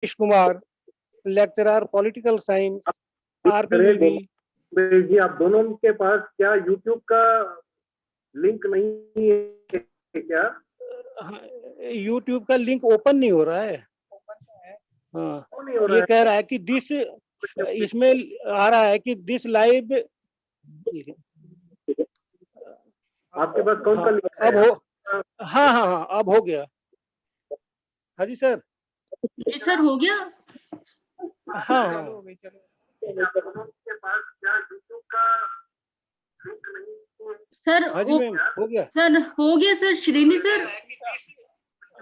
Ramesh Kumar, lecturer political science, RBVV. जी, आप दोनों के पास क्या यूट्यूब का लिंक नहीं है क्या? यूट्यूब का लिंक ओपन नहीं हो रहा है। हाँ, ये कह रहा है कि दिस, इसमें आ रहा है कि दिस लाइव। आपके पास कौन सा लिंक है? अब हो, हाँ हाँ हाँ, अब हो गया। हाँ जी सर। जी सर, हो गया। हाँ हाँ, सर हाँ जी मैम, हो गया। सर हो गया सर, श्रीनी सर।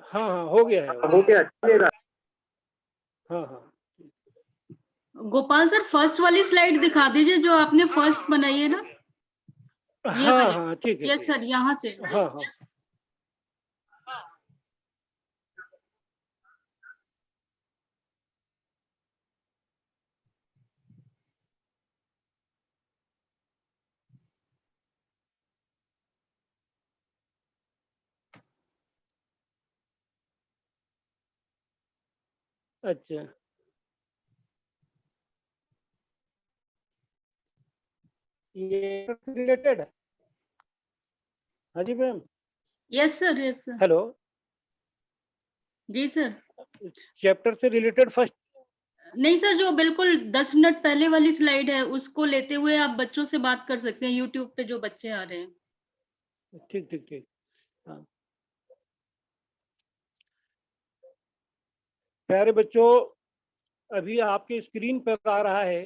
हाँ हाँ, हो गया है। हो गया, चलेगा। हाँ हाँ, गोपाल सर, फर्स्ट वाली स्लाइड दिखा दीजिए जो आपने फर्स्ट बनाई है ना। हाँ हाँ, ठीक है। यस सर, यहाँ से। हाँ हाँ, अच्छा, ये रिलेटेड। हाँ जी ma'am. Yes sir, yes sir. Hello, जी सर। चैप्टर से रिलेटेड फर्स्ट। नहीं सर, जो बिल्कुल 10 मिनट पहले वाली स्लाइड है उसको लेते हुए आप बच्चों से बात कर सकते हैं, यूट्यूब पे जो बच्चे आ रहे हैं। ठीक ठीक ठीक। हाँ, प्यारे बच्चों, अभी आपके स्क्रीन पर आ रहा है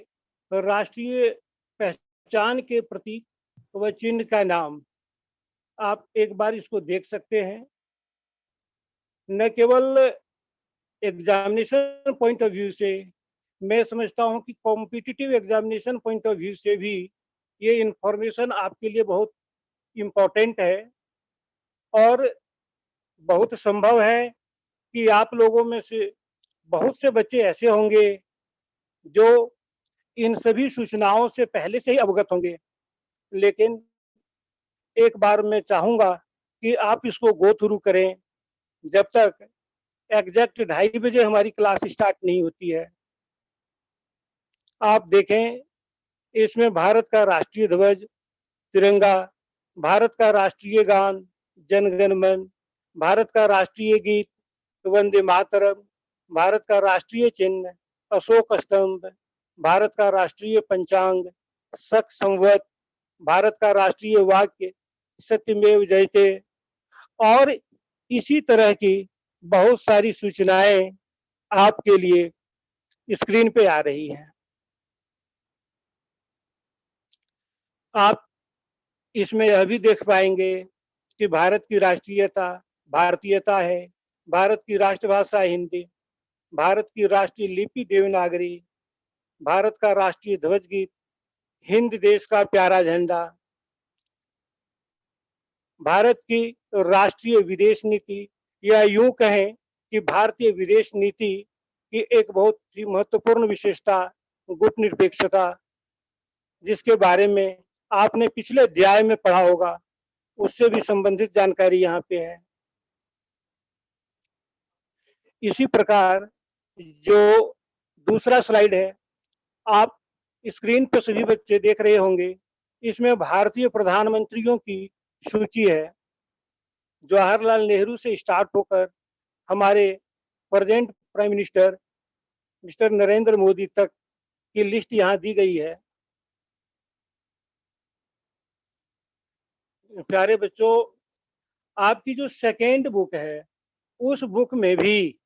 राष्ट्रीय पहचान के प्रतीक व चिन्ह का नाम। आप एक बार इसको देख सकते हैं। न केवल एग्जामिनेशन पॉइंट ऑफ व्यू से, मैं समझता हूं कि competitive examination point of view से भी ये इंफॉर्मेशन आपके लिए बहुत इम्पोर्टेंट है। और बहुत संभव है कि आप लोगों में से बहुत से बच्चे ऐसे होंगे जो इन सभी सूचनाओं से पहले से ही अवगत होंगे। लेकिन एक बार मैं चाहूंगा कि आप इसको गो थ्रू करें जब तक एग्जैक्ट 2:30 बजे हमारी क्लास स्टार्ट नहीं होती है। आप देखें, इसमें भारत का राष्ट्रीय ध्वज, तिरंगा, भारत का राष्ट्रीय गान जन गण मन, भारत का राष्ट्रीय गीत वंदे मातरम, भारत का राष्ट्रीय चिन्ह अशोक स्तंभ, भारत का राष्ट्रीय पंचांग शक संवत, भारत का राष्ट्रीय वाक्य सत्यमेव जयते, और इसी तरह की बहुत सारी सूचनाएं आपके लिए स्क्रीन पे आ रही हैं। आप इसमें यह भी देख पाएंगे कि भारत की राष्ट्रीयता भारतीयता है, भारत की राष्ट्रभाषा हिंदी, भारत की राष्ट्रीय लिपि देवनागरी, भारत का राष्ट्रीय ध्वज गीत हिंद देश का प्यारा झंडा, भारत की राष्ट्रीय विदेश नीति, या यूं कहें कि भारतीय विदेश नीति की एक बहुत ही महत्वपूर्ण विशेषता गुटनिरपेक्षता, जिसके बारे में आपने पिछले अध्याय में पढ़ा होगा, उससे भी संबंधित जानकारी यहाँ पे है। इसी प्रकार जो दूसरा स्लाइड है, आप स्क्रीन पर सभी बच्चे देख रहे होंगे, इसमें भारतीय प्रधानमंत्रियों की सूची है। जवाहरलाल नेहरू से स्टार्ट होकर हमारे present prime minister mister Narendra Modi तक की लिस्ट यहाँ दी गई है। प्यारे बच्चों, आपकी जो सेकेंड बुक है, उस बुक में भी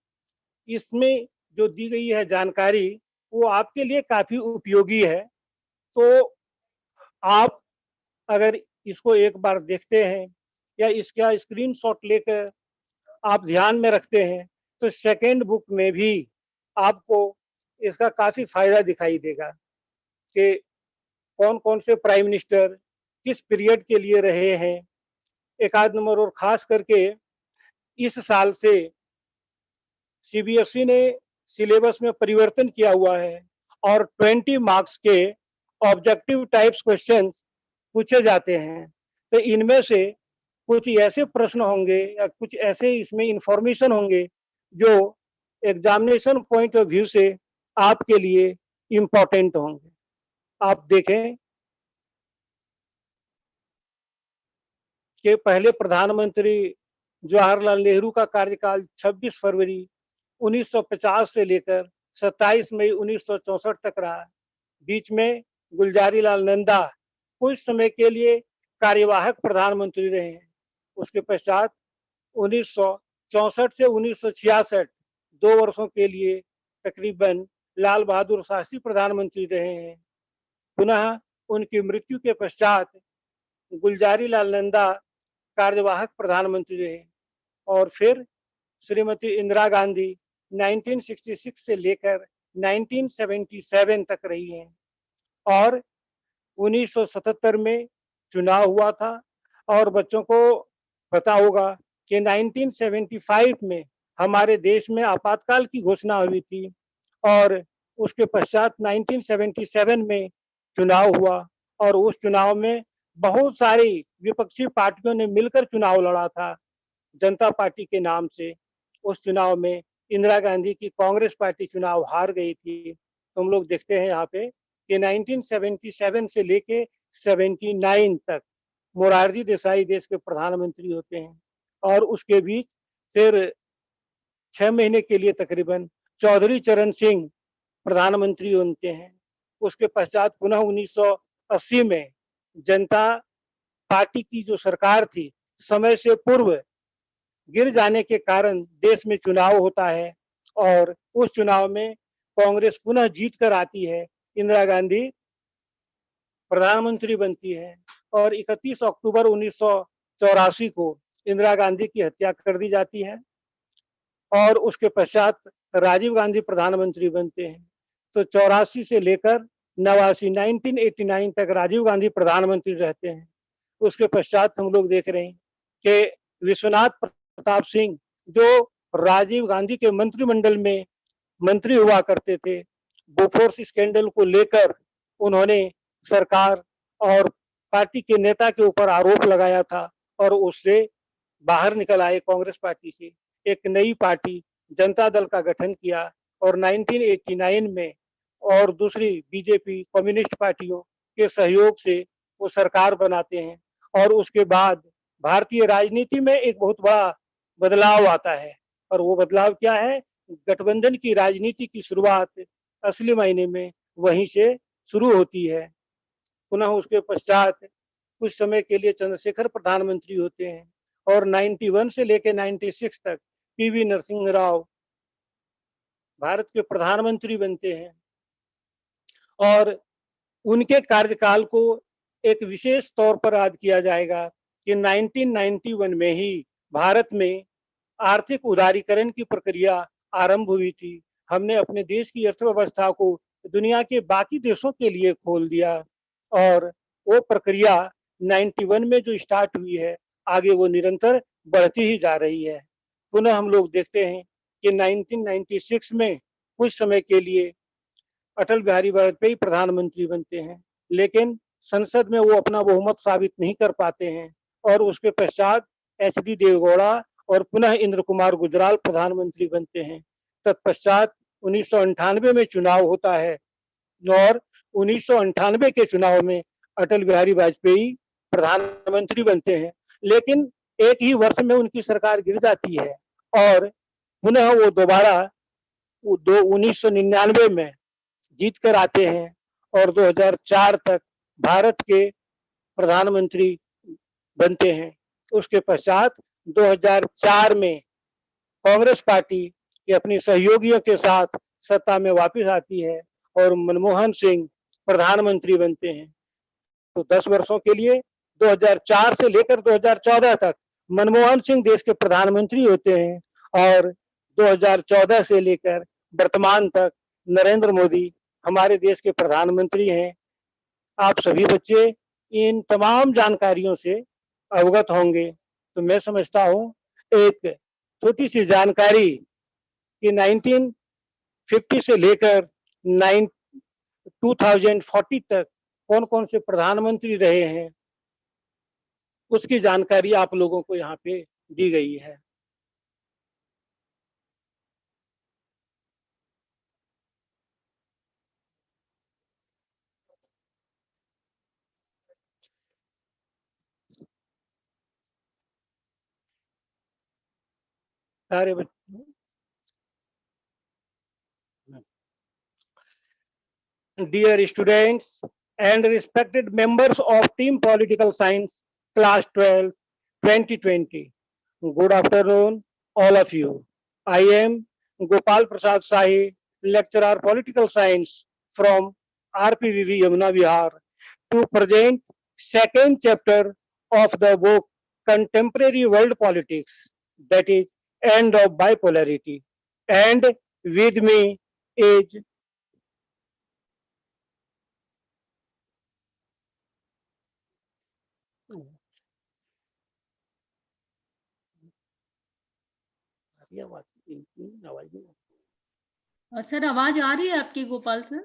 इसमें जो दी गई है जानकारी, वो आपके लिए काफी उपयोगी है। तो आप अगर इसको एक बार देखते हैं या इसका स्क्रीनशॉट लेकर आप ध्यान में रखते हैं, तो सेकेंड बुक में भी आपको इसका काफी फायदा दिखाई देगा कि कौन कौन से प्राइम मिनिस्टर किस पीरियड के लिए रहे हैं। एक आध नंबर, और खास करके इस साल से सीबीएसई ने सिलेबस में परिवर्तन किया हुआ है और 20 मार्क्स के ऑब्जेक्टिव टाइप्स क्वेश्चंस पूछे जाते हैं। तो इनमें से कुछ ऐसे प्रश्न होंगे या कुछ ऐसे इसमें इंफॉर्मेशन होंगे जो एग्जामिनेशन पॉइंट ऑफ व्यू से आपके लिए इम्पोर्टेंट होंगे। आप देखें कि पहले प्रधानमंत्री जवाहरलाल नेहरू का कार्यकाल 26 फरवरी 1950 से लेकर 27 मई 1964 तक रहा। बीच में गुलजारी लाल नंदा कुछ समय के लिए कार्यवाहक प्रधानमंत्री रहे हैं। उसके पश्चात 1964 से 1966 2 वर्षों के लिए तकरीबन लाल बहादुर शास्त्री प्रधानमंत्री रहे हैं। पुनः उनकी मृत्यु के पश्चात गुलजारी लाल नंदा कार्यवाहक प्रधानमंत्री रहे और फिर श्रीमती इंदिरा गांधी 1966 से लेकर 1977 तक रही हैं और 1977 में चुनाव हुआ था। और बच्चों को पता होगा कि 1975 में हमारे देश में आपातकाल की घोषणा हुई थी और उसके पश्चात 1977 में चुनाव हुआ और उस चुनाव में बहुत सारी विपक्षी पार्टियों ने मिलकर चुनाव लड़ा था जनता पार्टी के नाम से। उस चुनाव में इंदिरा गांधी की कांग्रेस पार्टी चुनाव हार गई थी। तो हम लोग देखते हैं यहाँ पे कि 1977 से लेके 79 तक मोरारजी देसाई देश के प्रधानमंत्री होते हैं और उसके बीच फिर 6 महीने के लिए तकरीबन चौधरी चरण सिंह प्रधानमंत्री बनते हैं। उसके पश्चात पुनः 1980 में जनता पार्टी की जो सरकार थी समय से पूर्व गिर जाने के कारण देश में चुनाव होता है और उस चुनाव में कांग्रेस पुनः जीत कर आती है। इंदिरा गांधी प्रधानमंत्री बनती है और 31 अक्टूबर 1984 को इंदिरा गांधी की हत्या कर दी जाती है और उसके पश्चात राजीव गांधी प्रधानमंत्री बनते हैं। तो 84 से लेकर 89 1989 तक राजीव गांधी प्रधानमंत्री रहते हैं। उसके पश्चात हम लोग देख रहे हैं कि विश्वनाथ प्रताप सिंह जो राजीव गांधी के मंत्रिमंडल में मंत्री हुआ करते थे, बोफोर्स स्कैंडल को लेकर उन्होंने सरकार और पार्टी के नेता के ऊपर आरोप लगाया था और उससे बाहर निकल आए कांग्रेस पार्टी से। एक नई पार्टी जनता दल का गठन किया और 1989 में और दूसरी बीजेपी कम्युनिस्ट पार्टियों के सहयोग से वो सरकार बनाते हैं और उसके बाद भारतीय राजनीति में एक बहुत बड़ा बदलाव आता है। और वो बदलाव क्या है? गठबंधन की राजनीति की शुरुआत असली मायने में वहीं से शुरू होती है। पुनः उसके पश्चात कुछ समय के लिए चंद्रशेखर प्रधानमंत्री होते हैं और 91 से लेकर 96 तक पीवी नरसिंह राव भारत के प्रधानमंत्री बनते हैं और उनके कार्यकाल को एक विशेष तौर पर याद किया जाएगा कि 1991 में ही भारत में आर्थिक उदारीकरण की प्रक्रिया आरंभ हुई थी। हमने अपने देश की अर्थव्यवस्था को दुनिया के बाकी देशों के लिए खोल दिया और वो प्रक्रिया 91 में जो स्टार्ट हुई है आगे वो निरंतर बढ़ती ही जा रही है। पुनः हम लोग देखते हैं कि 1996 में कुछ समय के लिए अटल बिहारी वाजपेयी प्रधानमंत्री बनते हैं लेकिन संसद में वो अपना बहुमत साबित नहीं कर पाते हैं और उसके पश्चात एच.डी. देवेगौड़ा और पुनः इंद्र कुमार गुजराल प्रधानमंत्री बनते हैं। तत्पश्चात 1998 में चुनाव होता है और 1998 के चुनाव में अटल बिहारी वाजपेयी प्रधानमंत्री बनते हैं लेकिन एक ही वर्ष में उनकी सरकार गिर जाती है और पुनः वो दोबारा 1999 में जीत कर आते हैं और 2004 तक भारत के प्रधानमंत्री बनते हैं। उसके पश्चात 2004 में कांग्रेस पार्टी के अपनी सहयोगियों के साथ सत्ता में वापस आती है और मनमोहन सिंह प्रधानमंत्री बनते हैं। तो 10 वर्षों के लिए 2004 से लेकर 2014 तक मनमोहन सिंह देश के प्रधानमंत्री होते हैं और 2014 से लेकर वर्तमान तक नरेंद्र मोदी हमारे देश के प्रधानमंत्री हैं। आप सभी बच्चे इन तमाम जानकारियों से अवगत होंगे। तो मैं समझता हूँ एक छोटी सी जानकारी कि 1950 से लेकर 2040 तक कौन कौन से प्रधानमंत्री रहे हैं उसकी जानकारी आप लोगों को यहाँ पे दी गई है। सारे बच्चों, dear students and respected members of Team Political Science, Class 12, 2020. Good afternoon, all of you. I am Gopal Prasad Sahi, lecturer Political Science from RPVV Yamuna Vihar, to present second chapter of the book Contemporary World Politics, that is End of Bipolarity. And with me is sir आवाज आ रही है आपकी Gopal sir?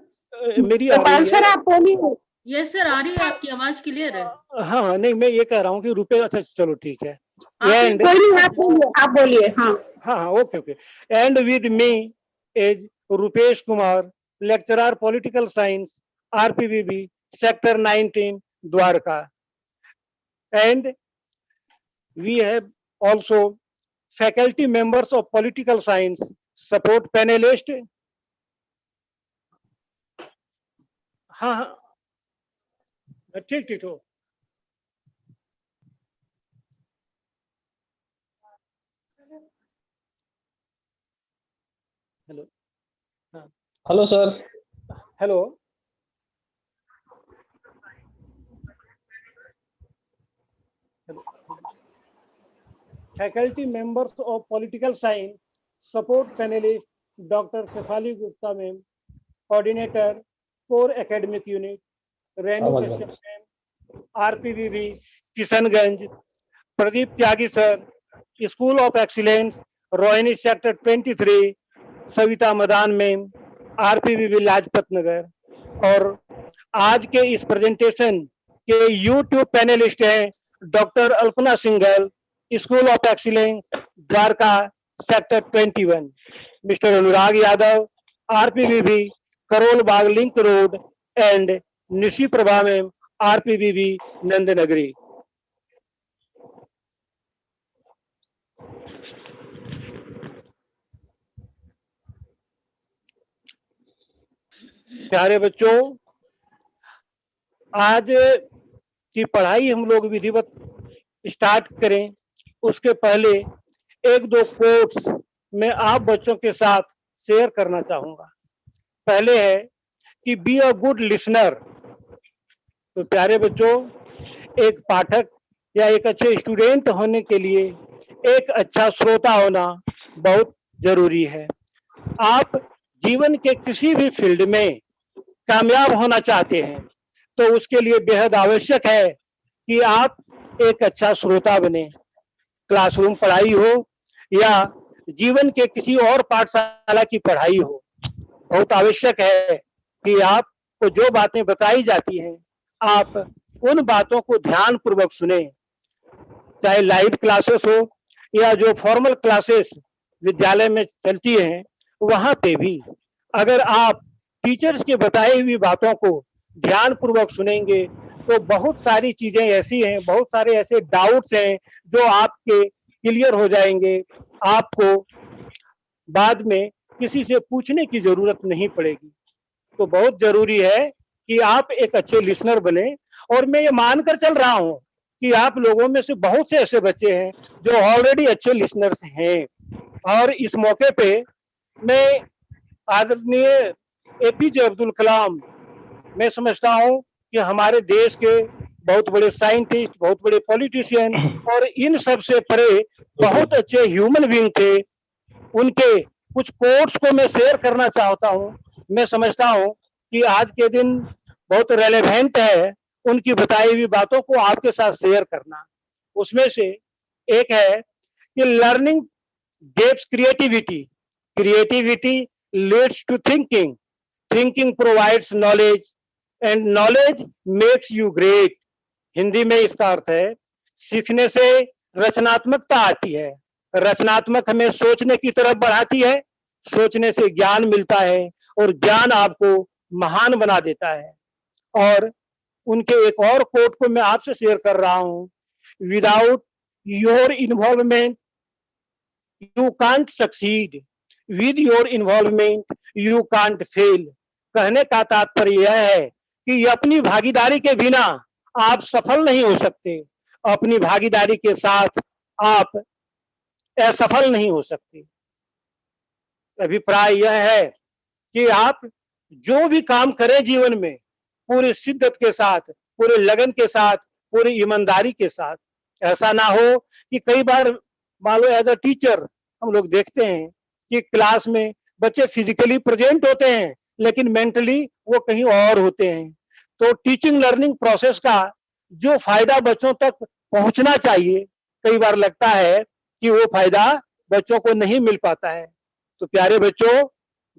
मेरी आ गोपाल रही sir है। आप बोलिए। Yes sir, आ रही है, आपकी आवाज क्लियर है। हाँ हाँ, नहीं मैं ये कह रहा हूँ कि रुपए, अच्छा चलो ठीक है। आपने एंड कोई नहीं, आप बोलिए। हाँ हाँ हाँ, okay okay. And with me is Rupesh Kumar, lecturer political science, RPVB, sector 19, Dwarka. And we have also faculty members of political science, support panelist। हाँ हाँ, ठीक ठीक हो। हेलो, हाँ hello sir. Hello, faculty members of political science, support panelist Dr. Shefali Gupta ma'am, coordinator core academic unit Renu Kashyap ma'am, RPVV Kishanganj, Pradeep Tyagi sir, school of excellence Rohini sector 23, Savita Madan ma'am, RPVV Lajpat Nagar. और आज के इस presentation के YouTube panelist हैं doctor Alpana Singhal, school of excellence Dwarka sector 21, mister Anurag Yadav, RPVV Karol Bagh link road, and Nishi Prabha ma'am, RPVV Nandnagari. प्यारे बच्चों, आज की पढ़ाई हम लोग विधिवत स्टार्ट करें उसके पहले एक दो कोट्स मैं आप बच्चों के साथ शेयर करना चाहूंगा। पहले है कि बी अ गुड लिसनर। तो प्यारे बच्चों, एक पाठक या एक अच्छे स्टूडेंट होने के लिए एक अच्छा श्रोता होना बहुत जरूरी है। आप जीवन के किसी भी फील्ड में कामयाब होना चाहते हैं तो उसके लिए बेहद आवश्यक है कि आप एक अच्छा श्रोता बने। क्लासरूम पढ़ाई हो या जीवन के किसी और पाठशाला की पढ़ाई हो, बहुत आवश्यक है कि आपको जो बातें बताई जाती हैं आप उन बातों को ध्यान पूर्वक सुने। चाहे लाइव क्लासेस हो या जो फॉर्मल क्लासेस विद्यालय में चलती हैं, वहां पे भी अगर आप टीचर्स के बताई हुई बातों को ध्यान पूर्वक सुनेंगे तो बहुत सारी चीजें ऐसी हैं, बहुत सारे ऐसे डाउट्स हैं जो आपके क्लियर हो जाएंगे। आपको बाद में किसी से पूछने की जरूरत नहीं पड़ेगी। तो बहुत जरूरी है कि आप एक अच्छे लिसनर बने। और मैं ये मानकर चल रहा हूं कि आप लोगों में से बहुत से ऐसे बच्चे हैं जो ऑलरेडी अच्छे लिसनर्स हैं। और इस मौके पे मैं आदरणीय एपीजे अब्दुल कलाम, मैं समझता हूं कि हमारे देश के बहुत बड़े साइंटिस्ट, बहुत बड़े पॉलिटिशियन और इन सब से परे बहुत अच्छे ह्यूमन बीइंग थे। उनके कुछ कोट्स को मैं शेयर करना चाहता हूं। मैं समझता हूं कि आज के दिन बहुत रेलेवेंट है उनकी बताई हुई बातों को आपके साथ शेयर करना। उसमें से एक है कि learning gives creativity, creativity leads to thinking, thinking provides knowledge and knowledge makes you great। Hindi में इसका अर्थ है सीखने से रचनात्मकता आती है, रचनात्मक हमें सोचने की तरफ बढ़ाती है, सोचने से ज्ञान मिलता है और ज्ञान आपको महान बना देता है। और उनके एक और कोट को मैं आपसे शेयर कर रहा हूं, without your involvement you can't succeed, with your involvement you can't fail. कहने का तात्पर्य यह है कि अपनी भागीदारी के बिना आप सफल नहीं हो सकते, अपनी भागीदारी के साथ आप असफल नहीं हो सकते। अभिप्राय यह है कि आप जो भी काम करें जीवन में पूरी शिद्दत के साथ, पूरे लगन के साथ, पूरी ईमानदारी के साथ। ऐसा ना हो कि कई बार मान लो एज अ टीचर हम लोग देखते हैं कि क्लास में बच्चे फिजिकली प्रेजेंट होते हैं लेकिन मेंटली वो कहीं और होते हैं। तो टीचिंग लर्निंग प्रोसेस का जो फायदा बच्चों तक पहुंचना चाहिए, कई बार लगता है कि वो फायदा बच्चों को नहीं मिल पाता है। तो प्यारे बच्चों,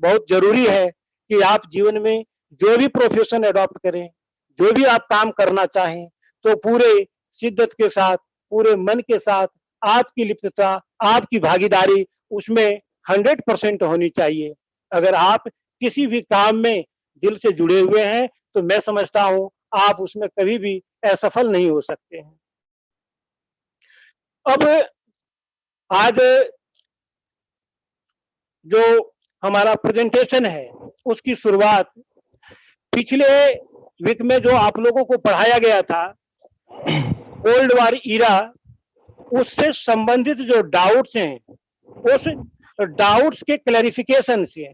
बहुत जरूरी है कि आप जीवन में जो भी प्रोफेशन अडॉप्ट करें, जो भी आप काम करना चाहें, तो पूरे शिद्दत के साथ, पूरे मन के साथ आपकी लिप्तता, आपकी भागीदारी उसमें 100% होनी चाहिए। अगर आप किसी भी काम में दिल से जुड़े हुए हैं तो मैं समझता हूं आप उसमें कभी भी असफल नहीं हो सकते हैं। अब आज जो हमारा प्रेजेंटेशन है उसकी शुरुआत पिछले वीक में जो आप लोगों को पढ़ाया गया था कोल्ड वॉर ईरा, उससे संबंधित जो डाउट्स हैं उस डाउट्स के क्लैरिफिकेशन से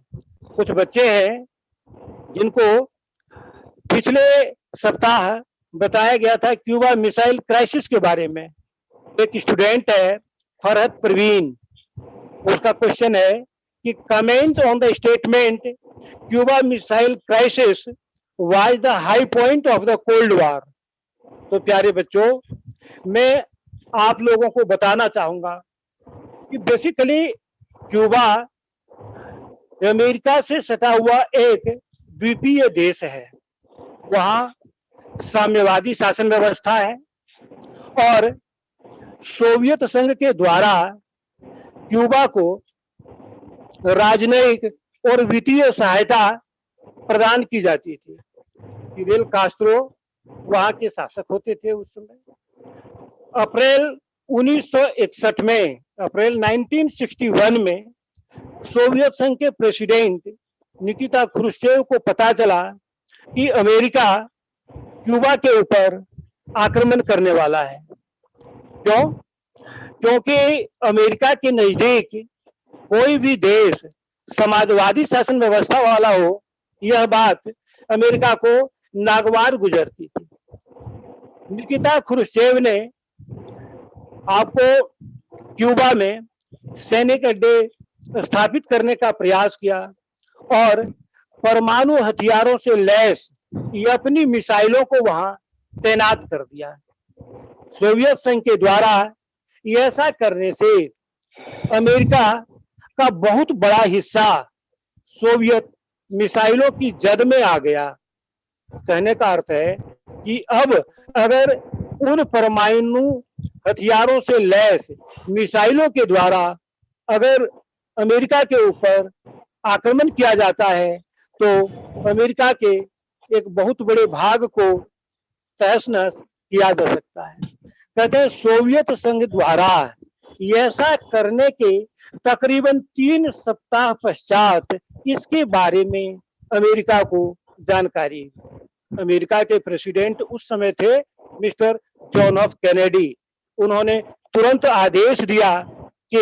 कुछ बच्चे हैं जिनको पिछले सप्ताह बताया गया था क्यूबा मिसाइल क्राइसिस के बारे में। एक स्टूडेंट है फरहत परवीन, उसका क्वेश्चन है कि comment on the statement Cuba missile crisis was the high point of the cold war. तो प्यारे बच्चों, मैं आप लोगों को बताना चाहूंगा कि बेसिकली क्यूबा अमेरिका से सटा हुआ एक द्वीपीय देश है। वहां साम्यवादी शासन व्यवस्था है और सोवियत संघ के द्वारा क्यूबा को राजनयिक और वित्तीय सहायता प्रदान की जाती थी। फिडेल कास्ट्रो वहां के शासक होते थे उस समय। अप्रैल 1961 में, अप्रैल 1961 में सोवियत संघ के प्रेसिडेंट निकिता क्रुश्चेव को पता चला कि अमेरिका क्यूबा के ऊपर आक्रमण करने वाला है। क्यों? क्योंकि अमेरिका के नजदीक कोई भी देश समाजवादी शासन व्यवस्था वाला हो, यह बात अमेरिका को नागवार गुजरती थी। निकिता क्रुश्चेव ने आपको क्यूबा में सैनिक अड्डे स्थापित करने का प्रयास किया और परमाणु हथियारों से लैस ये अपनी मिसाइलों को वहां तैनात कर दिया। सोवियत संघ के द्वारा ऐसा करने से अमेरिका का बहुत बड़ा हिस्सा सोवियत मिसाइलों की जद में आ गया। कहने का अर्थ है कि अब अगर उन परमाणु हथियारों से लैस मिसाइलों के द्वारा अगर अमेरिका के ऊपर आक्रमण किया जाता है तो अमेरिका के एक बहुत बड़े भाग को तहस-नहस किया जा सकता है। कहते हैं सोवियत संघ द्वारा ऐसा करने के तकरीबन 3 सप्ताह पश्चात इसके बारे में अमेरिका को जानकारी। अमेरिका के प्रेसिडेंट उस समय थे मिस्टर जॉन एफ कैनेडी। उन्होंने तुरंत आदेश दिया कि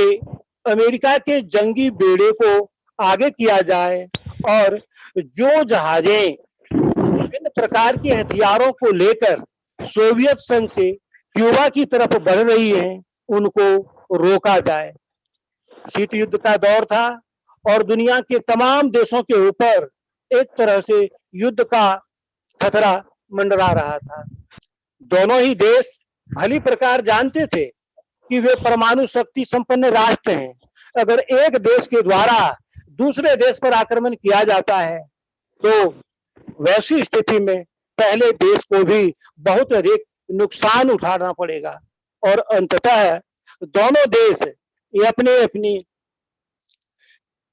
अमेरिका के जंगी बेड़े को आगे किया जाए और जो जहाजें विभिन्न प्रकार के हथियारों को लेकर सोवियत संघ से क्यूबा की तरफ बढ़ रही हैं उनको रोका जाए। शीत युद्ध का दौर था और दुनिया के तमाम देशों के ऊपर एक तरह से युद्ध का खतरा मंडरा रहा था। दोनों ही देश भली प्रकार जानते थे कि वे परमाणु शक्ति संपन्न राष्ट्र हैं। अगर एक देश के द्वारा दूसरे देश पर आक्रमण किया जाता है तो वैसी स्थिति में पहले देश को भी बहुत अधिक नुकसान उठाना पड़ेगा और अंततः दोनों देश ये अपने अपनी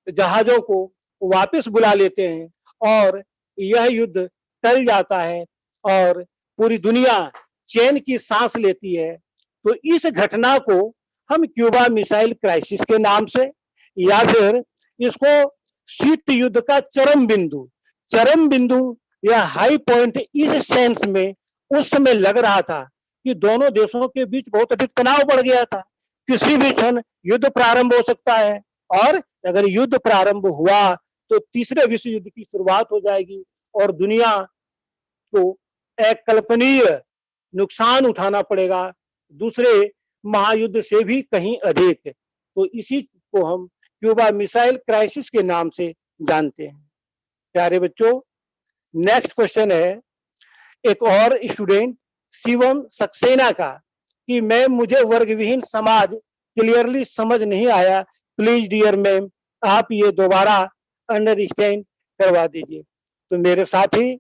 जहाजों को वापस बुला लेते हैं और यह युद्ध टल जाता है और पूरी दुनिया चैन की सांस लेती है। तो इस घटना को हम क्यूबा मिसाइल क्राइसिस के नाम से, या फिर इसको शीत युद्ध का चरम बिंदु या हाई पॉइंट इस सेंस में उस समय लग रहा था कि दोनों देशों के बीच बहुत अधिक तनाव बढ़ गया था। किसी भी क्षण युद्ध प्रारंभ हो सकता है, और अगर युद्ध प्रारंभ हुआ तो तीसरे विश्व युद्ध की शुरुआत हो जाएगी और दुनिया को अकल्पनीय नुकसान उठाना पड़ेगा, दूसरे महायुद्ध से भी कहीं अधिक। तो इसी को हम क्यूबा मिसाइल क्राइसिस के नाम से जानते हैं। प्यारे बच्चों, नेक्स्ट क्वेश्चन है एक और स्टूडेंट शिवम सक्सेना का कि मैम मुझे वर्ग विहीन समाज क्लियरली समझ नहीं आया, प्लीज डियर मैम आप ये दोबारा अंडरस्टैंड करवा दीजिए। तो मेरे साथी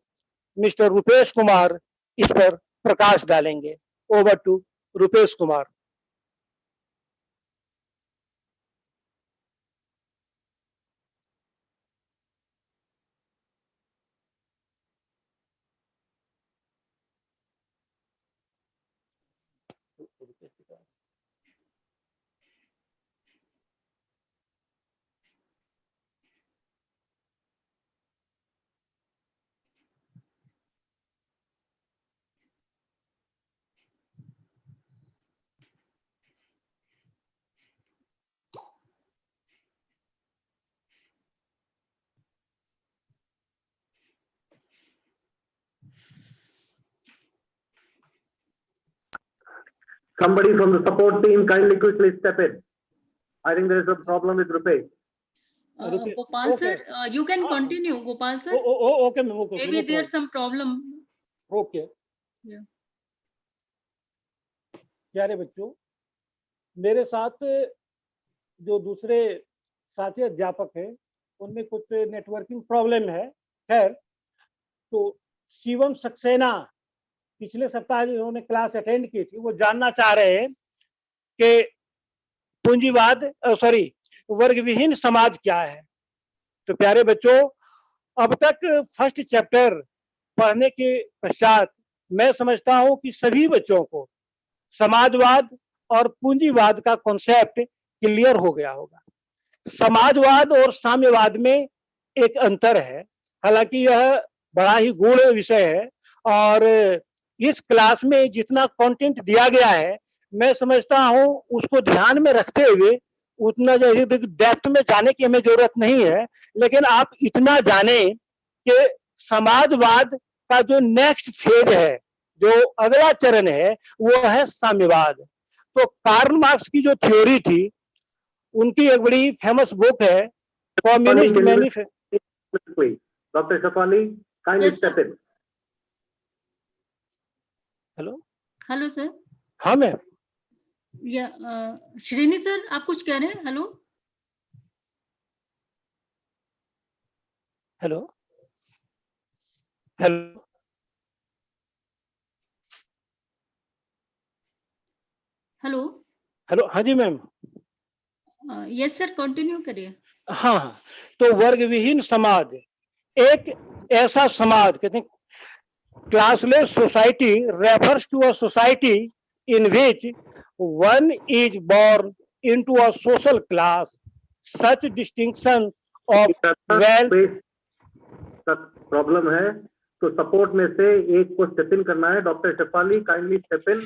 मिस्टर रुपेश कुमार इस पर प्रकाश डालेंगे। Over to Rupesh Kumar. Somebody from the support team kindly quickly step in. I think there is a problem with Rupesh. Gopal sir, you can continue, Gopal sir. Okay, ma'am. Okay, Maybe there's some problem. Okay. Yeah. प्यारे बच्चों, मेरे साथ जो दूसरे साथी अध्यापक हैं उनमें कुछ नेटवर्किंग प्रॉब्लम है। खैर, तो शिवम सक्सेना पिछले सप्ताह जिन्होंने क्लास अटेंड की थी वो जानना चाह रहे हैं कि पूंजीवाद वर्ग विहीन समाज क्या है। तो प्यारे बच्चों, अब तक फर्स्ट चैप्टर पढ़ने के पश्चात मैं समझता हूं कि सभी बच्चों को समाजवाद और पूंजीवाद का कॉन्सेप्ट क्लियर हो गया होगा। समाजवाद और साम्यवाद में एक अंतर है, हालांकि यह बड़ा ही गूढ़ विषय है और इस क्लास में जितना कंटेंट दिया गया है मैं समझता हूं उसको ध्यान में रखते हुए उतना डेप्थ में जाने की हमें जरूरत नहीं है, लेकिन आप इतना जाने कि समाजवाद का जो नेक्स्ट फेज है, जो अगला चरण है, वो है साम्यवाद। तो कार्ल मार्क्स की जो थ्योरी थी उनकी एक बड़ी फेमस बुक है communist manifesto. Doctor Shafali kindly step in. Hello sir. हाँ मैम। या श्रेणी सर आप कुछ कह रहे हैं? Hello hello hello hello hello. हाँ जी मैम। यस सर, कंटिन्यू करिए। हाँ, तो वर्ग विहीन समाज एक ऐसा समाज, कहते हैं classless society refers to a society in which one is born into a social class. Such distinction of wealth problem है, तो सपोर्ट में से एक को स्टेप इन करना है। Doctor Shafali kindly step in.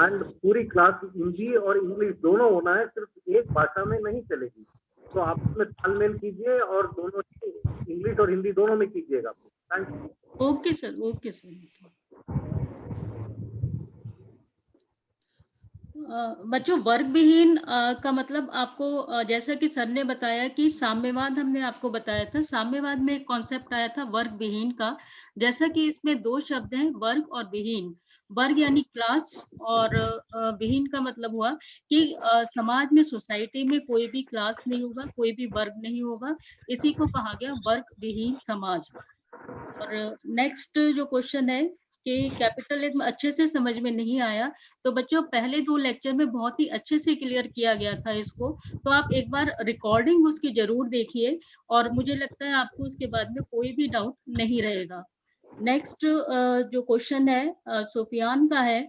And पूरी क्लास हिंदी और इंग्लिश दोनों होना है, सिर्फ एक भाषा में नहीं चलेगी। तो आप उसमें तालमेल कीजिए और दोनों इंग्लिश और हिंदी दोनों में कीजिएगा। Thank you. Okay sir, okay sir. बच्चों, वर्ग विहीन का मतलब आपको जैसा कि सर ने बताया कि साम्यवाद हमने आपको बताया था। साम्यवाद में एक कॉन्सेप्ट आया था वर्ग विहीन का। जैसा कि इसमें दो शब्द हैं, वर्ग और विहीन। वर्ग यानी क्लास और विहीन का मतलब हुआ कि समाज में, सोसाइटी में कोई भी क्लास नहीं होगा, कोई भी वर्ग नहीं होगा। इसी को कहा गया वर्ग विहीन समाज। और नेक्स्ट जो क्वेश्चन है कि कैपिटलिज्म अच्छे से समझ में नहीं आया, तो बच्चों पहले दो लेक्चर में बहुत ही अच्छे से क्लियर किया गया था इसको, तो आप एक बार रिकॉर्डिंग उसकी जरूर देखिए और मुझे लगता है आपको उसके बाद में कोई भी डाउट नहीं रहेगा। नेक्स्ट जो क्वेश्चन है सोफियान का है,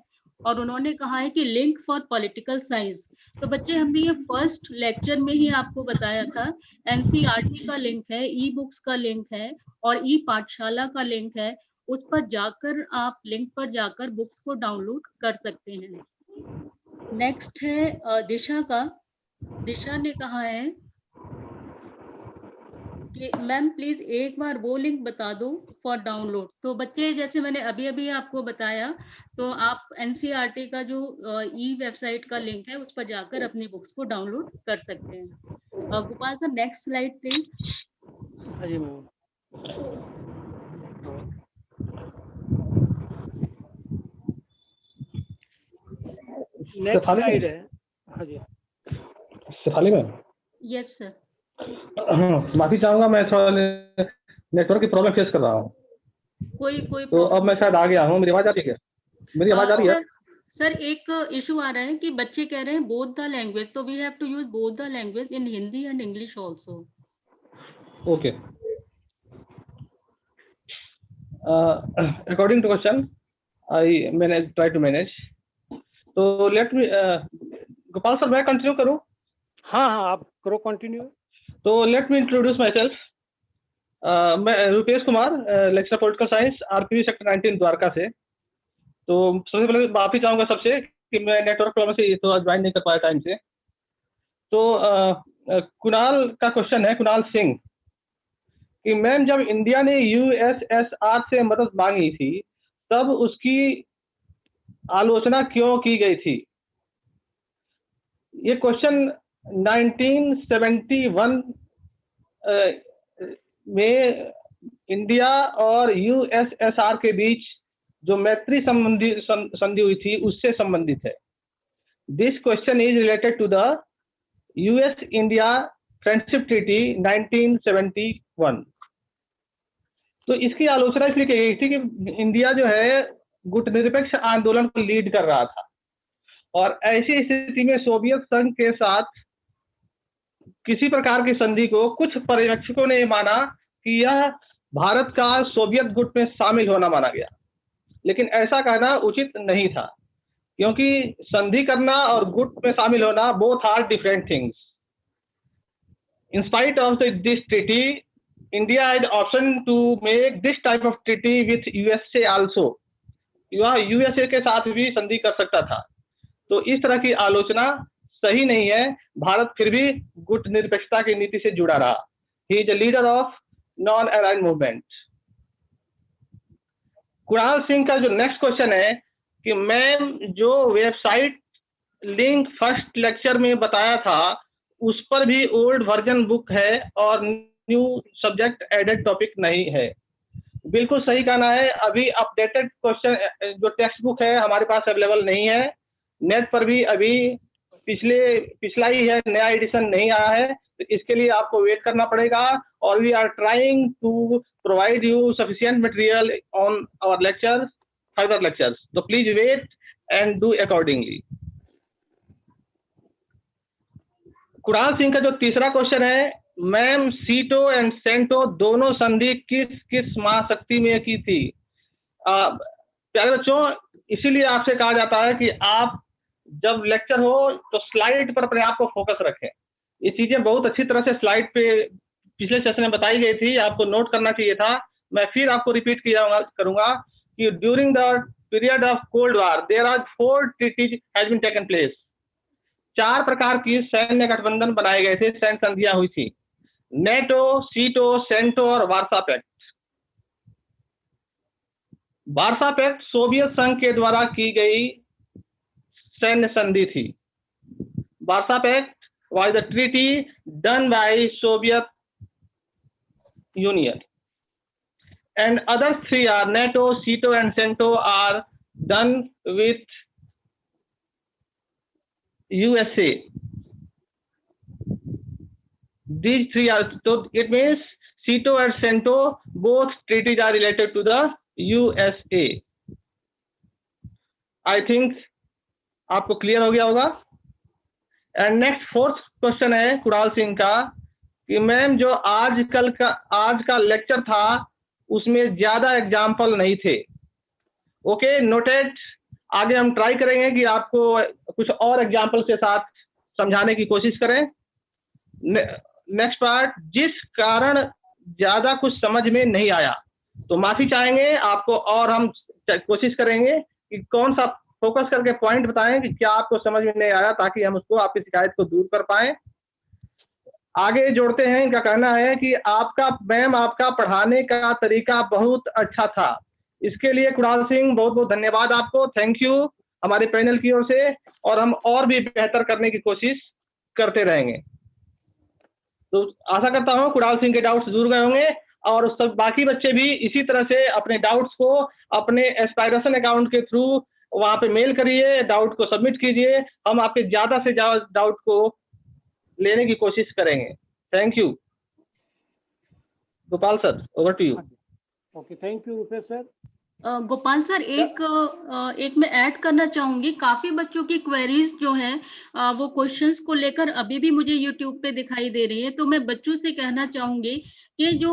और उन्होंने कहा है कि लिंक फॉर पॉलिटिकल साइंस। तो बच्चे हमने ये फर्स्ट लेक्चर में ही आपको बताया था, एनसीईआरटी का लिंक है, ई बुक्स का लिंक है और ई पाठशाला का लिंक है, उस पर जाकर आप लिंक पर जाकर बुक्स को डाउनलोड कर सकते हैं। नेक्स्ट है दिशा का। दिशा ने कहा है कि मैम प्लीज एक बार वो लिंक बता दो फॉर डाउनलोड। तो बच्चे जैसे मैंने अभी अभी आपको बताया, तो आप एनसीईआरटी का जो ई वेबसाइट का लिंक है उस पर जाकर अपनी बुक्स को डाउनलोड कर सकते हैं। Gopal sir next slide please. हाँ जी मैम। नेक्स्ट स्लाइड है। हाँ जी शेफाली मैम। Yes sir. माफी चाहूंगा, मैं थोड़ा नेटवर्क की प्रॉब्लम फेस कर रहा हूँ। कोई तो अब मैं शायद आ गया हूँ। मेरी आवाज आ रही है? मेरी आवाज आ रही है? सर एक इशू आ रहा है कि बच्चे कह रहे हैं बोथ द लैंग्वेज, तो we have to use both the language in Hindi and English also. Okay. According to question I manage, try to manage. तो लेट मी, गोपाल सर मैं कंटिन्यू करूँ? हाँ हाँ आप करो कंटिन्यू। तो let me introduce myself. मैं Rupesh Kumar, lecture political science, RPV sector 19 Dwarka से। तो सबसे पहले माफी चाहूंगा सबसे कि मैं नेटवर्क प्रॉब्लम से तो ज्वाइन नहीं कर पाया टाइम से। तो कुणाल का क्वेश्चन है, कुणाल सिंह, कि मैम जब इंडिया ने यूएसएसआर से मदद मांगी थी तब उसकी आलोचना क्यों की गई थी? ये क्वेश्चन 1971 में इंडिया और यूएसएसआर के बीच जो मैत्री संधि हुई थी उससे संबंधित है। This question is related to the US India friendship treaty 1971। तो इसकी आलोचना इसलिए की गई थी कि इंडिया जो है गुटनिरपेक्ष आंदोलन को लीड कर रहा था और ऐसी स्थिति में सोवियत संघ के साथ किसी प्रकार की संधि को कुछ पर्यवेक्षकों ने माना कि यह भारत का सोवियत गुट में शामिल होना माना गया, लेकिन ऐसा कहना उचित नहीं था क्योंकि संधि करना और गुट में शामिल होना both are different things. In spite of this treaty, India had option to make this type of treaty with USA also। वह यूएसए के साथ भी संधि कर सकता था। तो इस तरह की आलोचना सही नहीं है। भारत फिर भी गुट निरपेक्षता की नीति से जुड़ा रहा। He is a leader of non aligned movement. Kunal Singh का जो नेक्स्ट क्वेश्चन है कि मैम जो वेबसाइट लिंक फर्स्ट लेक्चर में बताया था उस पर भी ओल्ड वर्जन बुक है और न्यू सब्जेक्ट एडेड टॉपिक नहीं है। बिल्कुल सही कहना है। अभी अपडेटेड क्वेश्चन जो टेक्स्ट बुक है हमारे पास अवेलेबल नहीं है। नेट पर भी अभी पिछला ही है, नया एडिशन नहीं आया है। तो इसके लिए आपको वेट करना पड़ेगा और we are trying to provide you sufficient material on our lectures, further lectures. तो please wait and do accordingly. Kunal Singh का जो तीसरा क्वेश्चन है, मैम सीटो एंड सेंटो दोनों संधि किस किस महाशक्ति में की थी? प्यारे बच्चों, इसीलिए आपसे कहा जाता है कि आप जब लेक्चर हो तो स्लाइड पर अपने आप को फोकस रखें। ये चीजें बहुत अच्छी तरह से स्लाइड पे पिछले सेशन में बताई गई थी, आपको नोट करना चाहिए था। मैं फिर आपको रिपीट करूंगा कि during the period of cold war there are 4 treaties has been taken place. 4 प्रकार की सैन्य गठबंधन बनाए गए थे, सैन्य संधियां हुई थी। नेटो, सीटो, सेंटो और Warsaw Pact. Warsaw Pact Soviet संघ के द्वारा की गई सैन्य संधि थी। Warsaw Pact was the treaty done by Soviet Union and other 3 are NATO, SEATO and CENTO are done with USA। These 3 are, so it means CETO and CENTO both treaties are related to the USA। I think आपको clear हो गया होगा। And next 4th question है कुणाल सिंह का कि ma'am जो आज का लेक्चर था उसमें ज्यादा एग्जाम्पल नहीं थे। Okay, noted. आगे हम ट्राई करेंगे कि आपको कुछ और एग्जाम्पल के साथ समझाने की कोशिश करें। नेक्स्ट पार्ट, जिस कारण ज्यादा कुछ समझ में नहीं आया, तो माफी चाहेंगे आपको, और हम कोशिश करेंगे कि कौन सा फोकस करके पॉइंट बताएं कि क्या आपको समझ में नहीं आया, ताकि हम उसको, आपकी शिकायत को दूर कर पाए। आगे जोड़ते हैं, इनका कहना है कि आपका मैम, आपका पढ़ाने का तरीका बहुत अच्छा था। इसके लिए कुणाल सिंह बहुत बहुत धन्यवाद आपको, थैंक यू हमारे पैनल की ओर से, और हम और भी बेहतर करने की कोशिश करते रहेंगे। तो आशा करता हूं कुणाल सिंह के डाउट्स दूर गए होंगे, और सब बाकी बच्चे भी इसी तरह से अपने डाउट्स को अपने एस्पायरेशन अकाउंट के थ्रू वहां पे मेल करिए, डाउट को सबमिट कीजिए, हम आपके ज्यादा से ज्यादा डाउट को लेने की कोशिश करेंगे। Thank you. Gopal sir, over to you. Okay, thank you Rupesh sir. Gopal sir, एक मैं ऐड करना चाहूंगी, काफी बच्चों की क्वेरीज जो हैं वो क्वेश्चंस को लेकर अभी भी मुझे यूट्यूब पे दिखाई दे रही है। तो मैं बच्चों से कहना चाहूंगी कि जो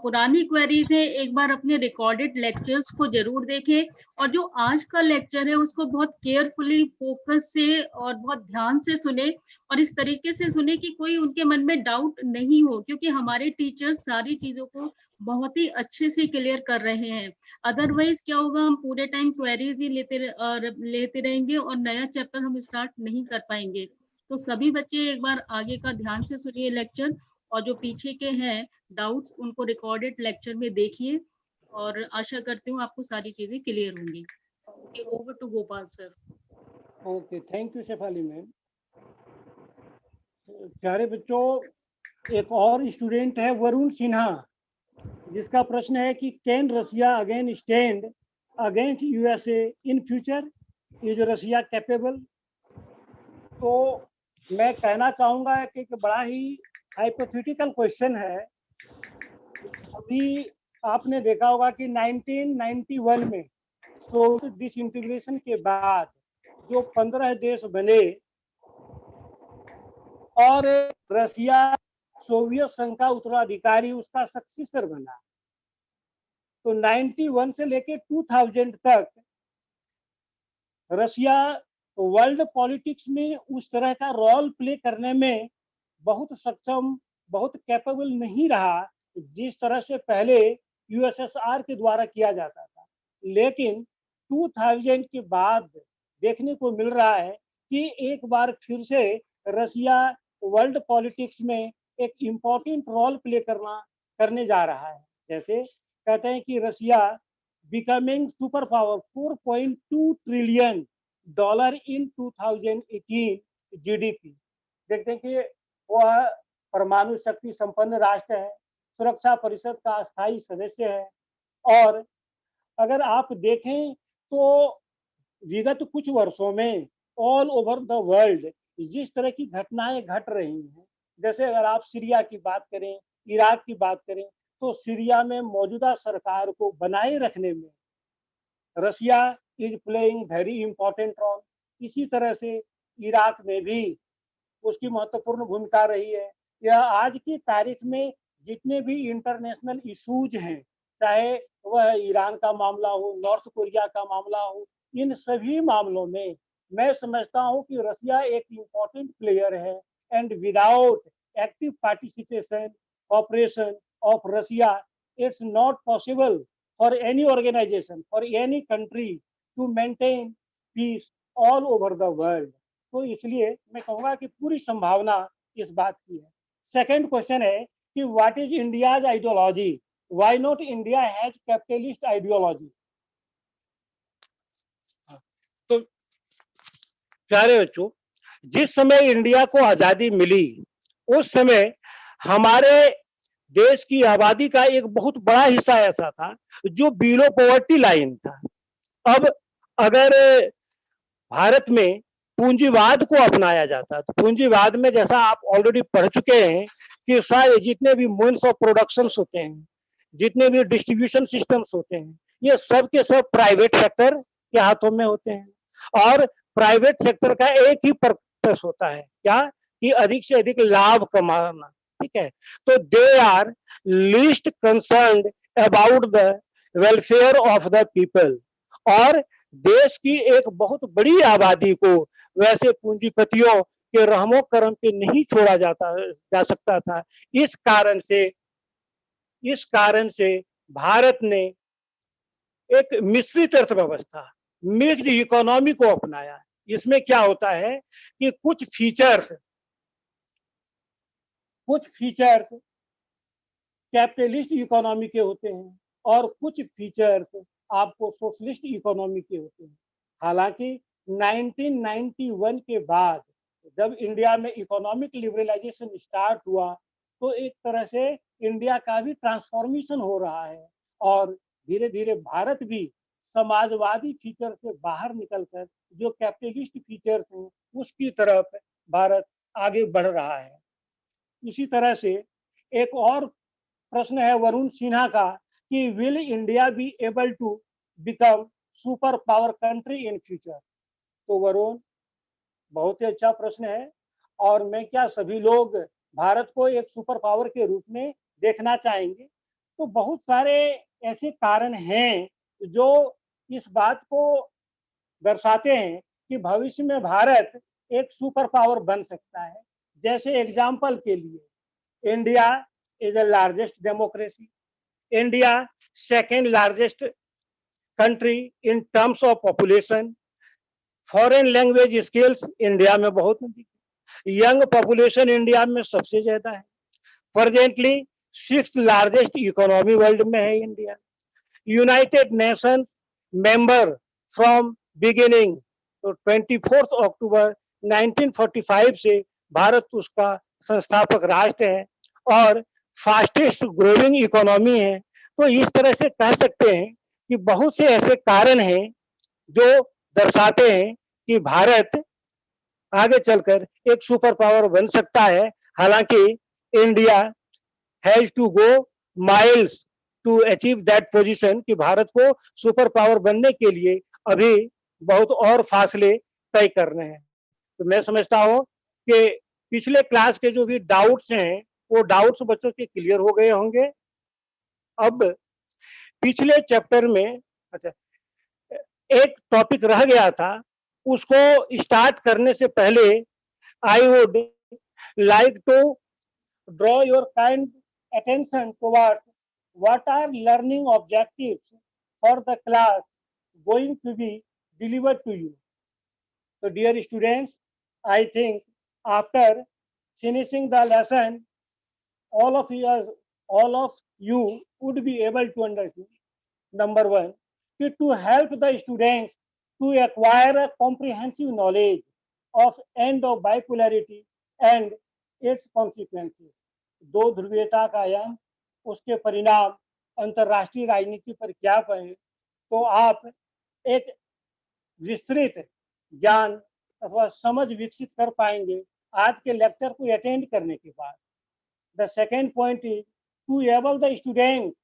पुरानी क्वेरीज है, एक बार अपने रिकॉर्डेड लेक्चर्स को जरूर देखें, और जो आज का लेक्चर है उसको बहुत केयरफुली, फोकस से और बहुत ध्यान से सुने, और इस तरीके से सुने कि कोई उनके मन में डाउट नहीं हो, क्योंकि हमारे टीचर्स सारी चीजों को बहुत ही अच्छे से क्लियर कर रहे हैं। अदरवाइज क्या होगा, हम पूरे टाइम क्वेरीज ही लेते रहेंगे और नया चैप्टर हम स्टार्ट नहीं कर पाएंगे। तो सभी बच्चे एक बार आगे का ध्यान से सुनिए लेक्चर, और जो पीछे के हैं डाउट्स उनको रिकॉर्डेड लेक्चर में देखिए, और आशा करती हूँ आपको सारी चीजें क्लियर होंगी। Okay, over to Gopal sir. Okay, thank you Shefali ma'am. प्यारे बच्चों, एक और स्टूडेंट है वरुण सिन्हा, जिसका प्रश्न है कि can Russia again stand against USA in future, is Russia capable. तो मैं कहना चाहूंगा कि बड़ा ही हाइपोथेटिकल क्वेश्चन है। अभी आपने देखा होगा कि 1991 में सोवियत डिसइंटीग्रेशन के बाद जो 15 देश बने और रशिया सोवियत संघ का उत्तराधिकारी, उसका सक्सेसर बना। तो 91 से लेके 2000 तक रशिया वर्ल्ड पॉलिटिक्स में उस तरह का रोल प्ले करने में बहुत सक्षम, बहुत कैपेबल नहीं रहा, जिस तरह से पहले यूएसएसआर के द्वारा किया जाता था। लेकिन 2000 के बाद देखने को मिल रहा है कि एक बार फिर से रशिया वर्ल्ड पॉलिटिक्स में एक इम्पोर्टेंट रोल प्ले करने जा रहा है। जैसे कहते हैं कि Russia becoming super power, $4.2 trillion इन 2018 जीडीपी। देखते हैं कि वह परमाणु शक्ति संपन्न राष्ट्र है, सुरक्षा परिषद का स्थायी सदस्य है, और अगर आप देखें तो विगत कुछ वर्षों में ऑल ओवर द वर्ल्ड जिस तरह की घटनाएं घट रही हैं, जैसे अगर आप सीरिया की बात करें, इराक की बात करें, तो सीरिया में मौजूदा सरकार को बनाए रखने में Russia is playing very important role. इसी तरह से इराक में भी उसकी महत्वपूर्ण भूमिका रही है। यह आज की तारीख में जितने भी इंटरनेशनल इशूज हैं, चाहे वह ईरान का मामला हो, नॉर्थ कोरिया का मामला हो, इन सभी मामलों में मैं समझता हूं कि रशिया एक इम्पोर्टेंट प्लेयर है, and without active participation operation of Russia, it's not possible for any organisation, for any country to maintain peace all over the world. तो इसलिए मैं कहूंगा कि पूरी संभावना इस बात की है। सेकंड क्वेश्चन है कि what is India's ideology, why not India has capitalist ideology. तो प्यारे बच्चों, जिस समय इंडिया को आजादी मिली उस समय हमारे देश की आबादी का एक बहुत बड़ा हिस्सा ऐसा था जो बिलो पॉवर्टी लाइन था। अब अगर भारत में पूंजीवाद को अपनाया जाता, तो पूंजीवाद में जैसा आप ऑलरेडी पढ़ चुके हैं कि सारे जितने भी मीन्स ऑफ प्रोडक्शन होते हैं, जितने भी डिस्ट्रीब्यूशन सिस्टम्स होते हैं, ये सब के सब प्राइवेट सेक्टर के हाथों में होते हैं, और प्राइवेट सेक्टर का एक ही पर्पस होता है, क्या कि अधिक से अधिक लाभ कमाना। ठीक है, तो they are least concerned about the welfare of the people, और देश की एक बहुत बड़ी आबादी को वैसे पूंजीपतियों के रहमो करम पे नहीं छोड़ा जा सकता था। इस कारण से इस कारण से भारत ने एक मिश्रित अर्थव्यवस्था, मिक्स्ड इकोनॉमी को अपनाया। इसमें क्या होता है कि कुछ फीचर्स कैपिटलिस्ट इकोनॉमी के होते हैं और कुछ फीचर्स आपको सोशलिस्ट इकोनॉमी के होते हैं। हालांकि 1991 के बाद जब इंडिया में इकोनॉमिक लिबरलाइजेशन स्टार्ट हुआ तो एक तरह से इंडिया का भी ट्रांसफॉर्मेशन हो रहा है और धीरे धीरे भारत भी समाजवादी फीचर से बाहर निकलकर जो कैपिटलिस्ट फीचर्स हैं उसकी तरफ भारत आगे बढ़ रहा है। इसी तरह से एक और प्रश्न है वरुण सिन्हा का कि will India be able to become super power country in future. तो वरुण, बहुत ही अच्छा प्रश्न है और मैं क्या सभी लोग भारत को एक सुपर पावर के रूप में देखना चाहेंगे? तो बहुत सारे ऐसे कारण हैं जो इस बात को दर्शाते हैं कि भविष्य में भारत एक सुपर पावर बन सकता है। जैसे एग्जाम्पल के लिए India is the largest democracy, India second largest country in terms of population, foreign language skills India में बहुत अधिक, यंग पॉपुलेशन इंडिया में सबसे ज्यादा है, presently 6th largest economy world में है India, United Nations member from beginning. तो 24 अक्टूबर 1945 से भारत उसका संस्थापक राष्ट्र है और फास्टेस्ट ग्रोइंग इकोनॉमी है। तो इस तरह से कह सकते हैं कि बहुत से ऐसे कारण हैं जो दर्शाते हैं कि भारत आगे चलकर एक सुपर पावर बन सकता है। हालांकि India has to go miles to achieve that position कि भारत को सुपर पावर बनने के लिए अभी बहुत और फासले तय करने हैं। तो मैं समझता हूं कि पिछले क्लास के जो भी डाउट्स हैं वो डाउट्स बच्चों के क्लियर हो गए होंगे। अब पिछले चैप्टर में अच्छा एक टॉपिक रह गया था, उसको स्टार्ट करने से पहले I would like to draw your kind attention towards what are learning objectives for the class going to be delivered to you. So dear students, I think after finishing the lesson, all of you would be able to understand. Number one, to help the students to acquire a comprehensive knowledge of end of bipolarity and its consequences. दो ध्रुवीयता का young, उसके परिणाम अंतरराष्ट्रीय राजनीति पर क्या पड़े, तो आप एक विस्तृत ज्ञान अथवा समझ विकसित कर पाएंगे आज के लेक्चर को अटेंड करने के बाद। The second point is to able the student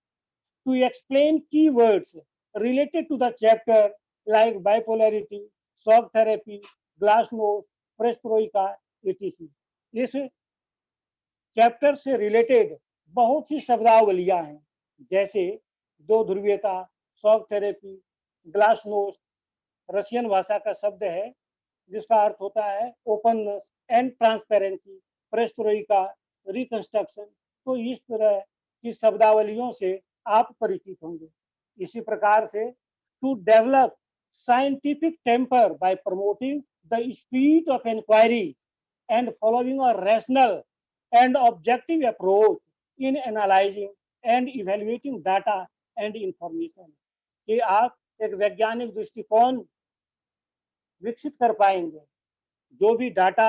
to explain keywords related to the chapter like bipolarity, shock therapy, glasnost, perestroika, etc. इस चैप्टर से रिलेटेड बहुत सी शब्दावलियां हैं, जैसे दो ध्रुवीयता, शॉक थेरेपी, ग्लासनोस्ट रशियन भाषा का शब्द है जिसका अर्थ होता है openness and transparency, perestroika, reconstruction. तो इस तरह की शब्दावलियों से आप परिचित होंगे। इसी प्रकार से to develop scientific temper by promoting the speed of inquiry and following a rational and objective approach in analysing and evaluating data and information, कि आप एक वैज्ञानिक दृष्टिकोण विकसित कर पाएंगे। जो भी डाटा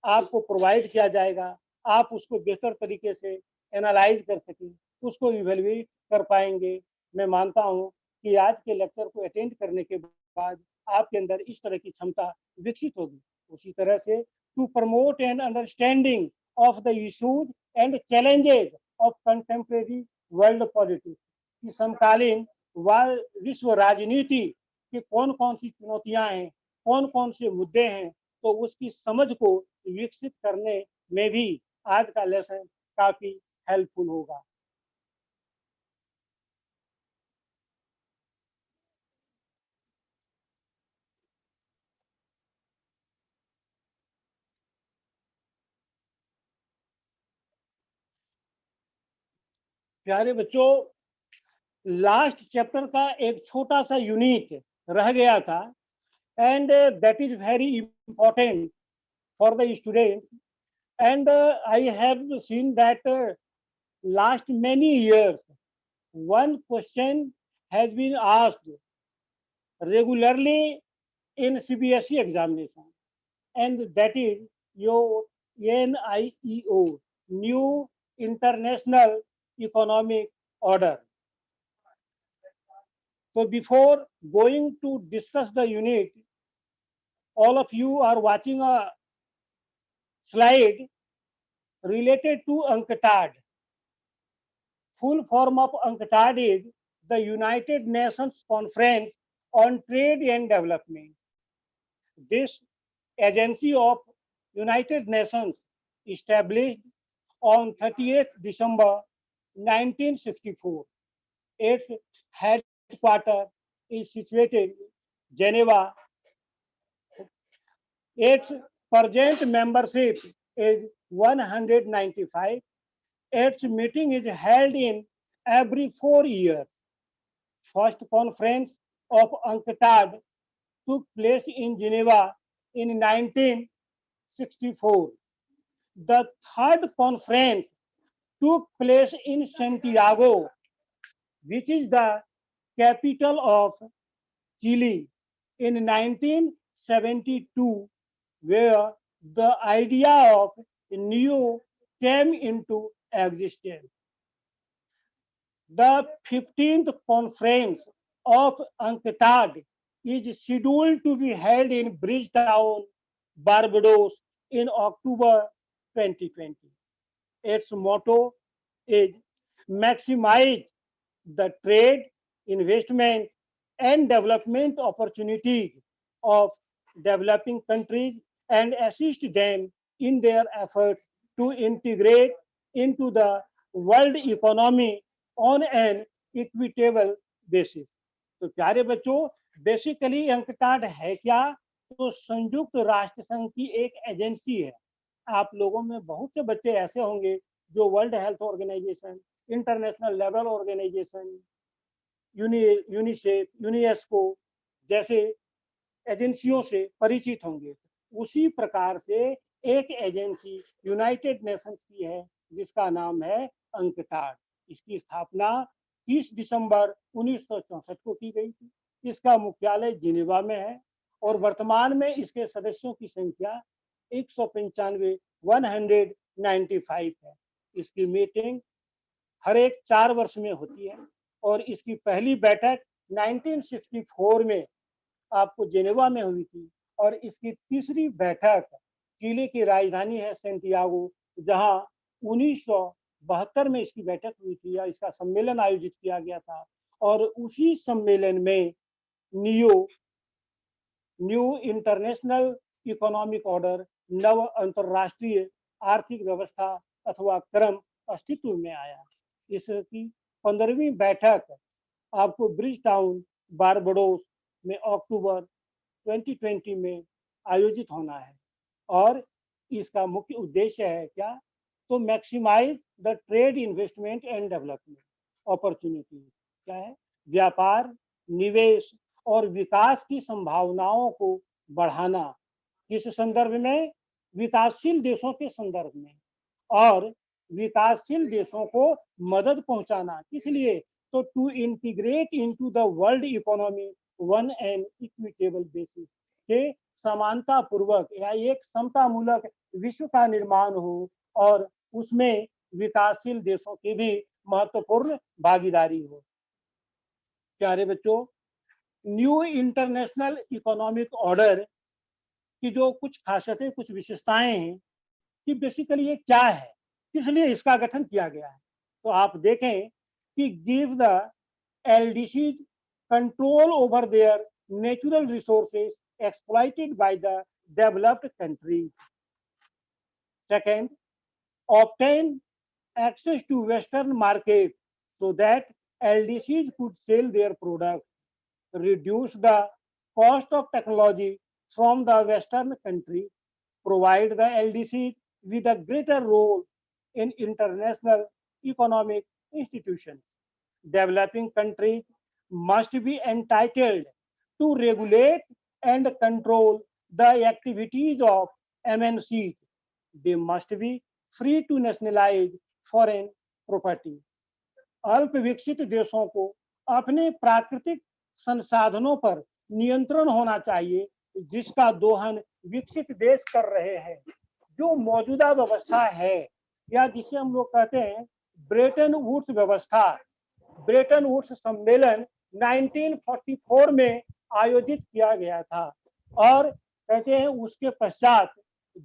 आपको प्रोवाइड किया जाएगा आप उसको बेहतर तरीके से एनालाइज कर सकें, उसको इवेल्युएट कर पाएंगे। मैं मानता हूं कि आज के लेक्चर को अटेंड करने के बाद आपके अंदर इस तरह की क्षमता विकसित होगी। उसी तरह से to promote an understanding of the issues and challenges of contemporary world politics, की समकालीन विश्व राजनीति की कौन कौन सी चुनौतियां हैं, कौन कौन से मुद्दे हैं, तो उसकी समझ को विकसित करने में भी आज का लेसन काफी हेल्पफुल होगा। प्यारे बच्चों, लास्ट चैप्टर का एक छोटा सा यूनिट रह गया था, and that is very important for the student. And I have seen that last many years one question has been asked regularly in CBSE examination, and that is your NIEO, New International Economic Order. So before going to discuss the unit, all of you are watching a slide related to UNCTAD. Full form of UNCTAD is the United Nations Conference on Trade and Development. This agency of United Nations established on 30th December 1964. Its headquarters is situated in Geneva. Its present membership is 195. Its meeting is held in every 4 years. First conference of UNCTAD took place in Geneva in 1964. The third conference took place in Santiago, which is the capital of Chile, in 1972, where the idea of NEO came into existence. The 15th conference of UNCTAD is scheduled to be held in Bridgetown, Barbados in October 2020. Its motto is maximize the trade, investment, and development opportunities of developing countries and assist them in their efforts to integrate into the world economy on an equitable basis. तो प्यारे बच्चों, basically UNCTAD है क्या? तो संयुक्त राष्ट्र संघ की एक एजेंसी है. आप लोगों में बहुत से बच्चे ऐसे होंगे जो world health organisation, international level organisation, UNICEF, UNESCO जैसे एजेंसियों से परिचित होंगे. उसी प्रकार से एक एजेंसी यूनाइटेड नेशंस की है जिसका नाम है अंकटाड. इसकी स्थापना 30 दिसंबर 1964 को की गई थी. इसका मुख्यालय जिनेवा में है और वर्तमान में इसके सदस्यों की संख्या 195 195 है. इसकी मीटिंग हर एक 4 वर्ष में होती है और इसकी पहली बैठक 1964 में आपको जेनेवा में हुई थी और इसकी तीसरी बैठक चिली की राजधानी है सेंटियागो, जहां 1972 में इसकी बैठक हुई थी या इसका सम्मेलन आयोजित किया गया था. और उसी सम्मेलन में न्यू इंटरनेशनल इकोनॉमिक ऑर्डर, नव अंतरराष्ट्रीय आर्थिक व्यवस्था अथवा क्रम अस्तित्व में आया. इसकी 15वीं बैठक आपको ब्रिज टाउन, बारबाडोस में अक्टूबर 2020 में आयोजित होना है. और इसका मुख्य उद्देश्य है क्या? तो maximise the trade, investment and development opportunity. क्या है? व्यापार, निवेश और विकास की संभावनाओं को बढ़ाना. किस संदर्भ में? विकासशील देशों के संदर्भ में. और विकासशील देशों को मदद पहुंचाना. किस लिए? तो to integrate into the world economy on and equitable basis, के समानता पूर्वक या एक समतामूलक विश्व का निर्माण हो और उसमें विकासशील देशों की भी महत्वपूर्ण भागीदारी हो. प्यारे बच्चों, न्यू इंटरनेशनल इकोनॉमिक ऑर्डर की जो कुछ खासियतें, कुछ विशेषताएं हैं कि बेसिकली ये क्या है, किस लिए इसका गठन किया गया है. तो आप देखें कि give the LDCs control over their natural resources exploited by the developed countries. Second, obtain access to Western markets so that LDCs could sell their products. Reduce the cost of technology from the Western countries. Provide the LDCs with a greater role in international economic institutions. Developing countries must be entitled to regulate and control the activities of MNCs. They must be free to nationalize foreign property. अल्प विकसित देशों को अपने प्राकृतिक संसाधनों पर नियंत्रण होना चाहिए, जिसका दोहन विकसित देश कर रहे हैं। जो मौजूदा व्यवस्था है या जिसे हम लोग कहते हैं ब्रेटन वुड्स व्यवस्था, ब्रेटन वुड्स सम्मेलन 1944 में आयोजित किया गया था और कहते हैं उसके पश्चात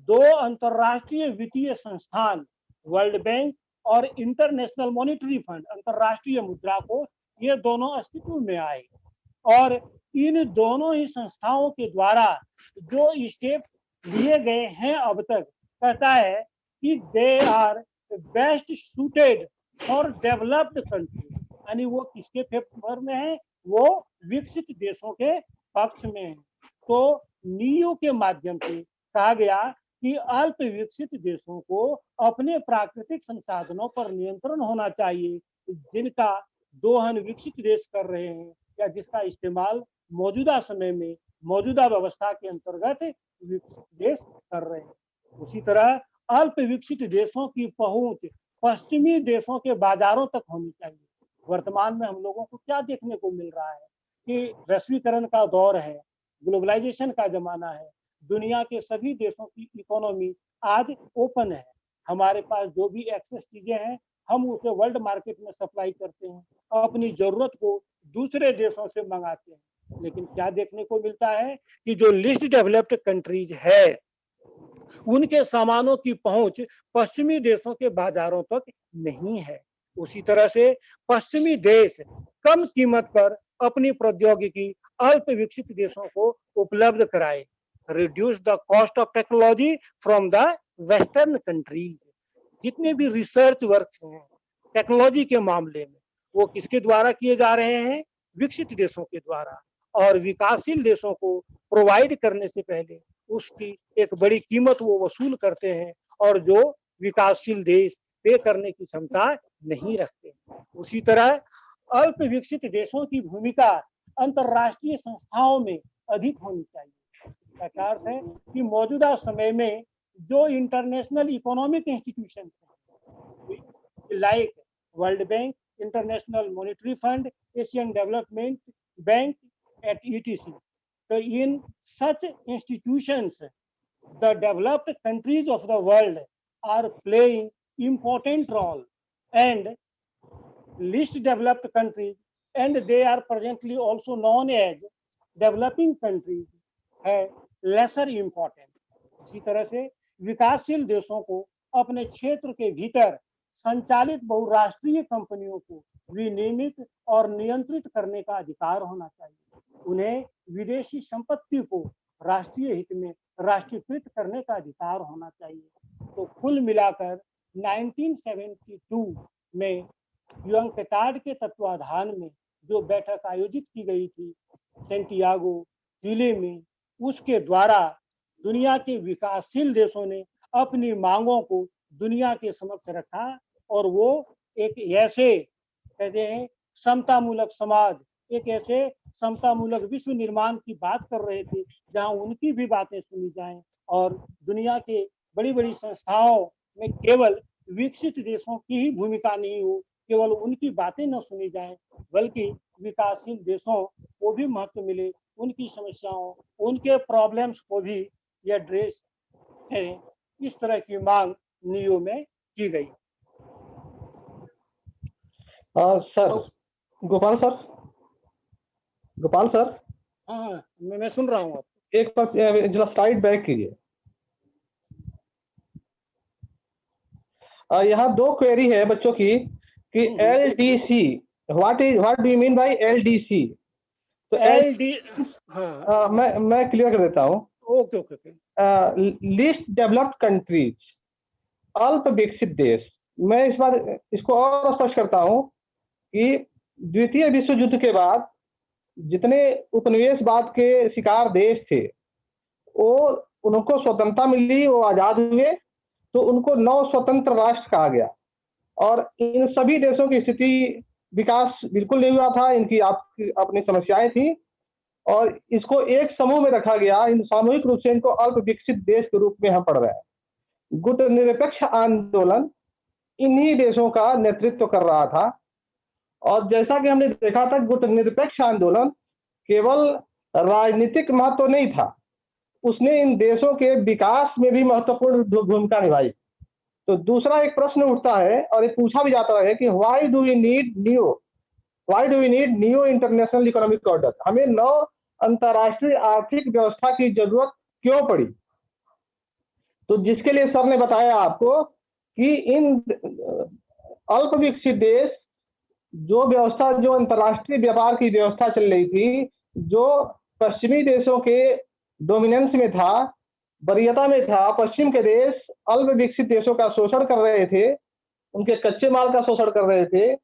दो अंतरराष्ट्रीय वित्तीय संस्थान वर्ल्ड बैंक और इंटरनेशनल मॉनिटरी फंड, अंतरराष्ट्रीय मुद्रा कोष, ये दोनों अस्तित्व में आए और इन दोनों ही संस्थाओं के द्वारा जो स्टेप लिए गए हैं अब तक, कहता है कि they are best suited for developed country, यानी वो किसके फेवर में है, वो विकसित देशों के पक्ष में है। तो नीयू के माध्यम से कहा गया कि अल्प विकसित देशों को अपने प्राकृतिक संसाधनों पर नियंत्रण होना चाहिए, जिनका दोहन विकसित देश कर रहे हैं या जिसका इस्तेमाल मौजूदा समय में मौजूदा व्यवस्था के अंतर्गत विकसित देश कर रहे हैं। उसी तरह अल्प विकसित देशों की पहुंच पश्चिमी देशों के बाजारों तक होनी चाहिए। वर्तमान में हम लोगों को क्या देखने को मिल रहा है कि वैश्वीकरण का दौर है, ग्लोबलाइजेशन का जमाना है, दुनिया के सभी देशों की इकोनॉमी आज ओपन है। हमारे पास जो भी एक्सेस चीजें हैं हम उसे वर्ल्ड मार्केट में सप्लाई करते हैं, अपनी जरूरत को दूसरे देशों से मंगाते हैं। लेकिन क्या देखने को मिलता है कि जो लिस्ट डेवलप्ड कंट्रीज है उनके सामानों की पहुंच पश्चिमी देशों के बाजारों तक नहीं है। उसी तरह से पश्चिमी देश कम कीमत पर अपनी प्रौद्योगिकी अल्प विकसित देशों को उपलब्ध कराए। Reduce the cost of technology from the western countries. जितने भी रिसर्च वर्क हैं टेक्नोलॉजी के मामले में वो किसके द्वारा किए जा रहे हैं, विकसित देशों के द्वारा, और विकासशील देशों को प्रोवाइड करने से पहले उसकी एक बड़ी कीमत वो वसूल करते हैं और जो विकासशील देश पे करने की क्षमता नहीं रखते। उसी तरह अल्प विकसित देशों की भूमिका अंतरराष्ट्रीय संस्थाओं में अधिक होनी चाहिए। इसका अर्थ है कि मौजूदा समय में जो international economic institution like world bank, international monetary fund, Asian development bank at etc. So in such institutions, the developed countries of the world are playing important role, and least developed countries, and they are presently also known as developing countries, है lesser important. इसी तरह से विकासशील देशों को अपने क्षेत्र के भीतर संचालित बहुराष्ट्रीय कंपनियों को विनियमित और नियंत्रित करने का अधिकार होना चाहिए। उन्हें विदेशी संपत्ति को राष्ट्रीय हित में राष्ट्रीयकृत करने का अधिकार होना चाहिए। तो कुल मिलाकर 1972 में युएन के तत्वाधान में जो बैठक आयोजित की गई थी सेंटियागो चिली में, उसके द्वारा दुनिया के विकासशील देशों ने अपनी मांगों को दुनिया के समक्ष रखा और वो एक ऐसे कहते हैं समतामूलक समाज, एक ऐसे समतामूलक विश्व निर्माण की बात कर रहे थे जहां उनकी भी बातें सुनी जाएं और दुनिया के बड़ी बड़ी संस्थाओं में केवल विकसित देशों की ही भूमिका नहीं हो, केवल उनकी बातें न सुनी जाएं, बल्कि विकासशील देशों को भी महत्व मिले, उनकी समस्याओं, उनके प्रॉब्लम्स को भी एड्रेस करें। इस तरह की मांग नियो में की गई। Sir Gopal sir. हाँ, मैं सुन रहा हूँ। आप एक बार जरा स्लाइड बैक कीजिए। यहाँ दो क्वेरी है बच्चों की कि LDC, what do you mean by LDC? तो मैं क्लियर कर देता हूँ। ओके। लीस्ट डेवलप्ड कंट्रीज, अल्प विकसित देश। मैं इस बार इसको और स्पष्ट करता हूँ कि द्वितीय विश्व युद्ध के बाद जितने उपनिवेशवाद के शिकार देश थे वो उनको स्वतंत्रता मिली, वो आजाद हुए, तो उनको नव स्वतंत्र राष्ट्र कहा गया। और इन सभी देशों की स्थिति विकास बिल्कुल नहीं हुआ था, इनकी आपकी अपनी समस्याएं थी और इसको एक समूह में रखा गया। इन सामूहिक रूप से इनको अल्प विकसित देश के रूप में हम पढ़ रहे हैं। गुट निरपेक्ष आंदोलन इन्हीं देशों का नेतृत्व कर रहा था और जैसा कि हमने देखा था, गुट निरपेक्ष आंदोलन केवल राजनीतिक महत्व नहीं था, उसने इन देशों के विकास में भी महत्वपूर्ण भूमिका निभाई। तो दूसरा एक प्रश्न उठता है और ये पूछा भी जाता है कि why do we need new international economic order, हमें नौ अंतरराष्ट्रीय आर्थिक व्यवस्था की जरूरत क्यों पड़ी? तो जिसके लिए सर ने बताया आपको कि इन अल्प विकसित देश जो व्यवस्था, जो अंतरराष्ट्रीय व्यापार की व्यवस्था चल रही थी, जो पश्चिमी देशों के डोमिनेंस में था, वरीयता में था, पश्चिम के देश अल्प विकसित देशों का शोषण कर रहे थे, उनके कच्चे माल का शोषण कर रहे थे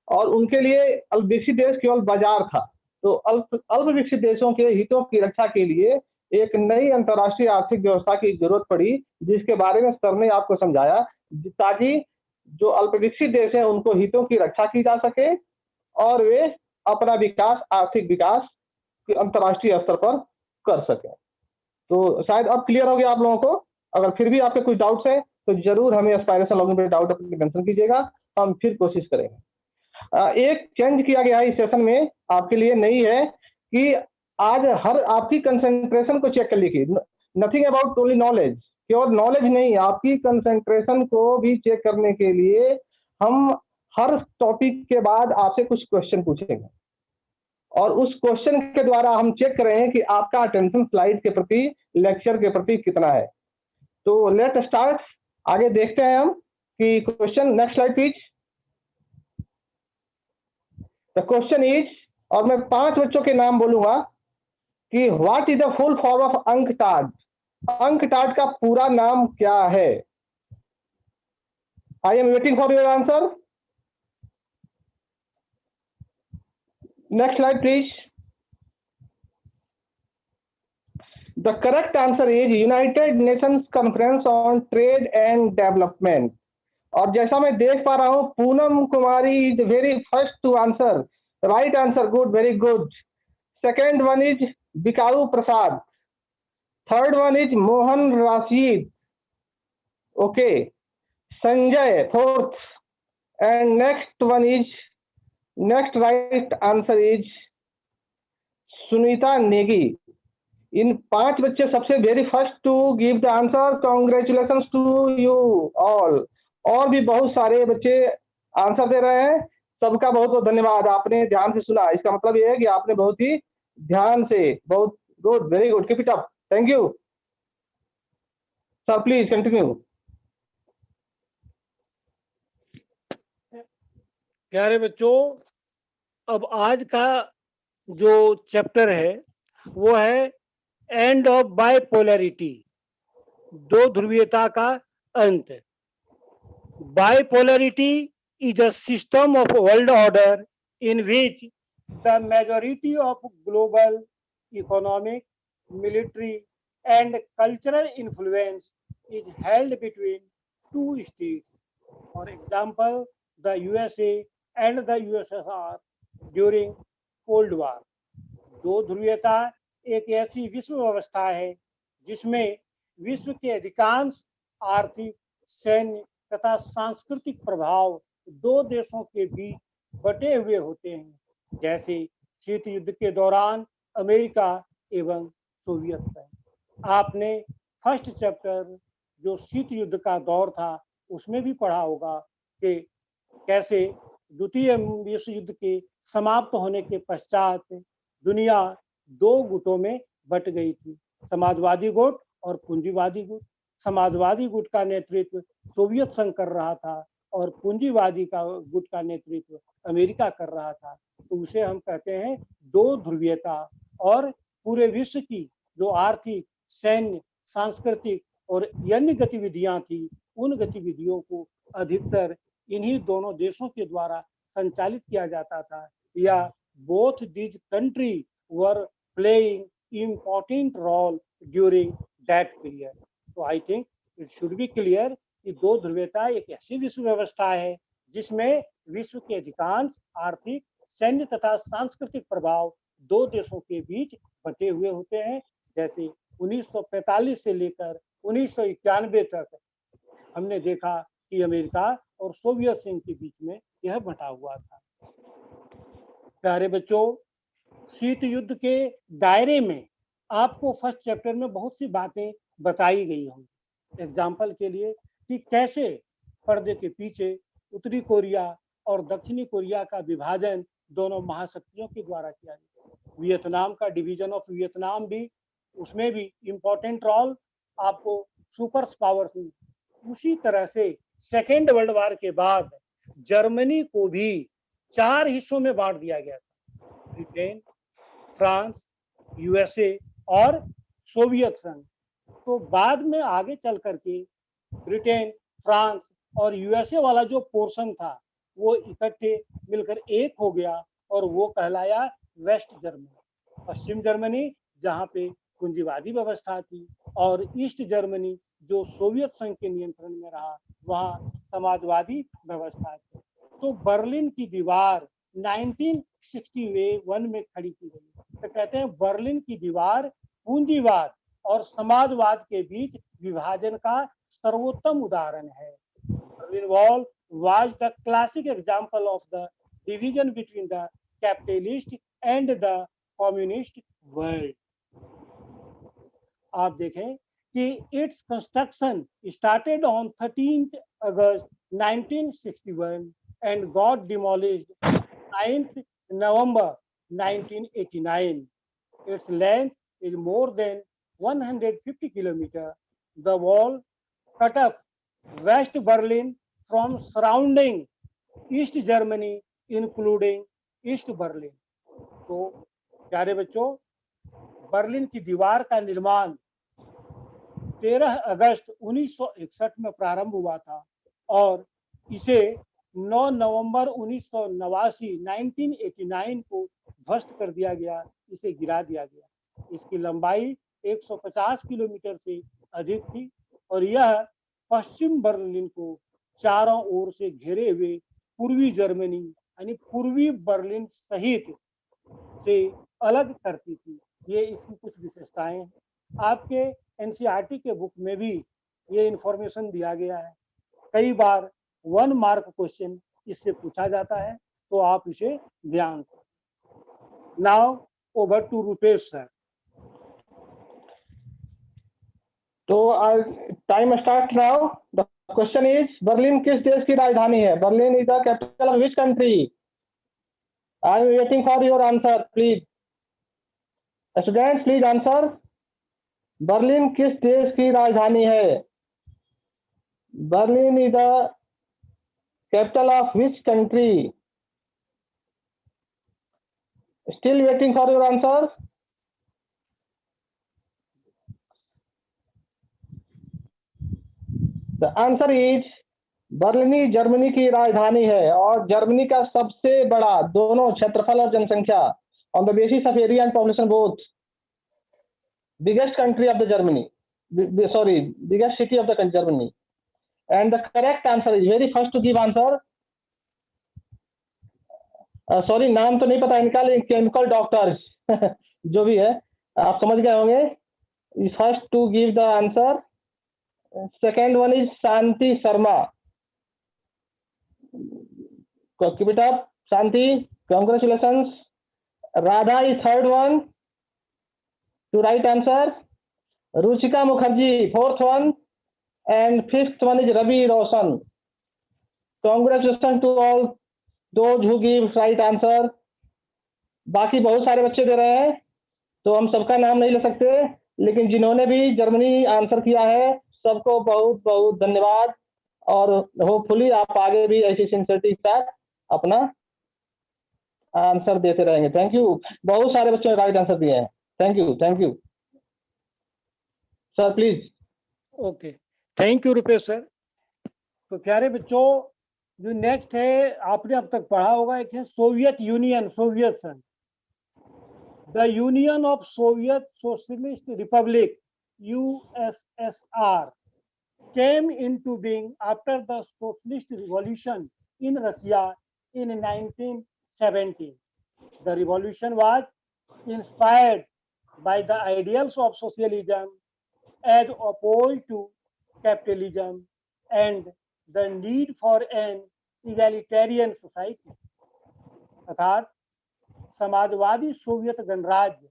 और उनके लिए अल्प विकसित देश केवल बाजार था। तो अल्प विकसित देशों के हितों की रक्षा के लिए एक नई अंतरराष्ट्रीय आर्थिक व्यवस्था की जरूरत पड़ी, जिसके बारे में सर ने आपको समझाया, ताकि जो अल्प विकसित देश है उनको हितों की रक्षा की जा सके और वे अपना विकास, आर्थिक विकास अंतरराष्ट्रीय स्तर पर कर सके। तो शायद अब क्लियर हो गया आप लोगों को। अगर फिर भी आपके कुछ डाउट्स है तो जरूर हमें एस्पायरेशन लॉगिन पे डाउट अपने मेंशन कीजिएगा, हम फिर कोशिश करेंगे। एक चेंज किया गया है इस सेशन में आपके लिए नई है कि आज हर आपकी कंसंट्रेशन को चेक कर लीजिए। नथिंग अबाउट ओनली नॉलेज, केवल नॉलेज नहीं, आपकी कंसंट्रेशन को भी चेक करने के लिए हम हर टॉपिक के बाद आपसे कुछ क्वेश्चन पूछेंगे और उस क्वेश्चन के द्वारा हम चेक कर रहे हैं कि आपका अटेंशन स्लाइड के प्रति, लेक्चर के प्रति कितना है। तो लेट स्टार्ट, आगे देखते हैं हम कि question, next slide please. The question is, और मैं 5 बच्चों के नाम बोलूंगा कि what is the full form of UNCTAD. UNCTAD का पूरा नाम क्या है? I am waiting for your answer. Next slide please. The correct answer is United Nations Conference on Trade and Development. और जैसा मैं देख पा रहा हूं, Poonam Kumari is very first to answer, right answer, good, very good. Second one is Bikau Prasad, third one is Mohan Rashid, okay, Sanjay fourth, and next one is, next right answer is Sunita Negi. इन 5 बच्चे सबसे very first to give the answer, congratulation to you all. और भी बहुत सारे बच्चे answer दे रहे हैं, सबका बहुत बहुत धन्यवाद, आपने ध्यान से सुना। इसका मतलब ये है कि आपने बहुत ही ध्यान से, बहुत good, very good, keep it up, thank you sir, please continue. प्यारे बच्चों, अब आज का जो चैप्टर है वो है एंड ऑफ बाइपोलैरिटी, दो ध्रुवीयता का अंत। Bipolarity is a system of world order in which the majority of global economic, military, and cultural influence is held between two states. For example, the USA and the USSR during Cold War. दो ध्रुवीयता एक ऐसी विश्व व्यवस्था है जिसमें विश्व के अधिकांश आर्थिक, सैन्य तथा सांस्कृतिक प्रभाव दो देशों के बीच बटे हुए होते हैं, जैसे शीत युद्ध के दौरान अमेरिका एवं सोवियत संघ। आपने फर्स्ट चैप्टर जो शीत युद्ध का दौर था उसमें भी पढ़ा होगा कि कैसे द्वितीय विश्व युद्ध के समाप्त होने के पश्चात दुनिया दो गुटों में बट गई थी, समाजवादी गुट और पूंजीवादी गुट। समाजवादी गुट का नेतृत्व सोवियत संघ कर रहा था और पूंजीवादी का गुट का नेतृत्व अमेरिका कर रहा था। तो उसे हम कहते हैं दो ध्रुवीयता। और पूरे विश्व की जो आर्थिक, सैन्य, सांस्कृतिक और अन्य गतिविधियां थी, उन गतिविधियों को अधिकतर इन्हीं दोनों देशों के द्वारा संचालित किया जाता था, या both these country were playing important role during that period. तो I think it should be clear कि दो ध्रुवीयता एक ऐसी विश्व व्यवस्था है जिसमें विश्व के अधिकांश आर्थिक, सैन्य तथा सांस्कृतिक प्रभाव दो देशों के बीच बटे हुए होते हैं। जैसे 1945 से लेकर 1991 तक हमने देखा कि अमेरिका और सोवियत संघ के बीच में यह बटा हुआ था। प्यारे बच्चों, शीत युद्ध के दायरे में आपको फर्स्ट चैप्टर में बहुत सी बातें बताई गई होंगी। एग्जाम्पल के लिए कि कैसे पर्दे के पीछे उत्तरी कोरिया और दक्षिणी कोरिया का विभाजन दोनों महाशक्तियों के द्वारा किया गया। वियतनाम का डिवीजन ऑफ वियतनाम भी, उसमें भी इंपॉर्टेंट रोल आपको सुपर पावर्स में। उसी तरह से सेकेंड वर्ल्ड वॉर के बाद जर्मनी को भी 4 हिस्सों में बांट दिया गया था, ब्रिटेन, फ्रांस, यूएसए और सोवियत संघ। तो बाद में आगे चल करके ब्रिटेन, फ्रांस और यूएसए वाला जो पोर्शन था वो इकट्ठे मिलकर एक हो गया और वो कहलाया वेस्ट जर्मनी। पश्चिम जर्मनी जहाँ पे पूंजीवादी व्यवस्था थी और ईस्ट जर्मनी जो सोवियत संघ के नियंत्रण में रहा, वहाँ समाजवादी व्यवस्था थी। तो बर्लिन की दीवार 1961 में खड़ी की गई। तो कहते हैं बर्लिन की दीवार पूंजीवाद और समाजवाद के बीच विभाजन का सर्वोत्तम उदाहरण है। Berlin Wall was the classic example of the division between the capitalist and the communist world. आप देखें कि its construction started on 13th August 1961 and got demolished 9th November 1989. Its length is more than 150 kilometers. The wall cut off West Berlin from surrounding East Germany, including East Berlin. तो प्यारे बच्चों, Berlin की दीवार का निर्माण 13 अगस्त 1961 में प्रारंभ हुआ था और इसे 9 नवंबर 1989 को ध्वस्त कर दिया गया, इसे गिरा दिया गया। इसकी लंबाई 150 किलोमीटर से अधिक थी और यह पश्चिम बर्लिन को चारों ओर से घेरे हुए पूर्वी जर्मनी यानी पूर्वी बर्लिन सहित से अलग करती थी। ये इसकी कुछ विशेषताएं हैं। आपके एनसीईआरटी के बुक में भी ये इंफॉर्मेशन दिया गया है। कई बार 1 मार्क क्वेश्चन इससे पूछा जाता है, तो आप इसे ध्यान करें। Now over to Rupesh sir. तो time start now. The question is, Berlin किस देश की राजधानी है? Berlin is the capital of which country? I am waiting for your answer please. Students please answer. Berlin किस देश की राजधानी है? Berlin is the capital of which country? Still waiting for your answer. The answer is, Berlin Germany की राजधानी है और Germany का सबसे बड़ा, दोनों क्षेत्रफल और जनसंख्या, on the basis of area and population both, biggest country of the Germany, biggest city of the Germany. And the correct answer is, very first to give answer, sorry नाम तो नहीं पता इनका, लेकिन केमिकल डॉक्टर्स जो भी है आप समझ गए होंगे। First to give the answer, second one is Shanti Sharma. Keep it up Shanti, congratulations. Radha is third one to right answer. Ruchika Mukherjee fourth one, and fifth one is Ravi Roshan. Congratulations to all those who give right answer. बाकी बहुत सारे बच्चे दे रहे हैं, तो हम सबका नाम नहीं ले सकते, लेकिन जिन्होंने भी जर्मनी आंसर किया है सबको बहुत बहुत धन्यवाद। और होपफुली आप आगे भी ऐसी सिंसियरिटी के साथ अपना आंसर देते रहेंगे। Thank you. बहुत सारे बच्चों ने राइट आंसर दिए हैं। Thank you sir, please. Okay, thank you Rupesh sir. तो प्यारे बच्चों, जो नेक्स्ट है आपने अब तक पढ़ा होगा, एक है सोवियत यूनियन, सोवियत संघ। The union of Soviet socialist Republic USSR came into being after the socialist revolution in Russia in 1917. The revolution was inspired by the ideals of socialism as opposed to capitalism and the need for an egalitarian society. अर्थात Samajwadi Soviet गणराज्य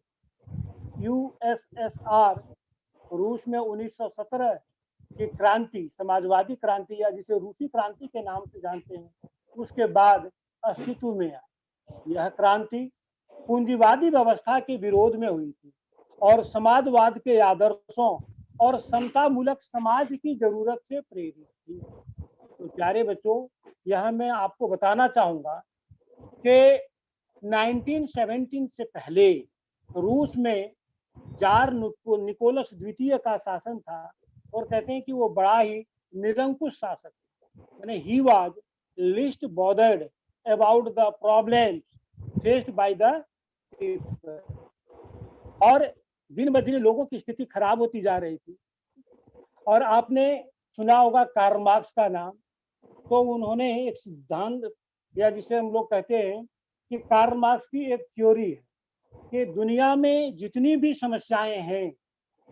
USSR रूस में 1917 की क्रांति, समाजवादी क्रांति या जिसे रूसी क्रांति के नाम से जानते हैं, उसके बाद अस्तित्व में आई। यह क्रांति पूंजीवादी व्यवस्था के विरोध में हुई थी और समाजवाद के आदर्शों और समतामूलक समाज की जरूरत से प्रेरित थी। तो प्यारे बच्चों, यह मैं आपको बताना चाहूंगा कि 1917 से पहले रूस में जार निकोलस द्वितीय का शासन था और कहते हैं कि वो बड़ा ही निरंकुश शासक था। यानी he was least bothered about the problems faced by the people. और दिन ब दिन लोगों की स्थिति खराब होती जा रही थी। और आपने सुना होगा कार्ल मार्क्स का नाम, तो उन्होंने एक सिद्धांत या जिसे हम लोग कहते हैं कि कार्ल मार्क्स की एक थ्योरी है कि दुनिया में जितनी भी समस्याएं हैं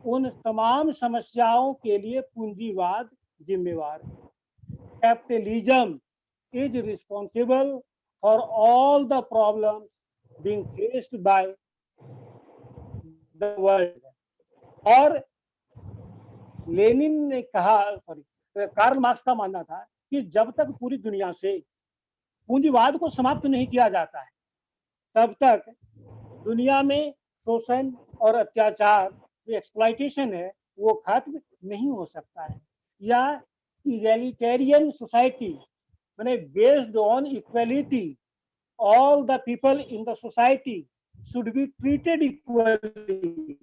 उन तमाम समस्याओं के लिए पूंजीवाद जिम्मेवार है। Capitalism is responsible for all the problems being faced by the world. और लेनिन ने कहा, कार्ल मार्क्स का मानना था कि जब तक पूरी दुनिया से पूंजीवाद को समाप्त नहीं किया जाता है तब तक दुनिया में शोषण और अत्याचार, जो एक्सप्लॉयटेशन है, वो खत्म नहीं हो सकता है। या इगैलिटेरियन सोसाइटी माने based on equality, all the people in the society should be treated equally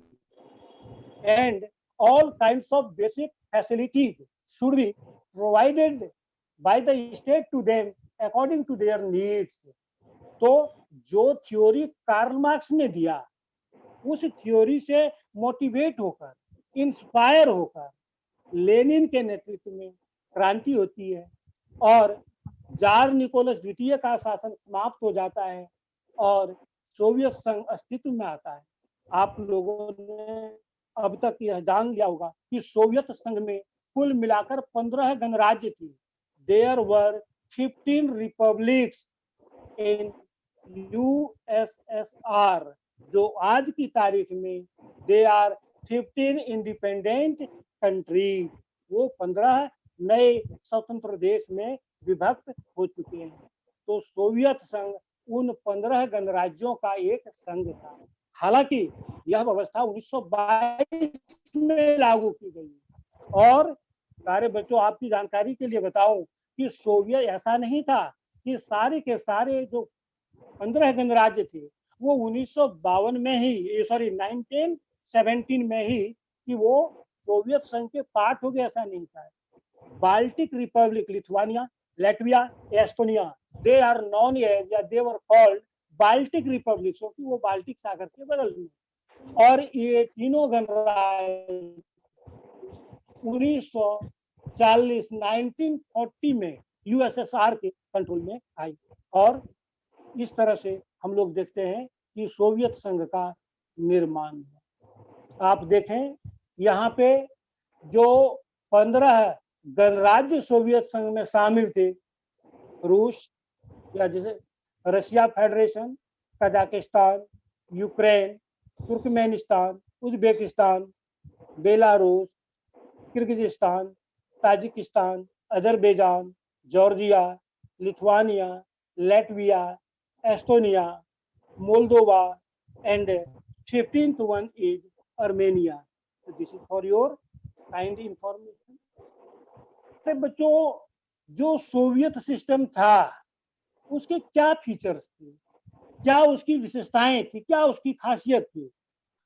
and all kinds of basic facilities should be provided by the state to them according to their needs। तो जो theory Karl Marx ने दिया, उस theory से motivate होकर, inspire होकर Lenin के नेतृत्व में क्रांति होती है और जार निकोलस द्वितीय का शासन समाप्त हो जाता है और सोवियत संघ अस्तित्व में आता है। आप लोगों ने अब तक यह जान लिया होगा कि सोवियत संघ में कुल मिलाकर 15 गणराज्य थी। There were 15 republics in USSR, जो आज की तारीख में दे आर 15 इंडिपेंडेंट कंट्री। वो 15 नए स्वतंत्र देश में विभक्त हो चुके हैं। तो सोवियत संघ उन 15 गणराज्यों का एक संघ था। हालांकि यह व्यवस्था 1922 में लागू की गई। और सारे बच्चों, आपकी जानकारी के लिए बताऊं कि सोवियत ऐसा नहीं था कि सारे के सारे जो 15 गणराज्य थे वो 1952 में ही 1917 में ही कि वो सोवियत संघ के पार्ट हो गए, ऐसा नहीं था। Baltic republic, Lithuania, Latvia, Estonia, they are known as या they were called Baltic republic, क्योंकि वो बाल्टिक सागर के बगल में। और ये तीनों गणराज्य 1940 में यूएसएसआर के कंट्रोल में आई। और इस तरह से हम लोग देखते हैं कि सोवियत संघ का निर्माण हुआ। आप देखें यहाँ पे जो 15 गणराज्य सोवियत संघ में शामिल थे, रूस या जैसे Russia federation, Kazakhstan, Ukraine, Turkmenistan, Uzbekistan, Belarus, Kyrgyzstan, Tajikistan, Azerbaijan, Georgia, Lithuania, Latvia, Estonia, Moldova, and 15th one is Armenia। So this is for your kind information। बच्चों, जो सोवियत सिस्टम था उसके क्या फीचर्स थे, क्या उसकी विशेषताएं थी, क्या उसकी खासियत थी।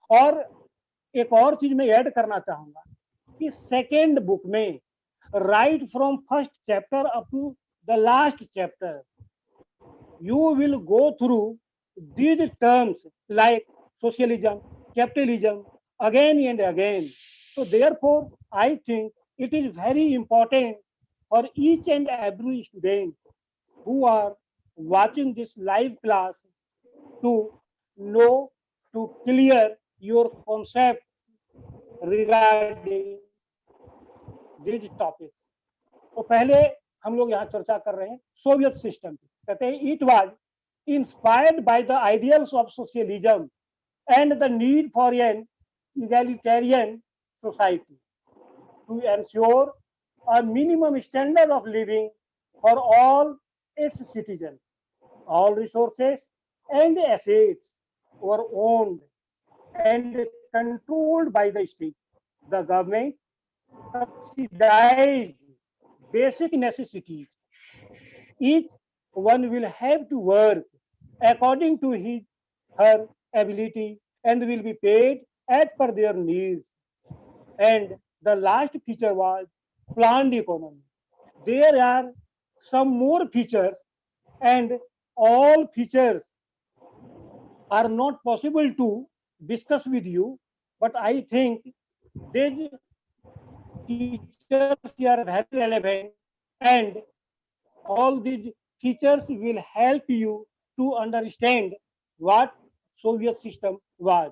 और एक और चीज मैं ऐड करना चाहूंगा कि सेकेंड बुक में right from first chapter up to the last chapter you will go through these terms like socialism, capitalism again and again। So therefore I think it is very important for each and every student who are watching this live class to know, to clear your concept regarding these topics. तो पहले हम लोग यहाँ चर्चा कर रहे हैं Soviet system की। कहते हैं it was inspired by the ideals of socialism and the need for an egalitarian society to ensure a minimum standard of living for all its citizens. All resources and assets were owned and controlled by the state. The government subsidized basic necessities. Each one will have to work according to her ability and will be paid as per their needs. And the last feature was planned economy. There are some more features, and all features are not possible to discuss with you, but I think these features are very relevant, and all these features will help you to understand what Soviet system वाद।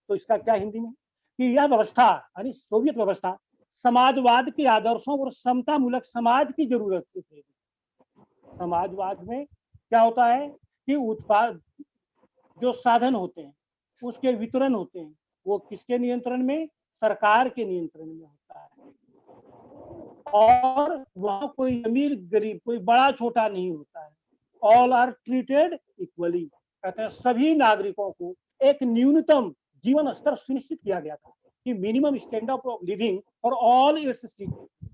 तो इसका क्या हिंदी में कि यह व्यवस्था यानी Soviet व्यवस्था समाजवाद के आदर्शों और समता मूलक समाज की जरूरत से प्रेरित। समाजवाद में क्या होता है कि उत्पाद जो साधन होते हैं उसके वितरण होते हैं वो किसके नियंत्रण में, सरकार के नियंत्रण में होता है, और वहां कोई अमीर गरीब कोई बड़ा छोटा नहीं होता है। All are treated equally. कहते हैं सभी नागरिकों को एक न्यूनतम जीवन स्तर सुनिश्चित किया गया था कि minimum standard of living for all it's citizen.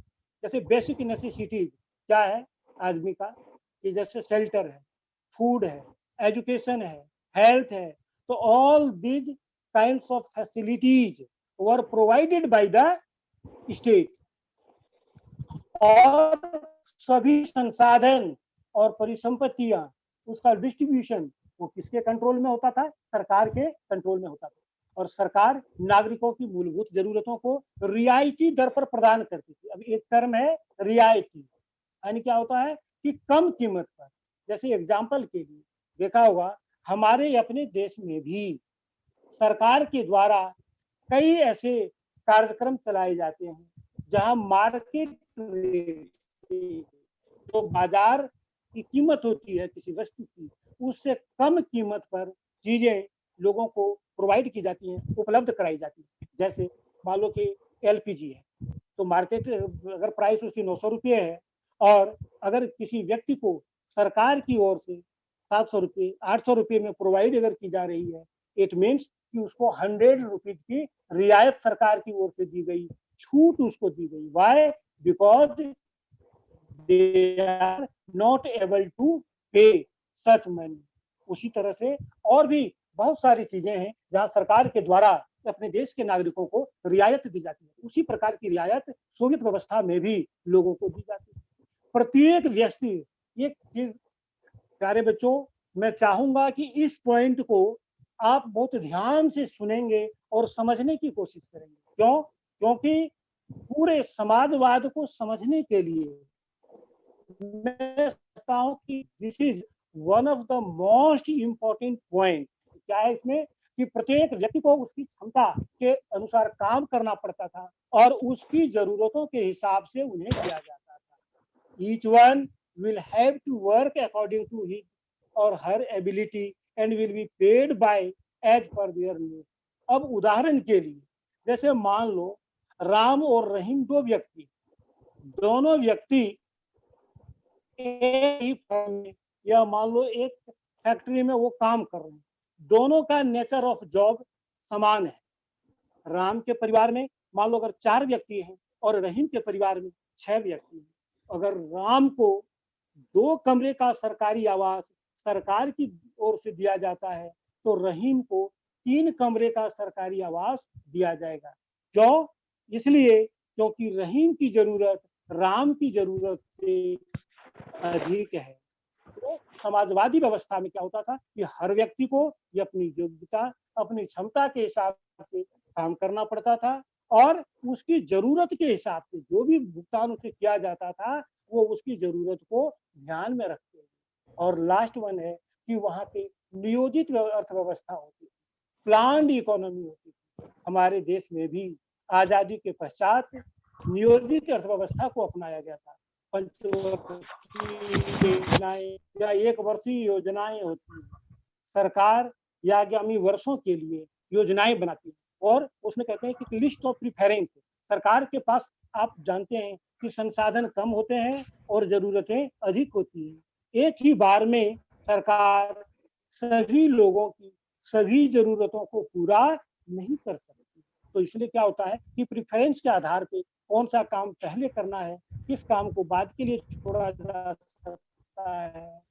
जैसे बेसिक नेसेसिटीज क्या है आदमी का कि जैसे शेल्टर है, फूड है, एजुकेशन है, हेल्थ है, तो all these kinds of facilities were provided by the state. और सभी संसाधन और परिसंपत्तियां उसका डिस्ट्रीब्यूशन वो किसके कंट्रोल में होता था, सरकार के कंट्रोल में होता था। और सरकार नागरिकों की मूलभूत जरूरतों को रियायती दर पर प्रदान करती थी। अब एक टर्म है रियायती, यानी क्या होता है कि कम कीमत पर। जैसे एग्जांपल के लिए देखा होगा हमारे अपने देश में भी सरकार के द्वारा कई ऐसे कार्यक्रम चलाए जाते हैं जहां मार्केट रेट से जो बाजार की कीमत होती है किसी वस्तु की उससे कम कीमत पर चीजें लोगों को प्रोवाइड की जाती हैं, उपलब्ध कराई जाती है। जैसे मान लो कि एलपीजी है तो मार्केट अगर प्राइस उसकी 900 रुपये है और अगर किसी व्यक्ति को सरकार की ओर से 700 रुपये 800 रुपये में प्रोवाइड अगर की जा रही है, इट मीन्स कि उसको 100 रुपीज की रियायत सरकार की ओर से दी गई, छूट उसको दी गई। Why? Because they are not able to pay such money. उसी तरह से और भी बहुत सारी चीजें हैं जहां सरकार के द्वारा अपने देश के नागरिकों को रियायत दी जाती है। उसी प्रकार की रियायत सोवियत व्यवस्था में भी लोगों को दी जाती है। प्रत्येक व्यक्ति एक चीज, प्यारे बच्चों, मैं चाहूंगा कि इस पॉइंट को आप बहुत ध्यान से सुनेंगे और समझने की कोशिश करेंगे। क्यों? क्योंकि पूरे समाजवाद को समझने के लिए मैं समझता हूं कि this is one of the most important point. क्या है इसमें कि प्रत्येक व्यक्ति को उसकी क्षमता के अनुसार काम करना पड़ता था और उसकी जरूरतों के हिसाब से उन्हें दिया जाता था। Each one will have to work according to his और her ability and will be paid by as per their need. अब उदाहरण के लिए जैसे मान लो राम और रहीम दो व्यक्ति, दोनों व्यक्ति एक ही फर्म में या मान लो एक फैक्ट्री में वो काम कर रहे हैं, दोनों का नेचर ऑफ जॉब समान है। राम के परिवार में मान लो अगर 4 व्यक्ति हैं और रहीम के परिवार में 6 व्यक्ति हैं, अगर राम को 2 कमरे का सरकारी आवास सरकार की ओर से दिया जाता है तो रहीम को 3 कमरे का सरकारी आवास दिया जाएगा। क्यों? इसलिए क्योंकि रहीम की जरूरत राम की जरूरत से अधिक है। तो समाजवादी व्यवस्था में क्या होता था कि हर व्यक्ति को ये अपनी योग्यता अपनी क्षमता के हिसाब से काम करना पड़ता था और उसकी जरूरत के हिसाब से जो भी भुगतान उसे किया जाता था वो उसकी जरूरत को ध्यान में रखते हुए। और लास्ट वन है कि वहाँ पे नियोजित अर्थव्यवस्था होती है, प्लान्ड इकोनॉमी होती है। हमारे देश में भी आजादी के पश्चात नियोजित अर्थव्यवस्था को अपनाया गया था। पंचवर्षीय योजनाएं या एक वर्षीय योजनाएं होती हैं। सरकार या आगामी वर्षों के लिए योजनाएं बनाती है और उसमें कहते हैं कि लिस्ट ऑफ प्रिफरेंस। सरकार के पास आप जानते हैं कि संसाधन कम होते हैं और जरूरतें अधिक होती हैं। एक ही बार में सरकार सभी लोगों की सभी जरूरतों को पूरा नहीं कर सकती। तो इसलिए क्या होता है कि प्रिफरेंस के आधार पे कौन सा काम पहले करना है, किस काम को बाद के लिए छोड़ा जा सकता है।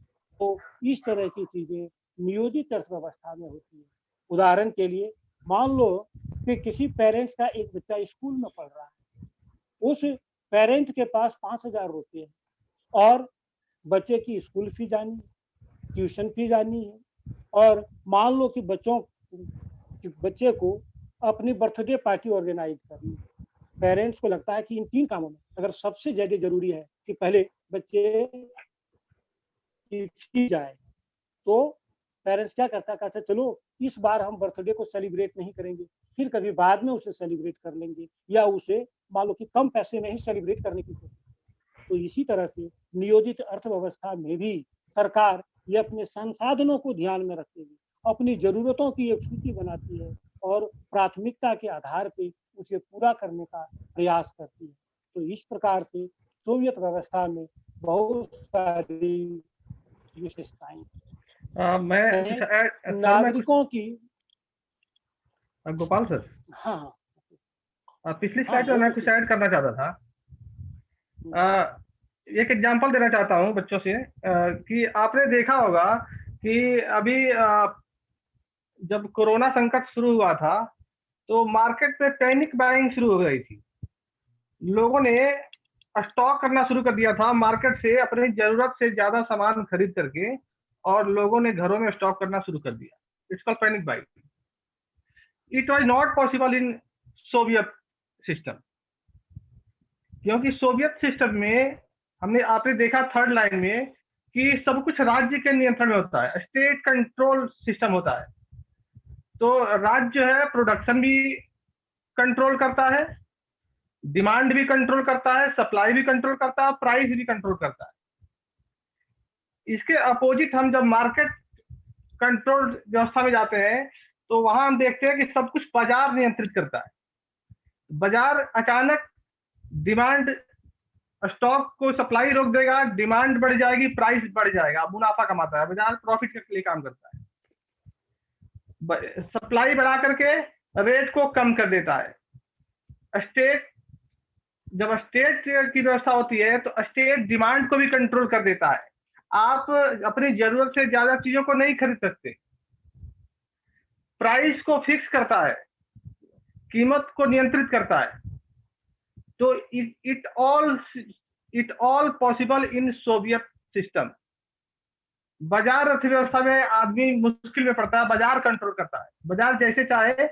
तो इस तरह की चीजें नियोजित अर्थव्यवस्था में होती है। उदाहरण के लिए मान लो कि किसी पेरेंट्स का एक बच्चा स्कूल में पढ़ रहा है, उस पेरेंट के पास 5,000 रुपये है और बच्चे की स्कूल फी जानी है, ट्यूशन फी जानी है और मान लो कि बच्चे को अपनी बर्थडे पार्टी ऑर्गेनाइज करनी है। पेरेंट्स को लगता है कि इन 3 कामों में अगर सबसे ज्यादा जरूरी है कि पहले बच्चे की फी जाए, तो पेरेंट्स क्या करता है, कहता है चलो इस बार हम बर्थडे को सेलिब्रेट नहीं करेंगे, फिर कभी बाद में उसे सेलिब्रेट कर लेंगे या उसे मान लो कि कम पैसे में ही सेलिब्रेट करने की कोशिश। तो इसी तरह से नियोजित अर्थव्यवस्था में भी सरकार ये अपने संसाधनों को ध्यान में रखते हुए अपनी जरूरतों की एक सूची बनाती है और प्राथमिकता के आधार पे उसे पूरा करने का प्रयास करती है। तो इस प्रकार से सोवियत व्यवस्था में बहुत सारी विशेषताएं मैं हैं। सर मैं नागरिकों की गोपाल सर, हाँ पिछली हाँ स्लाइड में मैं बोलिए। कुछ ऐड करना चाहता था। एक एग्जांपल देना चाहता हूं बच्चों से, कि आपने देखा होगा कि अभी जब कोरोना संकट शुरू हुआ था तो मार्केट में पैनिक बाइंग शुरू हो गई थी। लोगों ने स्टॉक करना शुरू कर दिया था मार्केट से अपनी जरूरत से ज्यादा सामान खरीद करके, और लोगों ने घरों में स्टॉक करना शुरू कर दिया। It's called panic buying. It was not possible in Soviet system, क्योंकि सोवियत सिस्टम में आपने देखा थर्ड लाइन में कि सब कुछ राज्य के नियंत्रण में होता है, स्टेट कंट्रोल सिस्टम होता है। तो राज्य जो है प्रोडक्शन भी कंट्रोल करता है, डिमांड भी कंट्रोल करता है, सप्लाई भी कंट्रोल करता है, प्राइस भी कंट्रोल करता है। इसके अपोजिट हम जब मार्केट कंट्रोल व्यवस्था में जाते हैं तो वहां हम देखते हैं कि सब कुछ बाजार नियंत्रित करता है। बाजार अचानक डिमांड, स्टॉक को सप्लाई रोक देगा, डिमांड बढ़ जाएगी, प्राइस बढ़ जाएगा, मुनाफा कमाता है, बाजार प्रॉफिट के लिए काम करता है। सप्लाई बढ़ा करके रेट को कम कर देता है। स्टेट, जब स्टेट की व्यवस्था होती है तो स्टेट डिमांड को भी कंट्रोल कर देता है। आप अपनी जरूरत से ज्यादा चीजों को नहीं खरीद सकते। प्राइस को फिक्स करता है, कीमत को नियंत्रित करता है। तो it all possible in Soviet system. बाजार अर्थव्यवस्था में आदमी मुश्किल में पड़ता है, बाजार कंट्रोल करता है, बाजार जैसे चाहे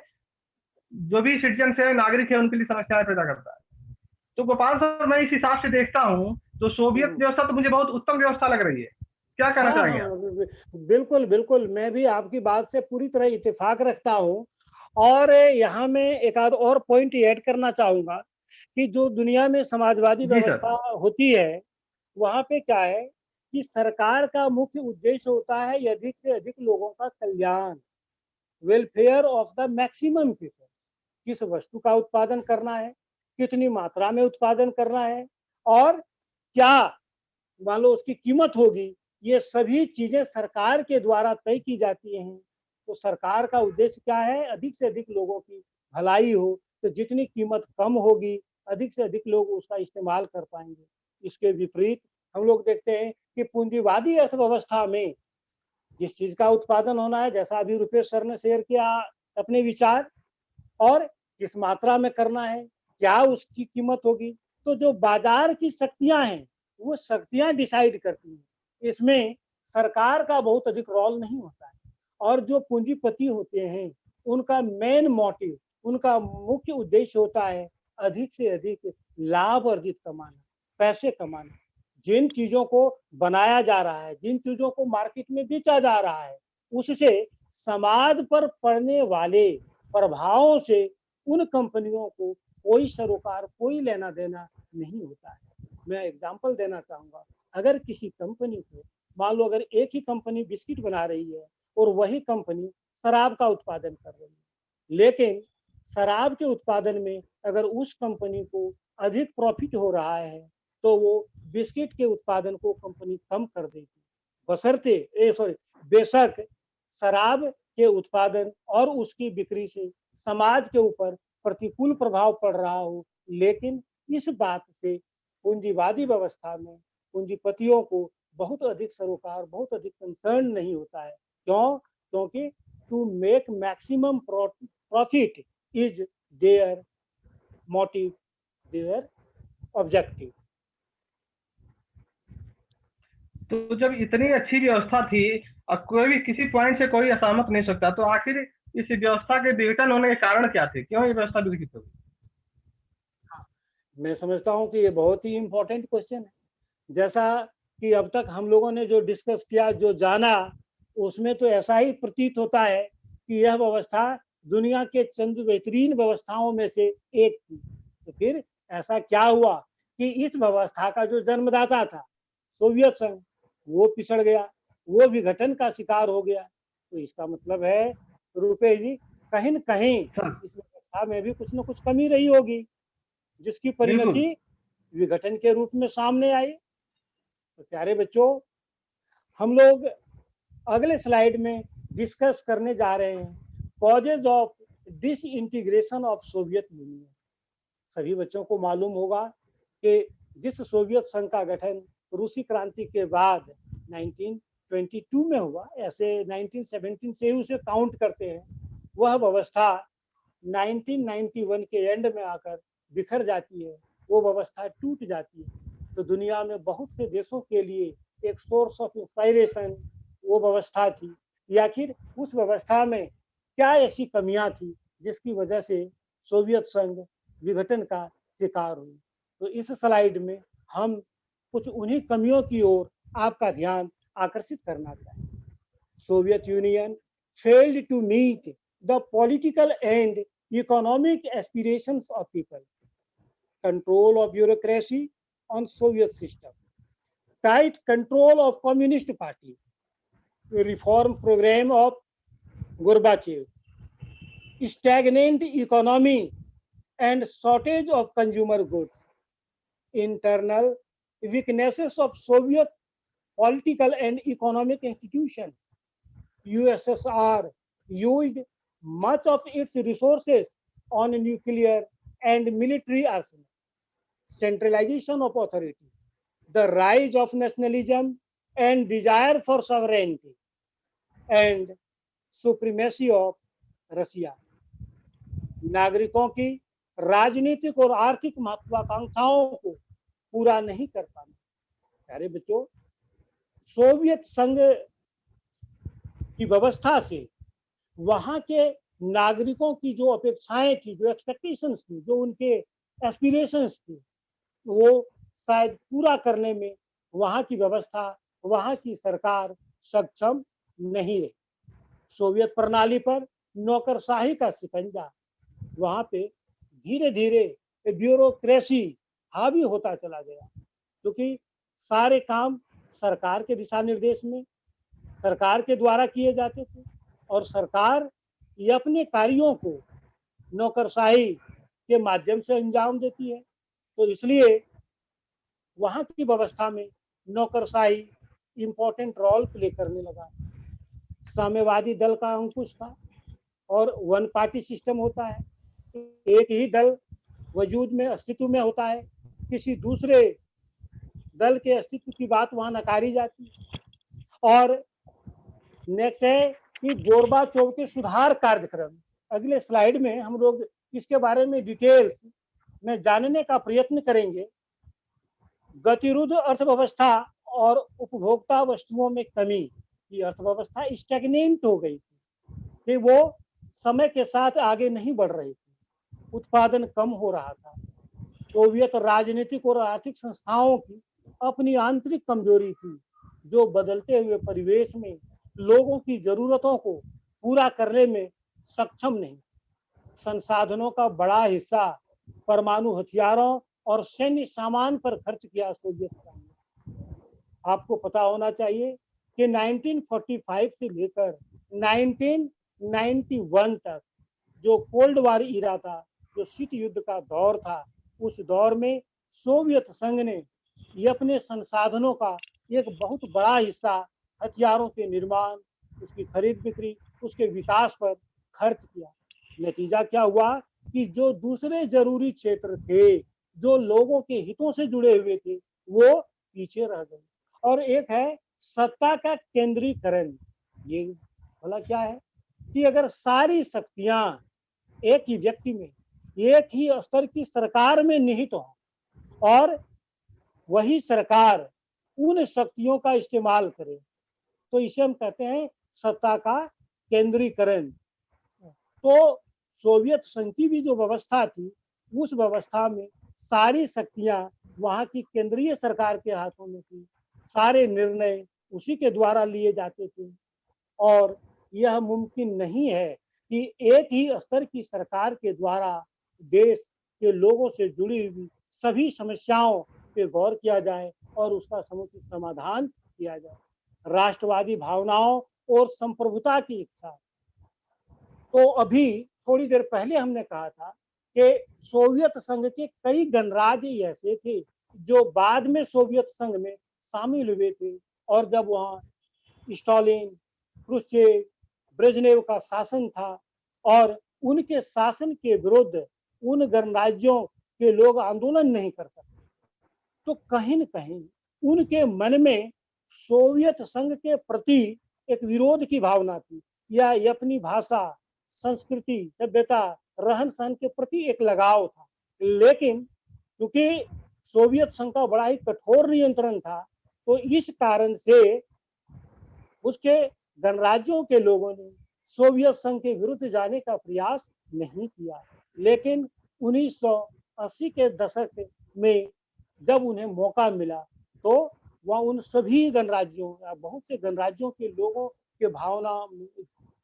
जो भी सिटीजन है, नागरिक है, उनके लिए समस्याएं पैदा करता है। तो गोपाल सर, मैं इस हिसाब से देखता हूं तो सोवियत व्यवस्था तो मुझे बहुत उत्तम व्यवस्था लग रही है। क्या कहना चाहेंगे आप? बिल्कुल बिल्कुल, मैं भी आपकी बात से पूरी तरह इत्तेफाक रखता हूँ। और यहाँ मैं एक आध और पॉइंट ऐड करना चाहूंगा कि जो दुनिया में समाजवादी जी सर। व्यवस्था होती है वहां पे क्या है कि सरकार का मुख्य उद्देश्य होता है अधिक से अधिक लोगों का कल्याण, welfare of the maximum people. किस वस्तु का उत्पादन करना है, कितनी मात्रा में उत्पादन करना है और क्या मान लो उसकी कीमत होगी, ये सभी चीजें सरकार के द्वारा तय की जाती हैं। तो सरकार का उद्देश्य क्या है, अधिक से अधिक लोगों की भलाई हो। तो जितनी कीमत कम होगी अधिक से अधिक लोग उसका इस्तेमाल कर पाएंगे। इसके विपरीत हम लोग देखते हैं कि पूंजीवादी अर्थव्यवस्था में जिस चीज का उत्पादन होना है, जैसा अभी रुपेश सर ने शेयर किया अपने विचार, और किस मात्रा में करना है, क्या उसकी कीमत होगी, तो जो बाजार की शक्तियां हैं वो शक्तियां डिसाइड करती हैं। इसमें सरकार का बहुत अधिक रोल नहीं होता है। और जो पूंजीपति होते हैं उनका मेन मोटिव, उनका मुख्य उद्देश्य होता है अधिक से अधिक लाभ अर्जित कमाना, पैसे कमाना। जिन चीजों को बनाया जा रहा है, जिन चीजों को मार्केट में बेचा जा रहा है, उससे समाज पर पड़ने वाले प्रभावों से उन कंपनियों को कोई सरोकार, कोई लेना देना नहीं होता है। मैं एग्जांपल देना चाहूंगा, अगर किसी कंपनी को, मान लो अगर एक ही कंपनी बिस्किट बना रही है और वही कंपनी शराब का उत्पादन कर रही है, लेकिन शराब के उत्पादन में अगर उस कंपनी को अधिक प्रॉफिट हो रहा है तो वो बिस्किट के उत्पादन को कंपनी कम कर देगी, बशर्ते बेशक शराब के उत्पादन और उसकी बिक्री से समाज के ऊपर प्रतिकूल प्रभाव पड़ रहा हो, लेकिन इस बात से पूंजीवादी व्यवस्था में पूंजीपतियों को बहुत अधिक सरोकार, बहुत अधिक कंसर्न नहीं होता है। क्यों? क्योंकि to make maximum profit is their motive, their objective. तो जब इतनी अच्छी व्यवस्था थी और कोई भी किसी पॉइंट से कोई असहमत नहीं सकता, तो आखिर इस व्यवस्था के विघटन होने के कारण क्या थे? क्यों ये व्यवस्था विघटित हो गई? मैं समझता हूं कि ये बहुत ही इंपॉर्टेंट क्वेश्चन है। जैसा कि अब तक हम लोगों ने जो डिस्कस किया, जो जाना, उसमें तो ऐसा ही प्रतीत होता है कि यह व्यवस्था दुनिया के चंद बेहतरीन व्यवस्थाओं में से एक थी। तो फिर ऐसा क्या हुआ कि इस व्यवस्था का जो जन्मदाता था सोवियत संघ, वो पिछड़ गया, वो विघटन का शिकार हो गया। तो इसका मतलब है रुपेश जी, कहीं न कहीं इस व्यवस्था में भी कुछ न कुछ कमी रही होगी, जिसकी बिल्कुल। परिणति विघटन के रूप में सामने आई। तो प्यारे बच्चों, हम लोग अगले स्लाइड में डिस्कस करने जा रहे हैं causes of disintegration of Soviet union. सभी बच्चों को मालूम होगा कि जिस सोवियत संघ का गठन रूसी क्रांति के बाद 1922 में हुआ, ऐसे 1917 से ही उसे काउंट करते हैं, वह व्यवस्था 1991 के एंड में आकर बिखर जाती है, वो व्यवस्था टूट जाती है। तो दुनिया में बहुत से देशों के लिए एक सोर्स ऑफ इंस्पायरेशन वो व्यवस्था थी। या आखिर उस व्यवस्था में क्या ऐसी कमियां थी जिसकी वजह से सोवियत संघ विघटन का शिकार हुई। तो इस स्लाइड में हम कुछ उन्हीं कमियों की ओर आपका ध्यान आकर्षित करना चाहेंगे। Soviet union failed to meet the political and economic aspirations of people, control of bureaucracy on Soviet system, tight control of Communist Party, reform program of Gorbachev, stagnant economy and shortage of consumer goods, internal weaknesses of Soviet political and economic institutions. USSR used much of its resources on nuclear and military arsenal, centralization of authority, the rise of nationalism and desire for sovereignty, and supremacy of Russia. नागरिकों की राजनीतिक और आर्थिक महत्वाकांक्षाओं को पूरा नहीं कर पाना। प्यारे बच्चों, सोवियत संघ की व्यवस्था से वहां के नागरिकों की जो अपेक्षाएं थी, जो एक्सपेक्टेशंस थी, जो उनके एस्पिरेशंस थी, वो शायद पूरा करने में वहां की व्यवस्था, वहां की सरकार सक्षम नहीं रही। सोवियत प्रणाली पर नौकरशाही का शिकंजा, वहां पे धीरे धीरे ब्यूरोक्रेसी हावी होता चला गया, क्योंकि सारे काम सरकार के दिशा निर्देश में, सरकार के द्वारा किए जाते थे और सरकार ये अपने कार्यों को नौकरशाही के माध्यम से अंजाम देती है। तो इसलिए वहां की व्यवस्था में नौकरशाही इंपॉर्टेंट रोल प्ले करने लगा। साम्यवादी दल का अंकुश था और वन पार्टी सिस्टम होता है, एक ही दल वजूद में, अस्तित्व में होता है, किसी दूसरे दल के अस्तित्व की बात वहां नकारी जाती है। और नेक्स्ट है कि गोरबाचोव के सुधार कार्यक्रम। अगले स्लाइड में हम लोग इसके बारे में डिटेल्स में जानने का प्रयत्न करेंगे। गतिरुद्ध अर्थव्यवस्था और उपभोक्ता वस्तुओं में कमी की अर्थव्यवस्था स्टैग्नेंट हो गई थी कि वो समय के साथ आगे नहीं बढ़ रही थी, उत्पादन कम हो रहा था। सोवियत राजनीतिक और आर्थिक संस्थाओं की अपनी आंतरिक कमजोरी थी, जो बदलते हुए परिवेश में लोगों की जरूरतों को पूरा करने में सक्षम नहीं। संसाधनों का बड़ा हिस्सा परमाणु हथियारों और सैन्य सामान पर खर्च किया सोवियत संघ ने। आपको पता होना चाहिए कि 1945 से लेकर 1991 तक जो कोल्ड वॉर इरा था, जो शीत युद्ध का दौर था, उस दौर में सोवियत संघ ने ये अपने संसाधनों का एक बहुत बड़ा हिस्सा हथियारों के निर्माण, उसकी खरीद बिक्री, उसके विकास पर खर्च किया। नतीजा क्या हुआ कि जो दूसरे जरूरी क्षेत्र थे, जो लोगों के हितों से जुड़े हुए थे, वो पीछे रह गए। और एक है सत्ता का केंद्रीकरण। ये भला क्या है कि अगर सारी शक्तियां एक ही व्यक्ति में, एक ही स्तर की सरकार में निहित हो और वही सरकार उन शक्तियों का इस्तेमाल करे, तो इसे हम कहते हैं सत्ता का केंद्रीकरण। तो सोवियत संघ की भी जो व्यवस्था थी, उस व्यवस्था में सारी शक्तियां वहां की केंद्रीय सरकार के हाथों में थी, सारे निर्णय उसी के द्वारा लिए जाते थे और यह मुमकिन नहीं है कि एक ही स्तर की सरकार के द्वारा देश के लोगों से जुड़ी हुई सभी समस्याओं पे गौर किया जाए और उसका समुचित समाधान किया जाए। राष्ट्रवादी भावनाओं और संप्रभुता की इच्छा। तो अभी थोड़ी देर पहले हमने कहा था कि सोवियत संघ के कई गणराज्य ऐसे थे जो बाद में सोवियत संघ में शामिल हुए थे, और जब वहां स्टालिन, क्रुश्चेव, ब्रेजनेव का शासन था और उनके शासन के विरुद्ध उन गणराज्यों के लोग आंदोलन नहीं कर सकते, तो कहीं न कहीं उनके मन में सोवियत संघ के प्रति एक विरोध की भावना थी, या अपनी भाषा, संस्कृति, सभ्यता, रहन सहन के प्रति एक लगाव था। लेकिन क्योंकि सोवियत संघ का बड़ा ही कठोर नियंत्रण था, तो इस कारण से उसके गणराज्यों के लोगों ने सोवियत संघ के विरुद्ध जाने का प्रयास नहीं किया। लेकिन 1980 के दशक में जब उन्हें मौका मिला, तो वह उन सभी गणराज्यों या बहुत से गणराज्यों के लोगों के भावना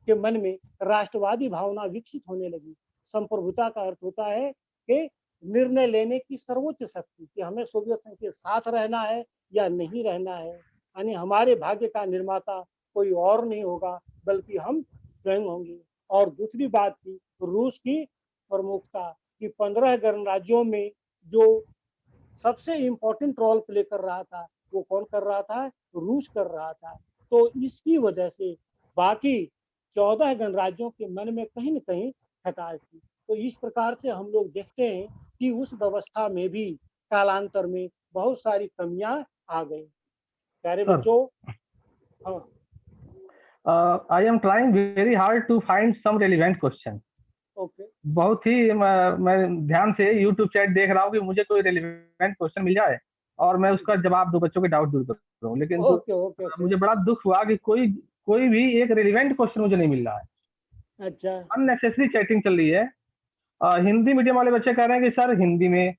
के मन में राष्ट्रवादी भावना विकसित होने लगी। संप्रभुता का अर्थ होता है कि निर्णय लेने की सर्वोच्च शक्ति, कि हमें सोवियत संघ के साथ रहना है या नहीं रहना है, यानी हमारे भाग्य का निर्माता कोई और नहीं होगा बल्कि हम स्वयं होंगे। और दूसरी बात थी रूस की प्रमुखता, कि 15 गणराज्यों में जो सबसे इम्पोर्टेंट रोल प्ले कर रहा था, वो कौन कर रहा था? रूस कर रहा था। तो इसकी वजह से बाकी 14 गणराज्यों के मन में कहीं न कहीं खटास थी। तो इस प्रकार से हम लोग देखते हैं कि उस व्यवस्था में भी कालांतर में बहुत सारी कमियां आ गई। प्यारे बच्चों, I am trying very hard to find some relevant question. Okay, बहुत ही मैं ध्यान से YouTube चैट देख रहा हूँ कि मुझे कोई रेलिवेंट क्वेश्चन मिल जाए और मैं उसका जवाब दूं, बच्चों के डाउट दूर करूं। लेकिन ओके, ओके, मुझे बड़ा दुख हुआ कि कोई भी एक रेलिवेंट क्वेश्चन मुझे नहीं मिल रहा है। अच्छा, अननेसेसरी चैटिंग चल रही है। हिंदी मीडियम वाले बच्चे कह रहे हैं कि सर हिंदी में,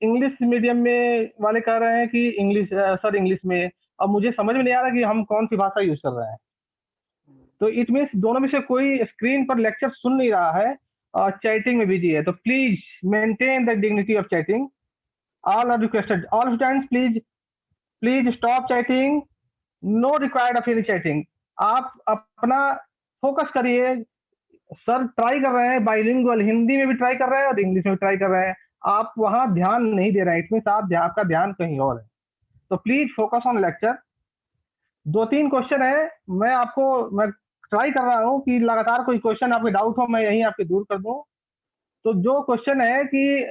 इंग्लिश मीडियम में वाले कह रहे हैं कि इंग्लिश सर इंग्लिश में। अब मुझे समझ में नहीं आ रहा कि हम कौन सी भाषा यूज कर रहे हैं। तो इट मीन्स दोनों में से कोई स्क्रीन पर लेक्चर सुन नहीं रहा है और चैटिंग में बिजी है। तो please maintain the dignity of chatting. All are requested, all students please stop chatting, no required of any chatting. आप अपना फोकस करिए। सर ट्राई कर रहे हैं बाइलिंगुअल, हिंदी में भी ट्राई कर रहे हैं और इंग्लिश में भी ट्राई कर रहे हैं। आप वहां ध्यान नहीं दे रहे हैं, इसमें आपका ध्यान कहीं और है। तो please focus on lecture. 2-3 question है, मैं ट्राई कर रहा हूँ कि लगातार कोई क्वेश्चन आपके डाउट हो मैं यहीं आपके दूर कर दूं। तो जो क्वेश्चन है कि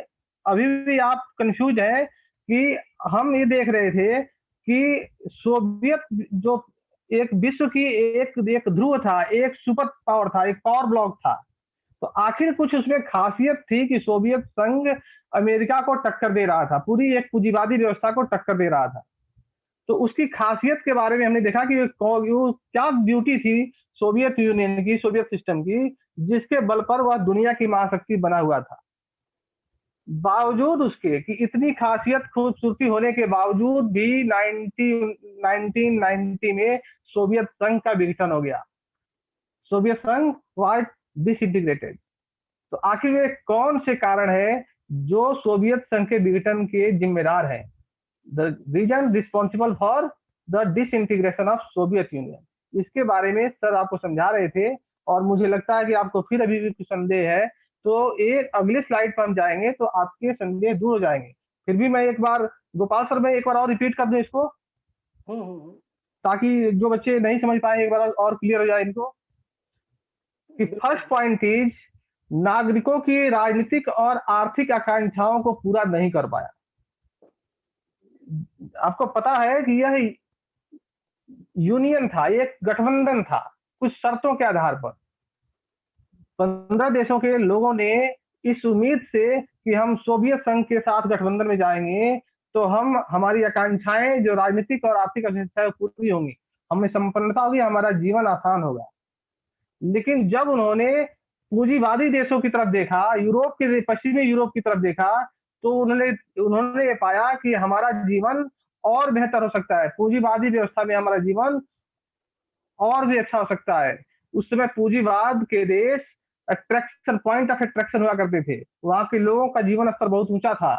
अभी भी आप कंफ्यूज है कि हम ये देख रहे थे कि सोवियत जो एक विश्व की एक ध्रुव था, एक सुपर पावर था, एक पावर ब्लॉक था, तो आखिर कुछ उसमें खासियत थी कि सोवियत संघ अमेरिका को टक्कर दे रहा था, पूरी एक पूंजीवादी व्यवस्था को टक्कर दे रहा था। तो उसकी खासियत के बारे में हमने देखा कि वो क्या ब्यूटी थी सोवियत यूनियन की, सोवियत सिस्टम की, जिसके बल पर वह दुनिया की महाशक्ति बना हुआ था। बावजूद उसके कि इतनी खासियत खूबसूरती होने के बावजूद भी 1990 में सोवियत संघ का विघटन हो गया। सोवियत संघ वाज डिसइंटीग्रेटेड। तो आखिर ये कौन से कारण है जो सोवियत संघ के विघटन के जिम्मेदार हैं? The reason responsible for the disintegration of Soviet Union. इसके बारे में सर आपको समझा रहे थे और मुझे लगता है कि आपको फिर अभी भी कुछ संदेह है, तो एक अगले स्लाइड पर हम जाएंगे तो आपके संदेह दूर हो जाएंगे। फिर भी मैं एक बार गोपाल सर मैं एक बार और रिपीट कर दूं इसको, ताकि जो बच्चे नहीं समझ पाए एक बार और क्लियर हो जाए इनको। कि फर्स्ट पॉइंट इज नागरिकों की राजनीतिक और आर्थिक आकांक्षाओं को पूरा नहीं कर पाया। आपको पता है कि यह यूनियन था, एक गठबंधन था कुछ शर्तों के आधार पर। 15 देशों के लोगों ने इस उम्मीद से कि हम सोवियत संघ के साथ गठबंधन में जाएंगे तो हम हमारी आकांक्षाएं जो राजनीतिक और आर्थिक आकांक्षाएं पूरी होंगी, हमें संपन्नता होगी, हमारा जीवन आसान होगा। लेकिन जब उन्होंने पूंजीवादी देशों की तरफ देखा, यूरोप के पश्चिमी यूरोप की तरफ देखा, तो उन्होंने ये पाया कि हमारा जीवन और बेहतर हो सकता है, पूंजीवादी व्यवस्था में हमारा जीवन और भी अच्छा हो सकता है। उस समय पूंजीवाद के देश अट्रैक्शन, पॉइंट ऑफ अट्रैक्शन हुआ करते थे, वहां के लोगों का जीवन स्तर बहुत ऊंचा था।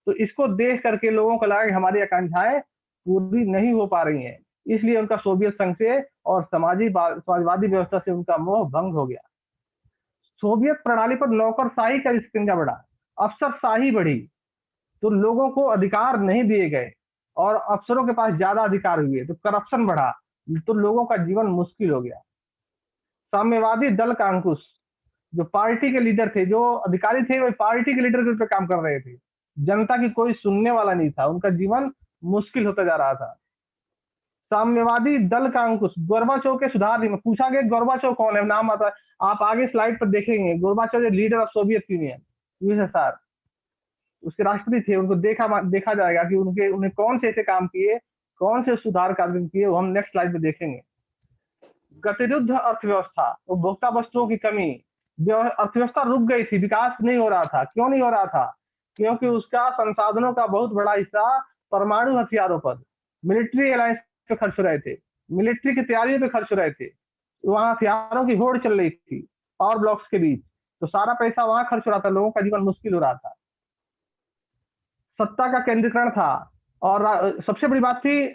तो इसको देख करके लोगों को लगा कि हमारी आकांक्षाएं पूरी नहीं हो पा रही हैं, इसलिए उनका सोवियत संघ से और समाजवादी व्यवस्था से उनका मोह भंग हो गया। सोवियत प्रणाली पर नौकरशाही का शिकंजा बढ़ा, अफसरशाही बढ़ी, तो लोगों को अधिकार नहीं दिए गए और अफसरों के पास ज्यादा अधिकार हुए, तो करप्शन बढ़ा, तो लोगों का जीवन मुश्किल हो गया। साम्यवादी दल का अंकुश, जो पार्टी के लीडर थे, जो अधिकारी थे, वो पार्टी के लीडर के रूप में काम कर रहे थे, जनता की कोई सुनने वाला नहीं था, उनका जीवन मुश्किल होता जा रहा था। साम्यवादी दल का अंकुश, गोर्बाचोव के सुधार नहीं। पूछा गया गोर्बाचोव कौन है, नाम आता है, आप आगे स्लाइड पर देखेंगे। Gorbachev leader of Soviet union, USSR, उसके राष्ट्रपति थे। उनको देखा जाएगा कि उन्हें कौन से ऐसे काम किए, कौन से सुधार कार्य किए, वो हम नेक्स्ट स्लाइड में देखेंगे। गतिरुद्ध अर्थव्यवस्था, उपभोक्ता वस्तुओं की कमी, अर्थव्यवस्था रुक गई थी, विकास नहीं हो रहा था। क्यों नहीं हो रहा था? क्योंकि उसका संसाधनों का बहुत बड़ा हिस्सा परमाणु हथियारों पर, मिलिट्री अलायंस पे खर्च हो रहे थे, मिलिट्री की तैयारियों पे खर्च हो रहे थे। वहां हथियारों की होड़ चल रही थी पावर ब्लॉक्स के बीच, तो सारा पैसा वहां खर्च हो रहा था, लोगों का जीवन मुश्किल हो रहा था। सत्ता का केंद्रीकरण था और सबसे बड़ी बात थी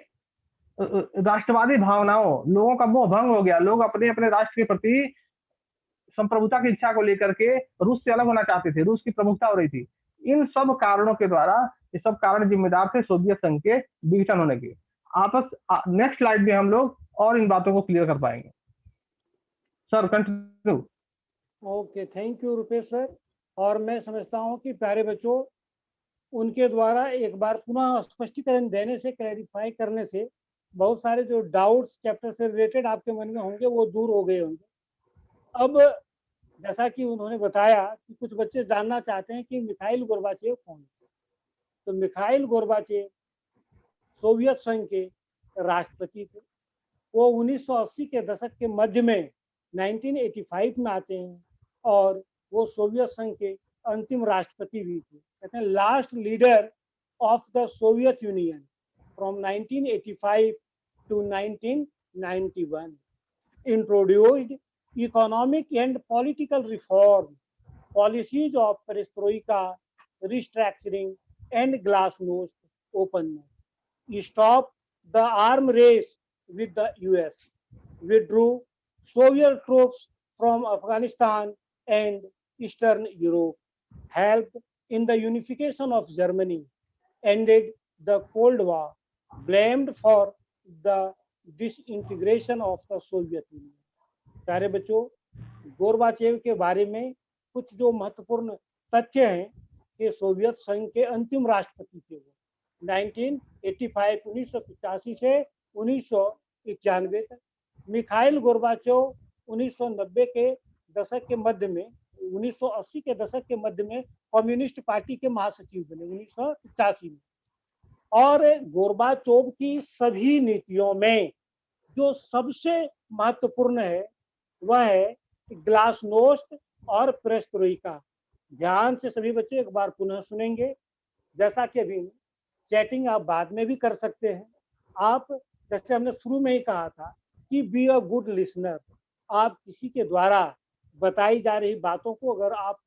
राष्ट्रवादी भावनाओं, लोगों का मोह भंग हो गया। लोग अपने अपने राष्ट्र के प्रति संप्रभुता की इच्छा को लेकर के रूस से अलग होना चाहते थे, रूस की प्रमुखता हो रही थी। इन सब कारणों के द्वारा ये सब कारण जिम्मेदार थे सोवियत संघ के विघटन होने के। नेक्स्ट स्लाइड में हम लोग और इन बातों को क्लियर कर पाएंगे। Sir continue. Okay, thank you Rupesh sir. और मैं समझता हूं कि प्यारे बच्चों, उनके द्वारा एक बार पुनः स्पष्टीकरण देने से, क्लैरिफाई करने से बहुत सारे जो डाउट्स चैप्टर से रिलेटेड आपके मन में होंगे वो दूर हो गए होंगे। अब जैसा कि उन्होंने बताया कि कुछ बच्चे जानना चाहते हैं कि मिखाइल गोर्बाचेव कौन है। तो मिखाइल गोर्बाचेव सोवियत संघ के राष्ट्रपति थे। वो 1980 के दशक के मध्य में 1985 में आते हैं और वो सोवियत संघ के अंतिम राष्ट्रपति भी थे। कहते हैं last leader of the Soviet union from 1985 to 1991. Introduced economic and political reform, policies of perestroika, restructuring and glasnost openness. Stopped the arm race with the US, withdrew Soviet troops from Afghanistan and Eastern Europe, helped in the unification of Germany, ended the Cold War, blamed for the disintegration of the Soviet Union. प्यारे बच्चों, Gorbachev के बारे में कुछ जो महत्वपूर्ण तथ्य हैं कि सोवियत संघ के अंतिम राष्ट्रपति थे वो 1985 से 1991 तक। मिखाइल गोर्बाचेव 1990 के दशक के मध्य में, 1980 के दशक के मध्य में कम्युनिस्ट पार्टी के महासचिव बने 1985 में। और गोर्बाचोव की सभी नीतियों में जो सबसे महत्वपूर्ण है वह है ग्लासनोस्ट और पेरेस्ट्रोइका। ध्यान से सभी बच्चे एक बार पुनः सुनेंगे। जैसा कि अभी चैटिंग आप बाद में भी कर सकते हैं। आप, जैसे हमने शुरू में ही कहा था कि बी अ गुड लिसनर। आप किसी के द्वारा बताई जा रही बातों को अगर आप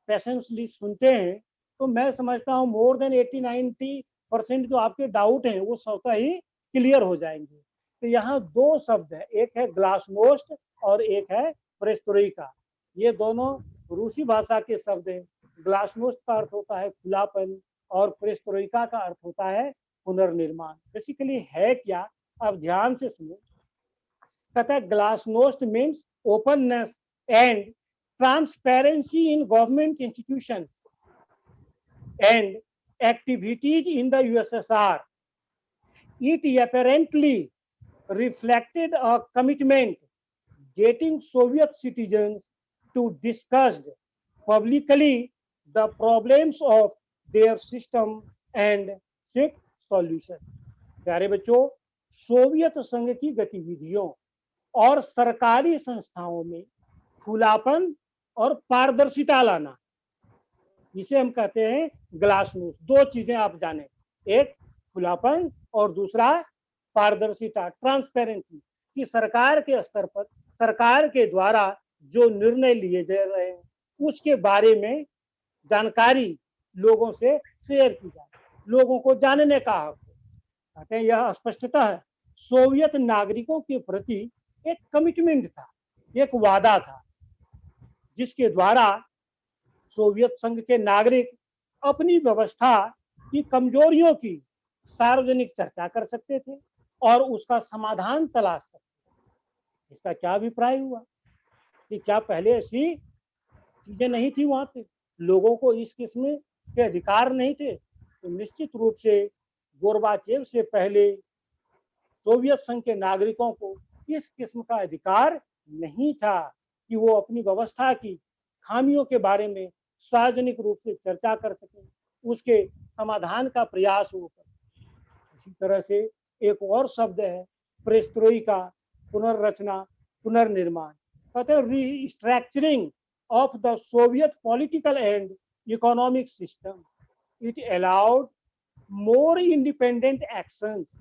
पेशेंसली सुनते हैं तो मैं समझता हूँ मोर देन 80-90% जो आपके डाउट हैं वो स्वतः ही क्लियर हो जाएंगे। तो यहाँ दो शब्द है, एक है ग्लासनोस्ट और एक है प्रेस्टोरिका। ये दोनों रूसी भाषा के शब्द हैं। ग्लासनोस्ट का अर्थ होता है खुलापन और प्रेस्टोरिका का अर्थ होता है पुनर्निर्माण। बेसिकली है क्या, आप ध्यान से सुनो। कहता है glasnost means openness and transparency in government institution and activities in the USSR. It apparently reflected a commitment getting Soviet citizens to discuss publicly the problems of their system and seek solution. प्यारे बच्चों, Soviet संघ की गतिविधियों और सरकारी संस्थाओं में खुलापन और पारदर्शिता लाना, इसे हम कहते हैं ग्लासनोस्ट। दो चीजें आप जाने, एक खुलापन और दूसरा पारदर्शिता, ट्रांसपेरेंसी, कि सरकार के स्तर पर सरकार के द्वारा जो निर्णय लिए जा रहे हैं उसके बारे में जानकारी लोगों से शेयर की जाए, लोगों को जानने का हक। कहते हैं यह स्पष्टतः सोवियत नागरिकों के प्रति एक कमिटमेंट था, एक वादा था, जिसके द्वारा सोवियत संघ के नागरिक अपनी व्यवस्था की कमजोरियों की सार्वजनिक चर्चा कर सकते थे और उसका समाधान तलाश सकते थे। इसका क्या अभिप्राय हुआ कि क्या पहले ऐसी चीजें नहीं थी, वहां पे लोगों को इस किस्म के अधिकार नहीं थे? तो निश्चित रूप से गोरबाचेव से पहले सोवियत संघ के नागरिकों को इस किस्म का अधिकार नहीं था कि वो अपनी व्यवस्था की खामियों के बारे में सार्वजनिक रूप से चर्चा कर सकें, उसके समाधान का प्रयास हो। इसी तरह से एक और शब्द है प्रेस्ट्रोइका, पुनर्रचना, पुनर्निर्माण। कहते हैं restructuring of the Soviet political and economic system. It allowed more independent actions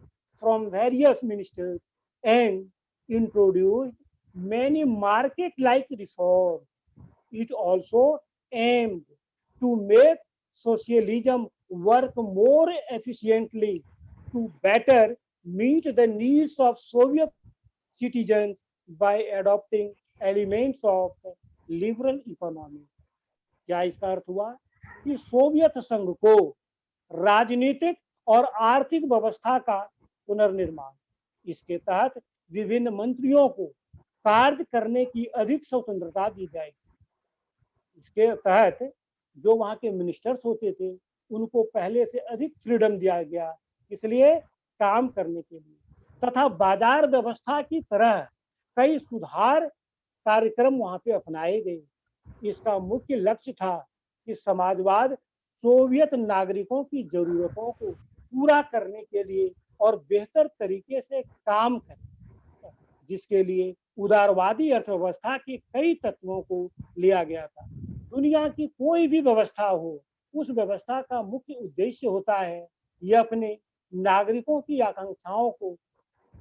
from various ministers and introduced many market-like reforms. It also aimed to make socialism work more efficiently to better meet the needs of Soviet citizens by adopting elements of liberal economy. क्या इसका अर्थ हुआ कि Soviet संघ को राजनीतिक और आर्थिक व्यवस्था का पुनर्निर्माण, इसके तहत विभिन्न मंत्रियों को कार्य करने की अधिक स्वतंत्रता दी जाएगी। इसके तहत जो वहां के मिनिस्टर्स होते थे उनको पहले से अधिक फ्रीडम दिया गया, इसलिए काम करने के लिए, तथा बाजार व्यवस्था की तरह कई सुधार कार्यक्रम वहां पे अपनाए गए। इसका मुख्य लक्ष्य था कि समाजवाद सोवियत नागरिकों की जरूरतों को पूरा करने के लिए और बेहतर तरीके से काम करे, जिसके लिए उदारवादी अर्थव्यवस्था के कई तत्वों को लिया गया था। दुनिया की कोई भी व्यवस्था हो, उस व्यवस्था का मुख्य उद्देश्य होता है यह अपने नागरिकों की आकांक्षाओं को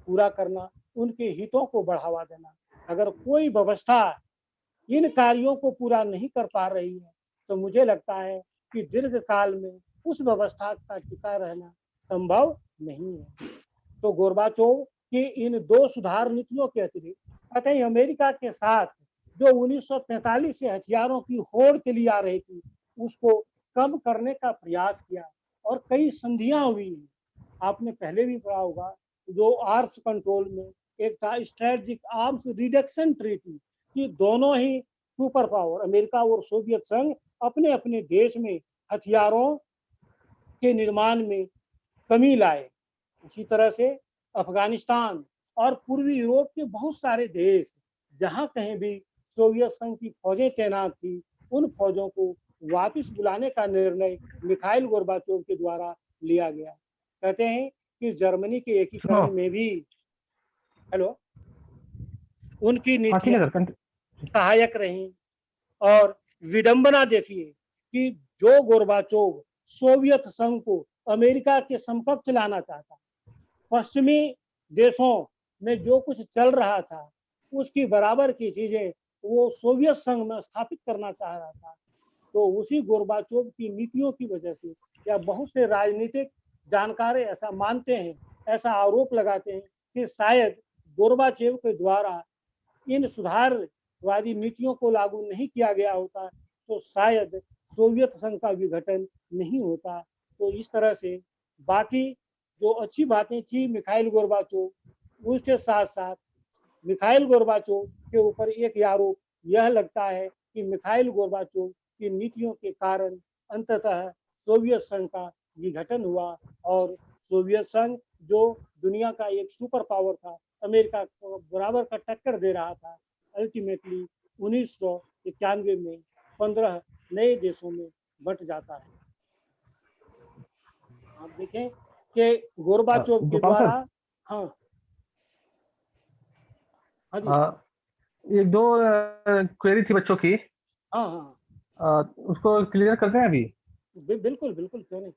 पूरा करना, उनके हितों को बढ़ावा देना। अगर कोई व्यवस्था इन कार्यों को पूरा नहीं कर पा रही है तो मुझे लगता है कि दीर्घ काल में उस व्यवस्था का टिका रहना संभव नहीं है। तो गोर्बाचोव की इन दो सुधार नीतियों के अतिरिक्त कहते हैं अमेरिका के साथ जो 1945 से हथियारों की होड़ के लिए आ रही थी उसको कम करने का प्रयास किया और कई संधियां हुई। आपने पहले भी पढ़ा होगा जो आर्म्स कंट्रोल में एक था स्ट्रेटेजिक आर्म्स रिडक्शन ट्रीटी, कि दोनों ही सुपर पावर अमेरिका और सोवियत संघ अपने अपने देश में हथियारों के निर्माण में कमी लाए। उसी तरह से अफगानिस्तान और पूर्वी यूरोप के बहुत सारे देश जहां कहीं भी सोवियत संघ की फौजें तैनात थी उन फौजों को वापस बुलाने का निर्णय मिखाइल गोर्बाचोव के द्वारा लिया गया। कहते हैं कि जर्मनी के एकीकरण में भी उनकी नीतियां सहायक रही। और विडंबना देखिए कि जो गोर्बाचोव सोवियत संघ को अमेरिका के समकक्ष लाना चाहता, पश्चिमी देशों में जो कुछ चल रहा था उसकी बराबर की चीजें वो सोवियत संघ में स्थापित करना चाह रहा था। तो उसी गोर्बाचोव की नीतियों की वजह से या बहुत से राजनीतिक जानकार ऐसा मानते हैं, ऐसा आरोप लगाते हैं कि शायद गोर्बाचोव के द्वारा इन सुधारवादी नीतियों को लागू नहीं किया गया होता तो शायद सोवियत संघ का विघटन नहीं होता। तो इस तरह से बाकी जो अच्छी बातें थी मिखाइल गोर्बाचोव, उसके साथ साथ मिखाइल गोर्बाचोव के ऊपर एक आरोप यह लगता है कि मिखाइल गोर्बाचोव की नीतियों के कारण अंततः सोवियत संघ का विघटन हुआ और सोवियत संघ जो दुनिया का एक सुपर पावर था, अमेरिका को बराबर का टक्कर दे रहा था, अल्टीमेटली 1991 में 15 नए देशों में बंट जाता है। आप देखें कि गोर्बाचोव के द्वारा हाँ हाँ जी एक दो क्वेरी थी बच्चों की, हाँ हाँ उसको क्लियर करते हैं अभी। बिल्कुल बिल्कुल क्यों नहीं।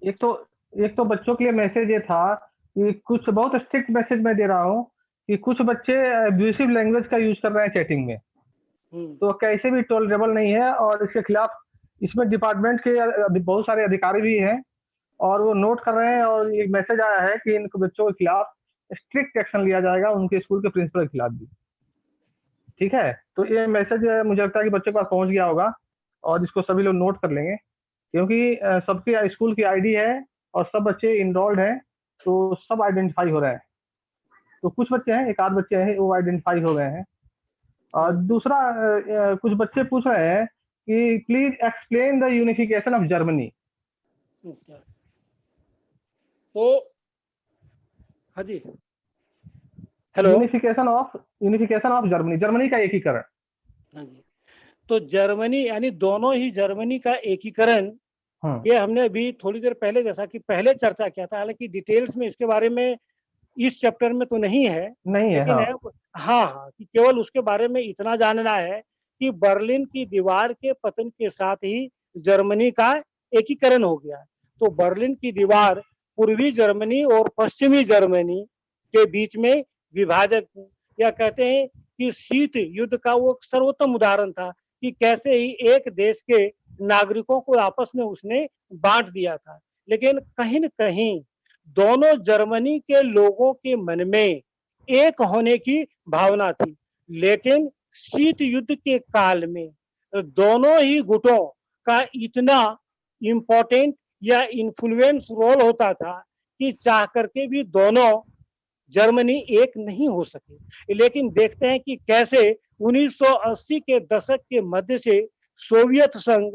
एक तो बच्चों के लिए मैसेज ये था कि कुछ बहुत स्ट्रिक्ट मैसेज मैं दे रहा हूँ कि कुछ बच्चे अब्यूसिव लैंग्वेज का यूज कर रहे हैं चैटिंग में, तो कैसे भी टॉलरेबल नहीं है और इसके खिलाफ इसमें डिपार्टमेंट के बहुत सारे अधिकारी भी हैं और वो नोट कर रहे हैं और एक मैसेज आया है कि इन बच्चों के खिलाफ स्ट्रिक्ट एक्शन लिया जाएगा, उनके स्कूल के प्रिंसिपल के खिलाफ भी। ठीक है, तो ये मैसेज मुझे लगता है कि बच्चे के पास पहुंच गया होगा और इसको सभी लोग नोट कर लेंगे, क्योंकि सबके स्कूल की आईडी है और सब बच्चे इनरोल्ड हैं, तो सब आइडेंटिफाई हो रहे हैं। तो कुछ बच्चे हैं, एक आध बच्चे हैं वो आइडेंटिफाई हो गए हैं। और दूसरा कुछ बच्चे पूछ रहे हैं कि please explain the unification of Germany. तो हाँ जी, hello. Unification of Germany, Germany का एकीकरण। हाँ जी, तो जर्मनी यानी दोनों ही जर्मनी का एकीकरण, ये हमने अभी थोड़ी देर पहले जैसा कि पहले चर्चा किया था, हालांकि डिटेल्स में इसके बारे में इस चैप्टर में तो नहीं है लेकिन हाँ। है हाँ कि केवल उसके बारे में इतना जानना है कि बर्लिन की दीवार के पतन के साथ ही जर्मनी का एकीकरण हो गया। तो बर्लिन की दीवार पूर्वी जर्मनी और पश्चिमी जर्मनी के बीच में विभाजक, या कहते हैं कि शीत युद्ध का वो सर्वोत्तम उदाहरण था कि कैसे ही एक देश के नागरिकों को आपस में उसने बांट दिया था। लेकिन कहीं न कहीं दोनों जर्मनी के लोगों के मन में एक होने की भावना थी, लेकिन शीत युद्ध के काल में दोनों ही गुटों का इतना इम्पोर्टेंट या इन्फ्लुएंस रोल होता था कि चाह करके भी दोनों जर्मनी एक नहीं हो सके। लेकिन देखते हैं कि कैसे 1980 के दशक के मध्य से सोवियत संघ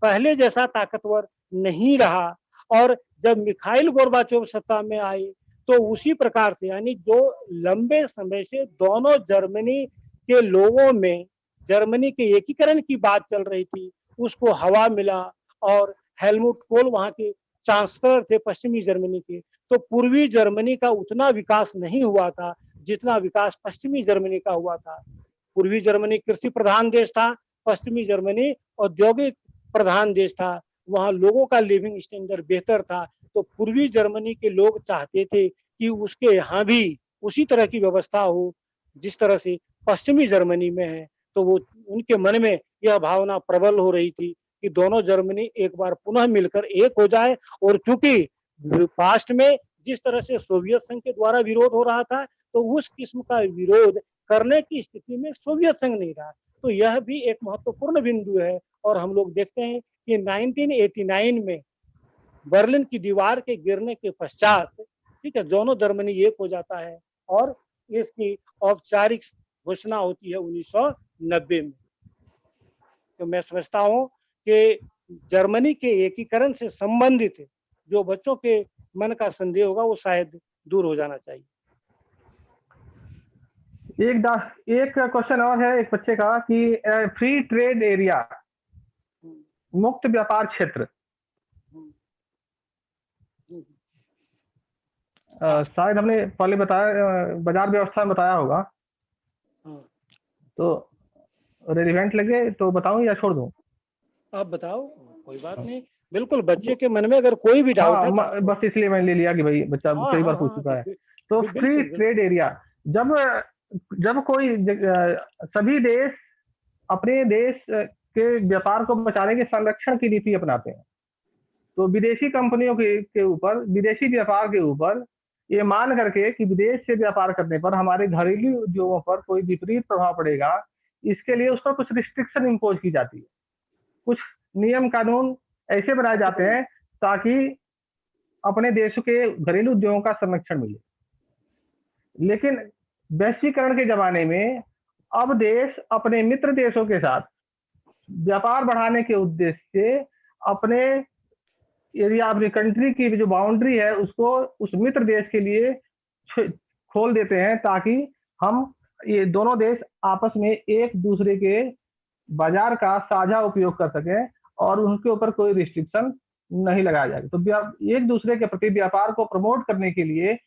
पहले जैसा ताकतवर नहीं रहा और जब मिखाइल गोर्बाचोव सत्ता में आए तो उसी प्रकार से, यानी जो लंबे समय से दोनों जर्मनी के लोगों में जर्मनी के एकीकरण की बात चल रही थी, उसको हवा मिला। और हेलमुट कोल वहां के चांसलर थे पश्चिमी जर्मनी के, तो पूर्वी जर्मनी का उतना विकास नहीं हुआ था जितना विकास पश्चिमी जर्मनी का हुआ था। पूर्वी जर्मनी कृषि प्रधान देश था, पश्चिमी जर्मनी औद्योगिक प्रधान देश था, वहां लोगों का लिविंग स्टैंडर्ड बेहतर था। तो पूर्वी जर्मनी के लोग चाहते थे कि उसके यहाँ भी उसी तरह की व्यवस्था हो जिस तरह से पश्चिमी जर्मनी में है। तो वो उनके मन में यह भावना प्रबल हो रही थी कि दोनों जर्मनी एक बार पुनः मिलकर एक हो जाए। और चूंकि पास्ट में जिस तरह से सोवियत संघ के द्वारा विरोध हो रहा था, तो उस किस्म का विरोध करने की स्थिति में सोवियत संघ नहीं रहा। तो यह भी एक महत्वपूर्ण बिंदु है। और हम लोग देखते हैं कि 1989 में बर्लिन की दीवार के गिरने के पश्चात, ठीक है, दोनों जर्मनी एक हो जाता है और इसकी औपचारिक घोषणा होती है 1990 में। तो मैं समझता हूँ कि जर्मनी के एकीकरण से संबंधित जो बच्चों के मन का संदेह होगा वो शायद दूर हो जाना चाहिए। एक क्वेश्चन और है एक बच्चे का कि फ्री ट्रेड एरिया, मुक्त व्यापार क्षेत्र, शायद हमने पहले बताया, बाजार व्यवस्था में बताया होगा, तो रेलिवेंट लगे तो बताऊं या छोड़ दूं? आप बताओ, कोई बात नहीं, बिल्कुल बच्चे के मन में अगर कोई भी डाउट हाँ है तो आप बस इसलिए मैंने ले लिया कि भाई बच्चा हाँ कई हाँ बार पूछ हाँ चुका है। बिल्कुल तो फ्री बिल्कुल ट्रेड एरिया, जब जब कोई सभी देश अपने देश के व्यापार को बचाने के संरक्षण की नीति अपनाते हैं, तो विदेशी कंपनियों के ऊपर, विदेशी व्यापार के ऊपर ये मान करके कि विदेश से व्यापार करने पर हमारे घरेलू उद्योगों पर कोई विपरीत प्रभाव पड़ेगा, इसके लिए उस पर कुछ रिस्ट्रिक्शन इम्पोज की जाती है, कुछ नियम कानून ऐसे बनाए जाते हैं ताकि अपने देश के घरेलू उद्योगों का संरक्षण मिले। लेकिन वैश्वीकरण के जमाने में अब देश अपने मित्र देशों के साथ व्यापार बढ़ाने के उद्देश्य से अपने एरिया, अपनी कंट्री की जो बाउंड्री है उसको उस मित्र देश के लिए खोल देते हैं, ताकि हम ये दोनों देश आपस में एक दूसरे के बाजार का साझा उपयोग कर सकें और उनके ऊपर कोई रिस्ट्रिक्शन नहीं लगाया जाए। तो एक दूसरे के प्रति व्यापार को प्रमोट करने के लिए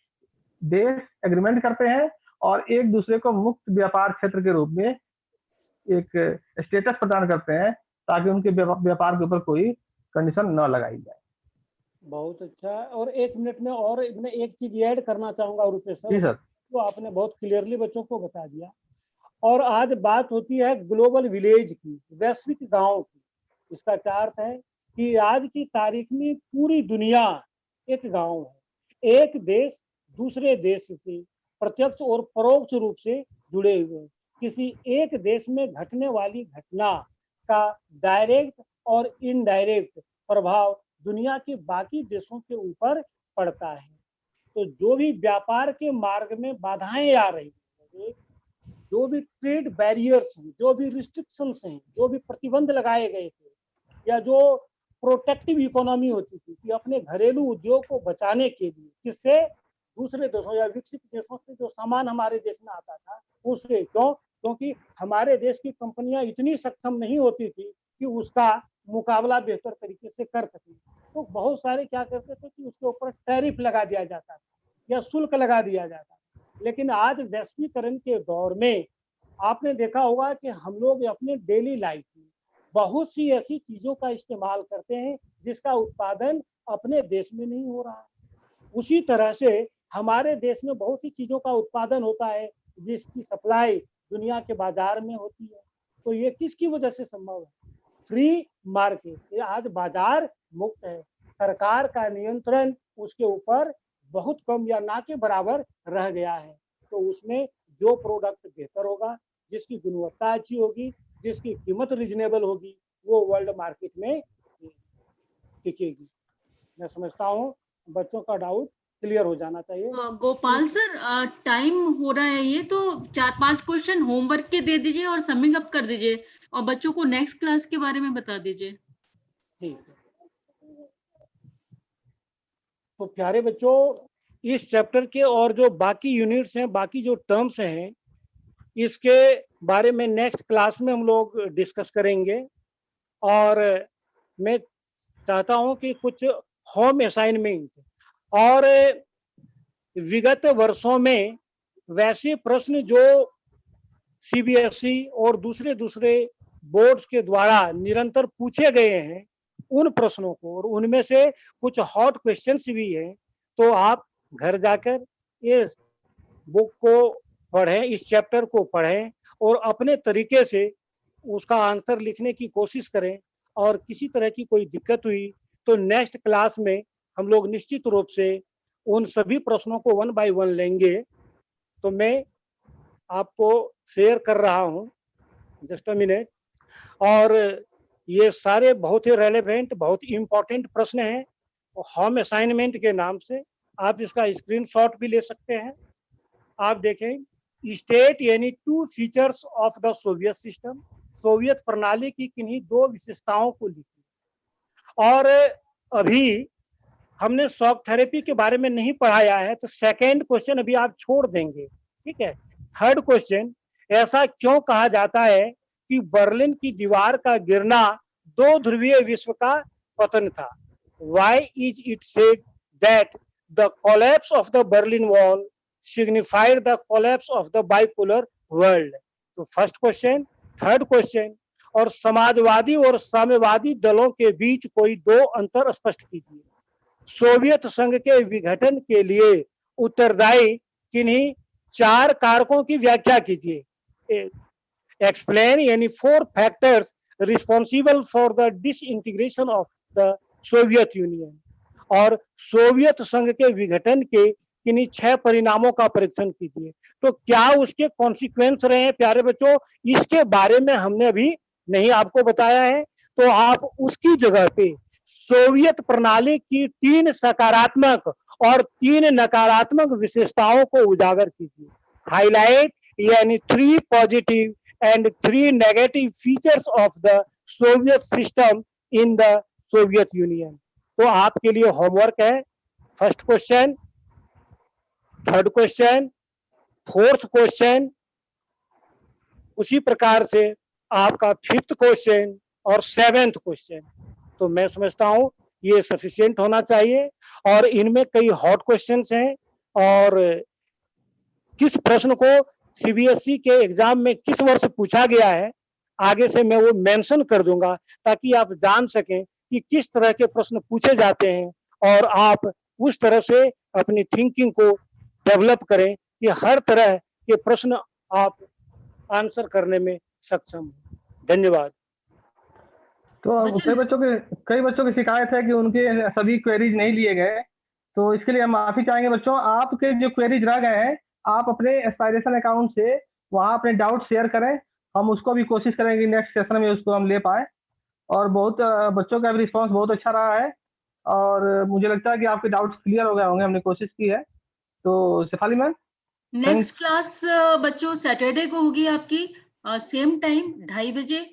देश एग्रीमेंट करते हैं और एक दूसरे को मुक्त व्यापार क्षेत्र के रूप में एक स्टेटस प्रदान करते हैं, ताकि उनके व्यापार के ऊपर कोई कंडीशन न लगाई जाए। बहुत अच्छा। और 1 मिनट में और मैं एक चीज ऐड करना चाहूंगा रुपेश जी सर, सर। तो आपने बहुत क्लियरली बच्चों को बता दिया। और आज बात होती है ग्लोबल विलेज की, वैश्विक गांव की। इसका क्या अर्थ है कि आज की तारीख में पूरी दुनिया एक गांव है, एक देश दूसरे देश से प्रत्यक्ष और परोक्ष रूप से जुड़े हुए हैं। किसी एक देश में घटने वाली घटना का डायरेक्ट और इनडायरेक्ट प्रभाव दुनिया के बाकी देशों के ऊपर पड़ता है। तो जो भी व्यापार के मार्ग में बाधाएं आ रही हैं, जो भी ट्रेड बैरियर्स हैं, जो भी रिस्ट्रिक्शंस हैं, जो भी प्रतिबंध लगाए गए थे, या जो प्रोटेक्टिव इकोनॉमी होती थी कि अपने घरेलू उद्योग को बचाने के लिए, किससे, दूसरे देशों या विकसित देशों से जो सामान हमारे देश में आता था उससे। क्यों? क्योंकि हमारे देश की कंपनियां इतनी सक्षम नहीं होती थी कि उसका मुकाबला बेहतर तरीके से कर सके। तो बहुत सारे क्या करते थे कि उसके ऊपर टैरिफ लगा दिया जाता था या शुल्क लगा दिया जाता था। लेकिन आज वैश्वीकरण के दौर में आपने देखा होगा कि हम लोग अपने डेली लाइफ में बहुत सी ऐसी चीजों का इस्तेमाल करते हैं जिसका उत्पादन अपने देश में नहीं हो रहा है। उसी तरह से हमारे देश में बहुत सी चीजों का उत्पादन होता है जिसकी सप्लाई दुनिया के बाजार में होती है। तो ये किसकी वजह से संभव है? Free market. ये आज बाजार मुक्त है, सरकार का नियंत्रण उसके ऊपर बहुत कम या ना के बराबर रह गया है। तो उसमें जो प्रोडक्ट बेहतर होगा, जिसकी गुणवत्ता अच्छी होगी, जिसकी कीमत रिजनेबल होगी, वो वर्ल्ड मार्केट में टिकेगी। मैं समझता हूँ बच्चों का डाउट क्लियर हो जाना चाहिए। गोपाल सर, टाइम हो रहा है, ये तो 4-5 क्वेश्चन होमवर्क के दे दीजिए और सबमिट अप कर दीजिए और बच्चों को नेक्स्ट क्लास के बारे में बता दीजिए। ठीक है। तो प्यारे बच्चों, इस चैप्टर के और जो बाकी यूनिट्स हैं, बाकी जो टर्म्स हैं, इसके बारे में नेक्स्ट क्लास में हम लोग डिस्कस करेंगे। और मैं चाहता हूं कि कुछ होम असाइनमेंट और विगत वर्षों में वैसे प्रश्न जो सीबीएसई और दूसरे दूसरे बोर्ड्स के द्वारा निरंतर पूछे गए हैं, उन प्रश्नों को, और उनमें से कुछ हॉट क्वेश्चंस भी हैं। तो आप घर जाकर इस बुक को पढ़ें, इस चैप्टर को पढ़ें और अपने तरीके से उसका आंसर लिखने की कोशिश करें। और किसी तरह की कोई दिक्कत हुई तो नेक्स्ट क्लास में हम लोग निश्चित रूप से उन सभी प्रश्नों को 1 बाय 1 लेंगे। तो मैं आपको शेयर कर रहा हूं, जस्ट अ मिनट। और ये सारे बहुत ही रेलेवेंट, बहुत ही इंपॉर्टेंट प्रश्न हैं। होम असाइनमेंट के नाम से आप इसका स्क्रीनशॉट भी ले सकते हैं। आप देखें, स्टेट यानी 2 features of the Soviet system, Soviet प्रणाली की किन्हीं 2 विशेषताओं को लिखिए। और अभी हमने शॉक थेरेपी के बारे में नहीं पढ़ाया है, तो सेकेंड क्वेश्चन अभी आप छोड़ देंगे, ठीक है। थर्ड क्वेश्चन, ऐसा क्यों कहा जाता है कि बर्लिन की दीवार का गिरना 2 ध्रुवीय विश्व का पतन था? Why is it said that the collapse of the Berlin Wall signified the collapse of the bipolar world? तो फर्स्ट क्वेश्चन, थर्ड क्वेश्चन, और समाजवादी और साम्यवादी दलों के बीच कोई दो अंतर स्पष्ट कीजिए। सोवियत संघ के विघटन के लिए उत्तरदायी किन्हीं 4 कारकों की व्याख्या कीजिए। एक्सप्लेन यानी 4 factors responsible for the disintegration of the Soviet union. और सोवियत संघ के विघटन के किन्हीं 6 परिणामों का परीक्षण कीजिए। तो क्या उसके कॉन्सिक्वेंस रहे हैं प्यारे बच्चों, इसके बारे में हमने अभी नहीं आपको बताया है। तो आप उसकी जगह पे सोवियत प्रणाली की 3 सकारात्मक और 3 नकारात्मक विशेषताओं को उजागर कीजिए। हाईलाइट यानी 3 positive and 3 negative features of the Soviet system in the Soviet union. तो आपके लिए होमवर्क है, first question, third question, fourth question, उसी प्रकार से आपका फिफ्थ क्वेश्चन और सेवेंथ क्वेश्चन। तो मैं समझता हूं ये सफिशिएंट होना चाहिए। और इनमें कई हॉट क्वेश्चंस हैं और किस प्रश्न को सीबीएसई के एग्जाम में किस वर्ष पूछा गया है आगे से मैं वो मेंशन कर दूंगा, ताकि आप जान सकें कि किस तरह के प्रश्न पूछे जाते हैं और आप उस तरह से अपनी थिंकिंग को डेवलप करें कि हर तरह के प्रश्न आप आंसर करने में सक्षम हो। धन्यवाद। तो अब कई बच्चों की शिकायत है कि उनके सभी क्वेरीज नहीं लिए गए, तो इसके लिए हम माफी चाहेंगे बच्चों। आपके जो क्वेरीज रह गए हैं आप अपने एस्पायरेशन अकाउंट से वहाँ अपने डाउट शेयर करें, हम उसको भी कोशिश करेंगे नेक्स्ट सेशन में उसको हम ले पाए। और बहुत बच्चों का भी रिस्पॉन्स बहुत अच्छा रहा है और मुझे लगता है कि आपके डाउट्स क्लियर हो गए होंगे, हमने कोशिश की है। तो शेफाली मैम, नेक्स्ट क्लास बच्चों सैटरडे को होगी आपकी, सेम टाइम 2:30 बजे।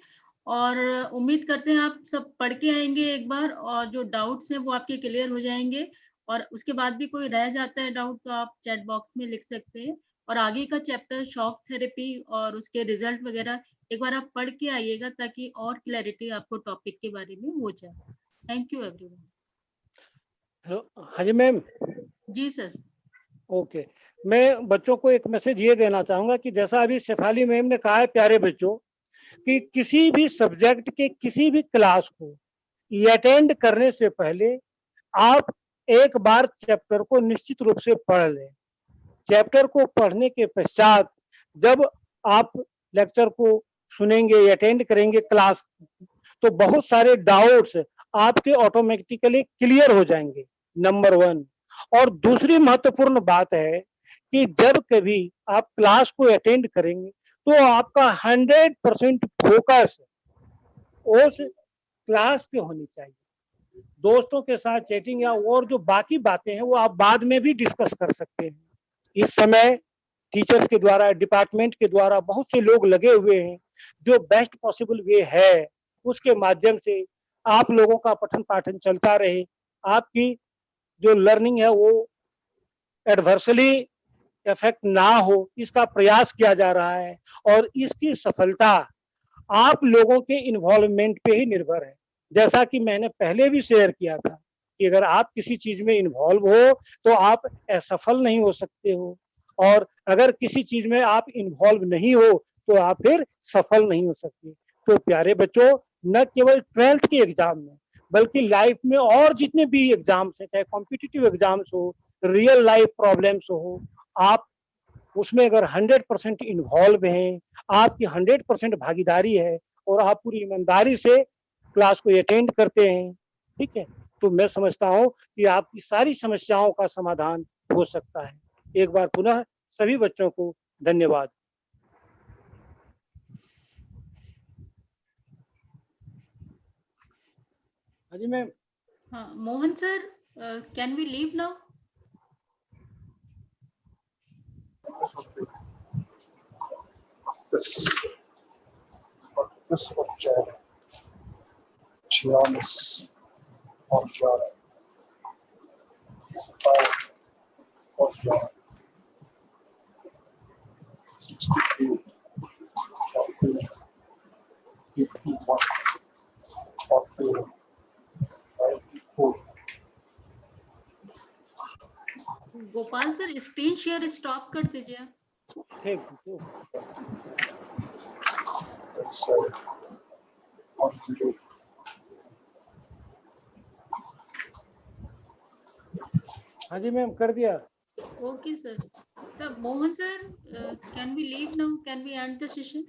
और उम्मीद करते हैं आप सब पढ़ के आएंगे एक बार और जो डाउट्स हैं वो आपके क्लियर हो जाएंगे। और उसके बाद भी कोई रह जाता है डाउट तो आप चैट बॉक्स में लिख सकते हैं। और आगे का चैप्टर शॉक थेरेपी और उसके रिजल्ट वगैरह एक बार आप पढ़ के आइएगा ताकि और क्लैरिटी आपको टॉपिक के बारे में हो जाए। Thank you everyone. हेलो, हाँ जी मैम। जी सर। ओके, मैं बच्चों को एक मैसेज ये देना चाहूंगा कि जैसा अभी शेफाली मैम ने कहा है प्यारे बच्चों, कि किसी भी सब्जेक्ट के किसी भी क्लास को अटेंड करने से पहले आप एक बार चैप्टर को निश्चित रूप से पढ़ लें। चैप्टर को पढ़ने के पश्चात जब आप लेक्चर को सुनेंगे, अटेंड करेंगे क्लास, तो बहुत सारे डाउट्स आपके ऑटोमेटिकली क्लियर हो जाएंगे, नंबर 1। और दूसरी महत्वपूर्ण बात है कि जब कभी आप क्लास को अटेंड करेंगे तो आपका 100% फोकस उस क्लास पे होनी चाहिए। दोस्तों के साथ चैटिंग या और जो बाकी बातें हैं वो आप बाद में भी डिस्कस कर सकते हैं। इस समय टीचर्स के द्वारा, डिपार्टमेंट के द्वारा बहुत से लोग लगे हुए हैं, जो बेस्ट पॉसिबल वे है उसके माध्यम से आप लोगों का पठन पाठन चलता रहे, आपकी जो लर्निंग है वो एडवर्सली इफेक्ट ना हो, इसका प्रयास किया जा रहा है। और इसकी सफलता आप लोगों के इन्वॉल्वमेंट पे ही निर्भर है। जैसा कि मैंने पहले भी शेयर किया था कि अगर आप किसी चीज में इन्वॉल्व हो तो आप असफल नहीं हो सकते हो, और अगर किसी चीज में आप इन्वॉल्व नहीं हो तो आप फिर सफल नहीं हो सकते। तो प्यारे बच्चों, न केवल 12th के एग्जाम में बल्कि लाइफ में और जितने भी एग्जाम्स हैं, चाहे कॉम्पिटिटिव एग्जाम्स हो, रियल लाइफ प्रॉब्लम्स हो, आप उसमें अगर 100% इन्वॉल्व हैं, आपकी 100% भागीदारी है और आप पूरी ईमानदारी से क्लास को अटेंड करते हैं, ठीक है, तो मैं समझता हूं कि आपकी सारी समस्याओं का समाधान हो सकता है। एक बार पुनः सभी बच्चों को धन्यवाद। हाँ जी मैम। हाँ Mohan sir, can we leave now? This object, Chianis object, is about object 68, 81, 94. Gopal sir screen share stop कर दीजिए। Thank you. 108. हाँ जी मैम, कर दिया। Okay, sir. So, Mohan sir, can we leave now? Can we end the session?